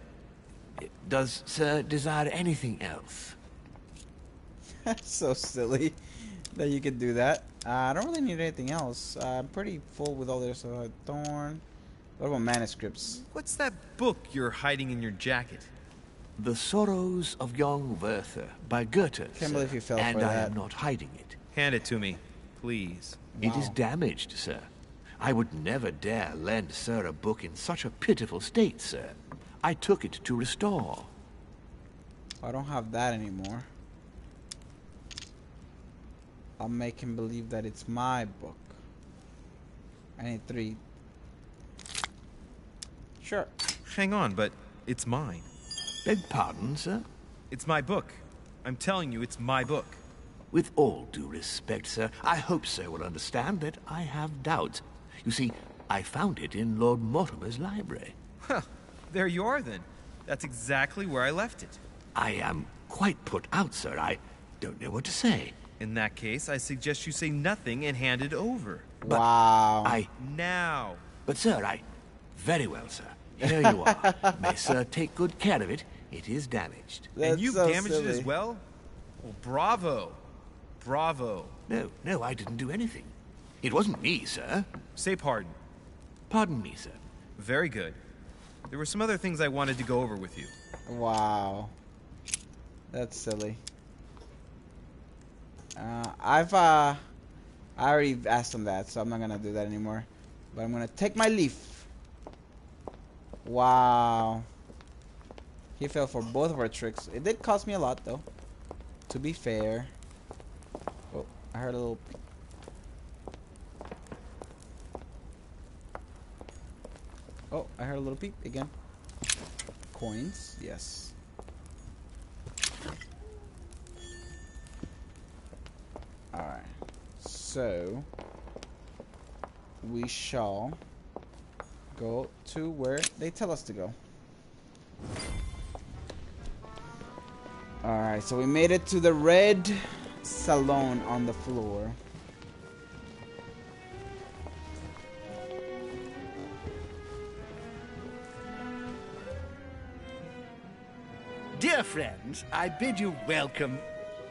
does sir desire anything else? That's so silly that you could do that. I don't really need anything else. I'm pretty full with all this. Thorn. What about manuscripts? What's that book you're hiding in your jacket? The Sorrows of Young Werther by Goethe. Can't believe you fell and for I that. am not hiding it. Hand it to me, please. It is damaged, sir. I would never dare lend sir a book in such a pitiful state, sir. I took it to restore. I don't have that anymore. I'll make him believe that it's my book. I need 3. Sure. Hang on, but it's mine. Beg pardon, sir? It's my book. I'm telling you, it's my book. With all due respect, sir, I hope sir will understand that I have doubts. You see, I found it in Lord Mortimer's library. Huh. There you are, then. That's exactly where I left it. I am quite put out, sir. I don't know what to say. In that case, I suggest you say nothing and hand it over. But Now. But, sir, Very well, sir. Here you are. May sir take good care of it. It is damaged. And you damaged it as well? Well, bravo. Bravo. No, I didn't do anything. It wasn't me, sir. Say pardon. Pardon me, sir. Very good. There were some other things I wanted to go over with you. Wow. That's silly. I already asked him that, so I'm not gonna do that anymore. But I'm gonna take my leaf. Wow. He fell for both of our tricks. It did cost me a lot, though. To be fair. Oh, I heard a little... Oh, I heard a little peep again. Coins, yes. Alright. So, we shall go to where they tell us to go. Alright, so we made it to the red salon on the floor. Dear friends, I bid you welcome.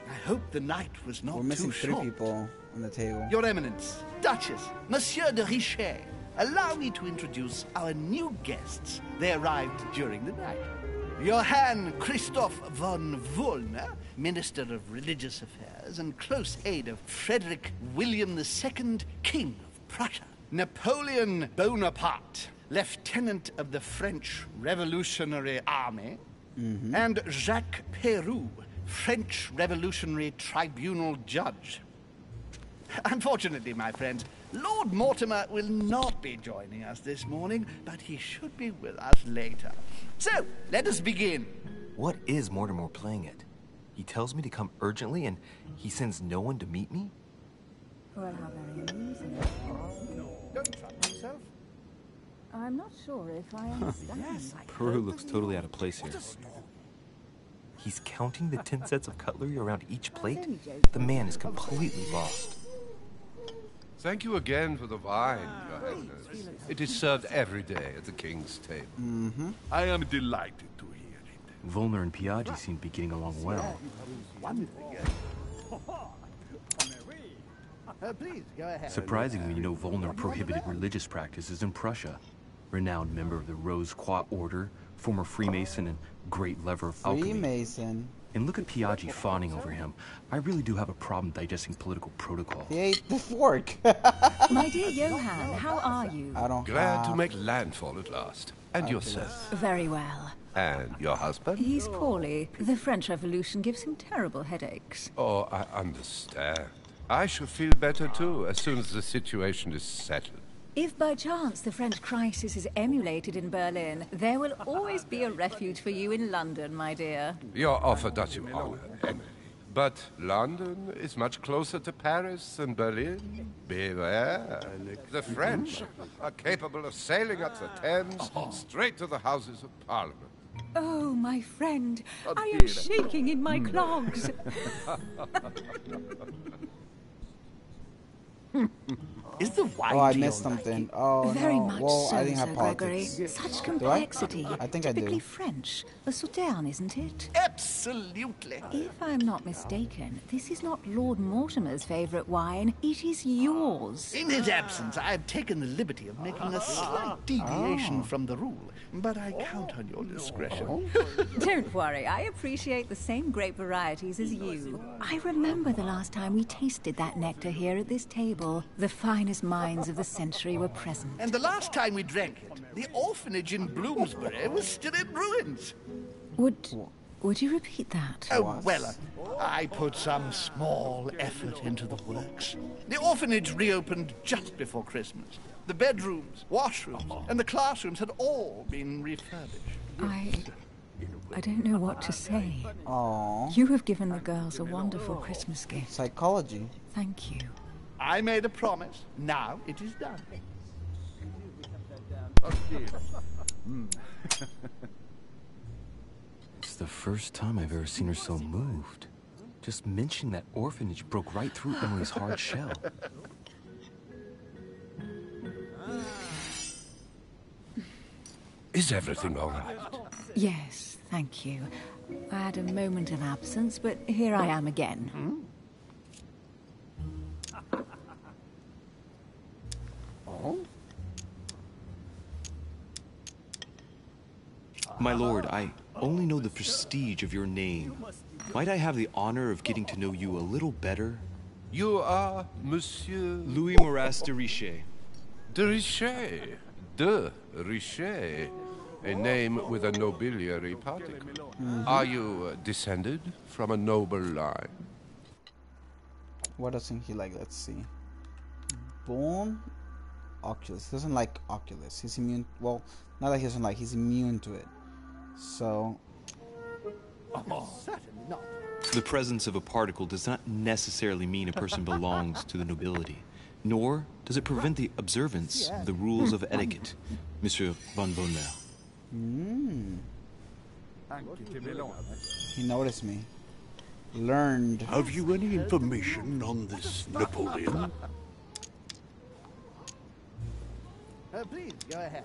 I hope the night was not We're missing too 3 short. people on the table. Your Eminence, Duchess, Monsieur de Richet, allow me to introduce our new guests. They arrived during the night. Johann Christoph von Wollner, Minister of Religious Affairs and close aide of Frederick William II, King of Prussia. Napoleon Bonaparte, Lieutenant of the French Revolutionary Army. And Jacques Peroux, French Revolutionary Tribunal Judge. Unfortunately, my friends, Lord Mortimer will not be joining us this morning, but he should be with us later. So, let us begin. What is Mortimer playing at? He tells me to come urgently and he sends no one to meet me? Well, how very amusing. Don't trouble yourself. I'm not sure if I understand. Peru looks totally out of place here. He's counting the 10 sets of cutlery around each plate? The man is completely lost. Thank you again for the wine, Your Highness. It is served every day at the king's table. I am delighted to hear it. Volner and Piaggi seem to be getting along well. Please, go ahead. Surprisingly, Volner prohibited religious practices in Prussia. Renowned member of the Rose Croix Order, former Freemason, and great lover of alchemy. Freemason. And look at Piaggi fawning over him. I really do have a problem digesting political protocol. He ate the fork. My dear Johann, how are you? Glad to make landfall at last. And yourself? Very well. And your husband? He's poorly. The French Revolution gives him terrible headaches. Oh, I understand. I shall feel better too, as soon as the situation is settled. If by chance the French crisis is emulated in Berlin, there will always be a refuge for you in London, my dear. Your offer does you honor, Emily. But London is much closer to Paris than Berlin. Beware. The French are capable of sailing up the Thames straight to the Houses of Parliament. Oh, my friend, I am shaking in my clogs. Is the wine I missed something. Oh, Very no. much Well, so, I didn't Sir have Gregory. politics. Such Do complexity. I think I Typically do. French. A Sauterne, isn't it? Absolutely. If I'm not mistaken, this is not Lord Mortimer's favourite wine. It is yours. In his absence, I have taken the liberty of making a slight deviation from the rule, but I count on your discretion. Don't worry, I appreciate the same grape varieties as you. I remember the last time we tasted that nectar here at this table. The finest minds of the century were present. And the last time we drank it, the orphanage in Bloomsbury was still in ruins. Would you repeat that? Oh, well, I put some small effort into the works. The orphanage reopened just before Christmas. The bedrooms, washrooms, and the classrooms had all been refurbished. I don't know what to say. Aww. You have given the girls a wonderful Christmas gift. Psychology. Thank you. I made a promise. Now it is done. It's the first time I've ever seen her so moved. Just mentioning that orphanage broke right through Emily's hard shell. Is everything all right? Yes, thank you. I had a moment of absence, but here I am again. My lord, I only know the prestige of your name. Might I have the honor of getting to know you a little better? You are Monsieur... Louis Moras de Richet. De Richet. De Richet. A name with a nobiliary particle. Are you descended from a noble line? What doesn't he like? Let's see. Born Oculus. He doesn't like Oculus. He's immune. Well, not that he doesn't like. He's immune to it. So. Certainly not. The presence of a particle does not necessarily mean a person belongs to the nobility, nor does it prevent the observance of the rules of etiquette, Monsieur von Volner. He noticed me. Learned. Have you any information on this Napoleon? Please, go ahead.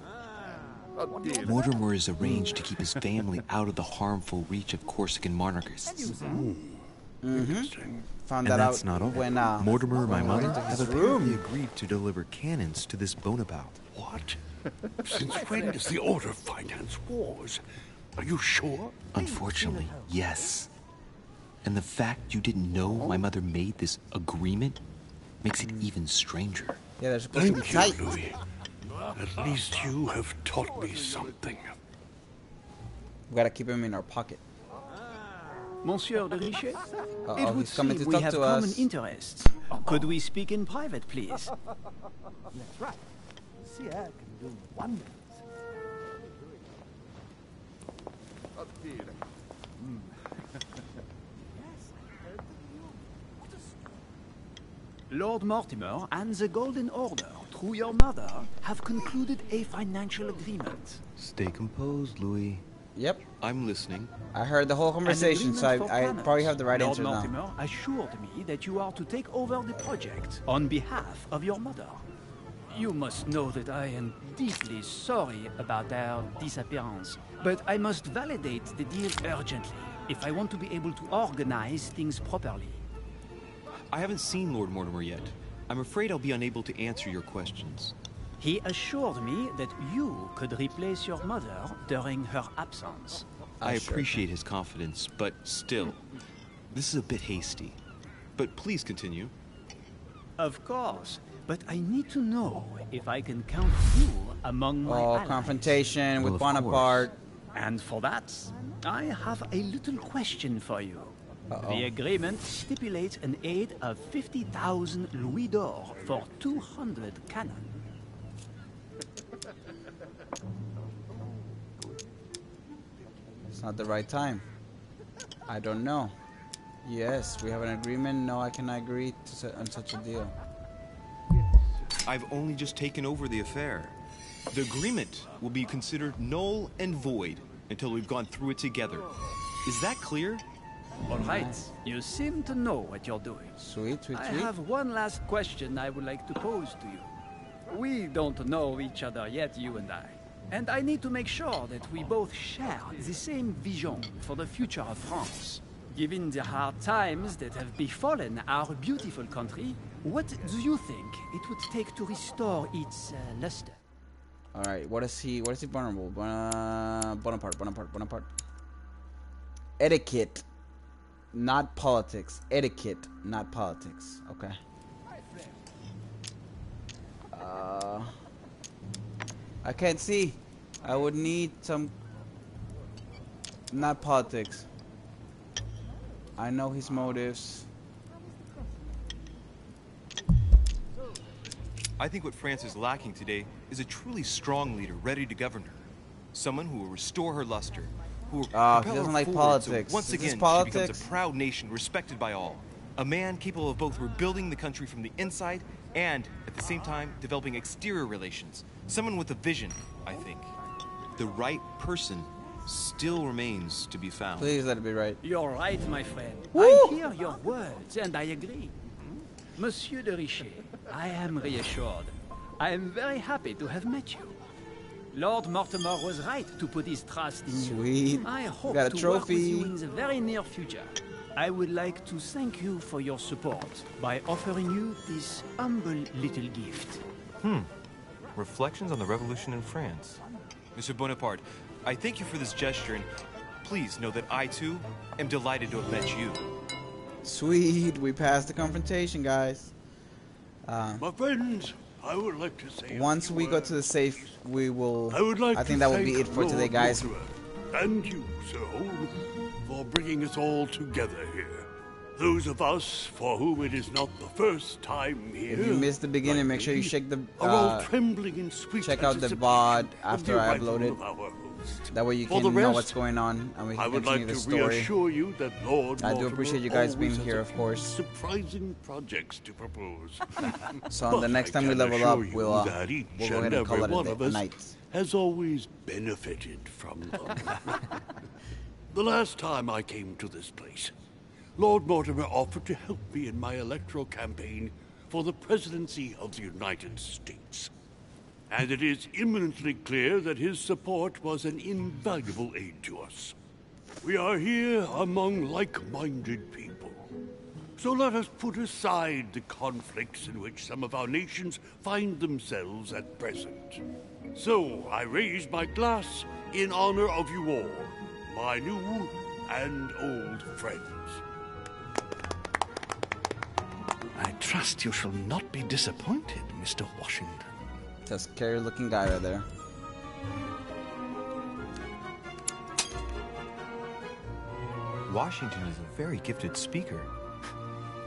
Mortimer is arranged to keep his family out of the harmful reach of Corsican monarchists. Found And that that's out not all. when Mortimer and my when I mother went into have his apparently room. agreed to deliver cannons to this Bonaparte. What? Since when does the Order finance wars? Are you sure? Unfortunately, yes. And the fact you didn't know my mother made this agreement makes it even stranger. Yeah, they're supposed to be Thank tight. you, Louis. At least you have taught me something. We gotta keep him in our pocket. Monsieur de Richet? It would he's coming seem to we talk have to common us. interests. Could we speak in private, please? That's right. Seer can do wonders. Lord Mortimer and the Golden Order, through your mother, have concluded a financial agreement. Stay composed, Louis. Yep. I'm listening. I heard the whole conversation, so I probably have the right Lord answer Mortimer now. assured me that you are to take over the project on behalf of your mother. You must know that I am deeply sorry about their disappearance, but I must validate the deal urgently if I want to be able to organize things properly. I haven't seen Lord Mortimer yet. I'm afraid I'll be unable to answer your questions. He assured me that you could replace your mother during her absence. I appreciate his confidence, but still, this is a bit hasty. But please continue. Of course, but I need to know if I can count you among my allies. Confrontation with Bonaparte. And for that, I have a little question for you. The agreement stipulates an aid of 50,000 louis d'or for 200 cannon. It's not the right time. I don't know. Yes, we have an agreement. No, I cannot agree on such a deal. I've only just taken over the affair. The agreement will be considered null and void until we've gone through it together. Is that clear? All right, you seem to know what you're doing. Sweet, sweet, I sweet. have one last question I would like to pose to you. We don't know each other yet, you and I. And I need to make sure that we both share the same vision for the future of France. Given the hard times that have befallen our beautiful country, what do you think it would take to restore its luster? All right, what is he vulnerable? Bonaparte. Etiquette, not politics. Etiquette, not politics. Okay. I can't see. I would need some. Not politics. I know his motives. I think what France is lacking today is a truly strong leader ready to govern her. Someone who will restore her luster. Who will propel he doesn't her like forward politics. So once Is this again, she politics? becomes a proud nation respected by all. A man capable of both rebuilding the country from the inside and, at the same time, developing exterior relations. Someone with a vision, I think. The right person still remains to be found. Please let it be right. You're right, my friend. Woo! I hear your words, and I agree. Monsieur de Richet, I am reassured. I am very happy to have met you. Lord Mortimer was right to put his trust in you. Sweet. I hope got a to work with trophy. you in the very near future. I would like to thank you for your support by offering you this humble little gift. Reflections on the Revolution in France. Mr. Bonaparte, I thank you for this gesture, and please know that I, too, am delighted to have met you. Sweet, we passed the confrontation, guys. My friends, I would like to say Once we go to the safe, we will. I would like I think to that will be thank it for today, Lord guys. Mortimer and you, Sir Holm, for bringing us all together here. Those of us for whom it is not the first time here. If you missed the beginning, make sure you check the. Are all trembling in sweet check out the anticipation VOD of after the I arrival upload it. of our host. That way you For can the know rest, what's going on, and we can I would continue like the to story. reassure you that Lord I do Mortimer appreciate you guys being always here, has of a course. Surprising projects to propose. So the next But time we I can level up, assure you we'll that each go ahead and and call every it one a of us night. has always benefited from them. The last time I came to this place, Lord Mortimer offered to help me in my electoral campaign for the presidency of the United States. And it is imminently clear that his support was an invaluable aid to us. We are here among like-minded people. So let us put aside the conflicts in which some of our nations find themselves at present. So I raise my glass in honor of you all, my new and old friends. I trust you shall not be disappointed, Mr. Washington. That's a scary looking guy right there. Washington is a very gifted speaker.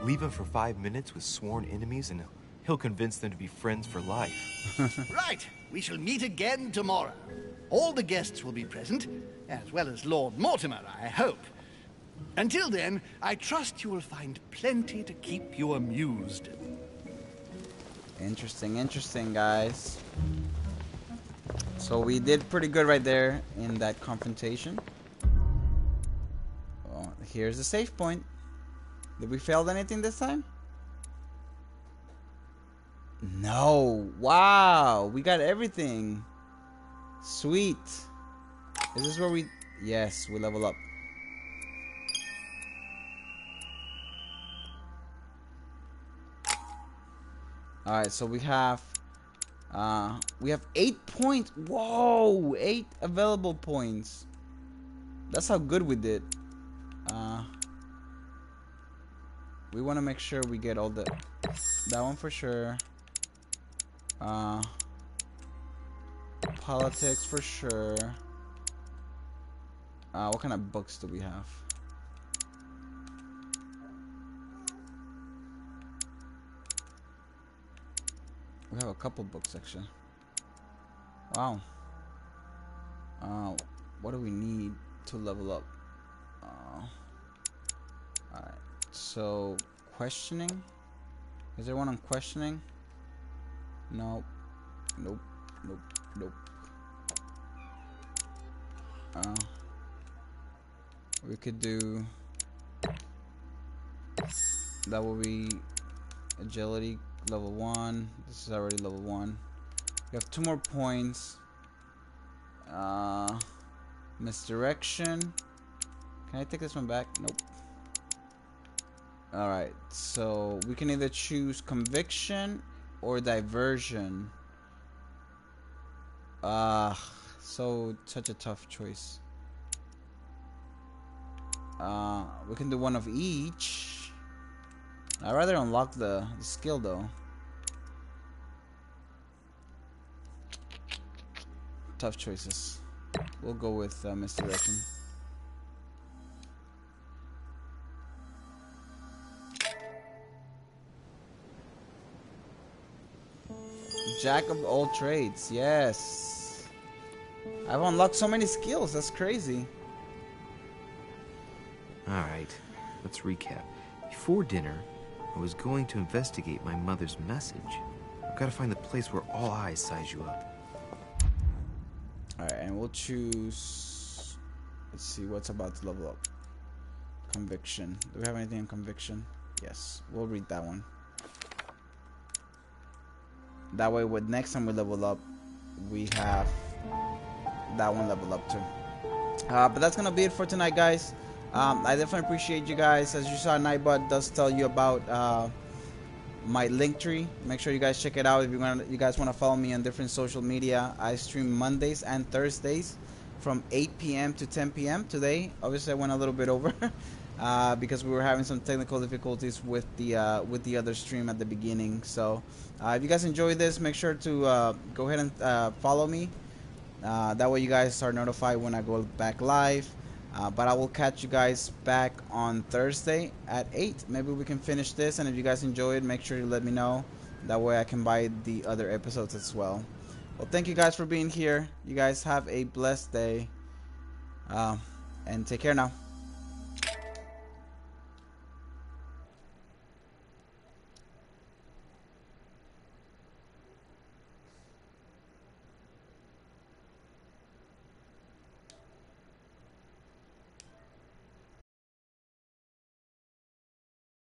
Leave him for 5 minutes with sworn enemies and he'll convince them to be friends for life. Right, we shall meet again tomorrow. All the guests will be present, as well as Lord Mortimer, I hope. Until then, I trust you will find plenty to keep you amused. Interesting, guys. So we did pretty good right there in that confrontation. Oh, here's the save point. Did we fail anything this time? No. Wow. We got everything. Sweet. Is this where we... Yes, we level up. Alright, so we have 8 points. Whoa, 8 available points. That's how good we did. We want to make sure we get all the... That one for sure. Politics for sure. What kind of books do we have? We have a couple books actually. Wow. What do we need to level up? Alright. So, questioning? Is there one on questioning? Nope. Nope. Nope. Nope. We could do... That will be agility level 1. This is already level 1. We have 2 more points. Misdirection. Can I take this one back? Nope. Alright, so we can either choose conviction or diversion. So such a tough choice. We can do one of each. I'd rather unlock the skill though. Tough choices. We'll go with misdirection. Jack of all trades, yes. I've unlocked so many skills, that's crazy. Alright, let's recap. Before dinner, I was going to investigate my mother's message. I've got to find the place where all eyes size you up. Alright, and we'll choose... Let's see what's about to level up. Conviction. Do we have anything in conviction? Yes, we'll read that one. That way, with next time we level up, we have that one level up too. But that's gonna be it for tonight, guys. I definitely appreciate you guys. As you saw, Nightbot does tell you about my Linktree. Make sure you guys check it out if you guys want to follow me on different social media. I stream Mondays and Thursdays from 8 p.m. to 10 p.m. Today, obviously, I went a little bit over because we were having some technical difficulties with the other stream at the beginning. So, if you guys enjoy this, make sure to go ahead and follow me. That way, you guys are notified when I go back live. But I will catch you guys back on Thursday at 8. Maybe we can finish this, and if you guys enjoy it, make sure you let me know. That way I can buy the other episodes as well. Well, thank you guys for being here. You guys have a blessed day. And take care now.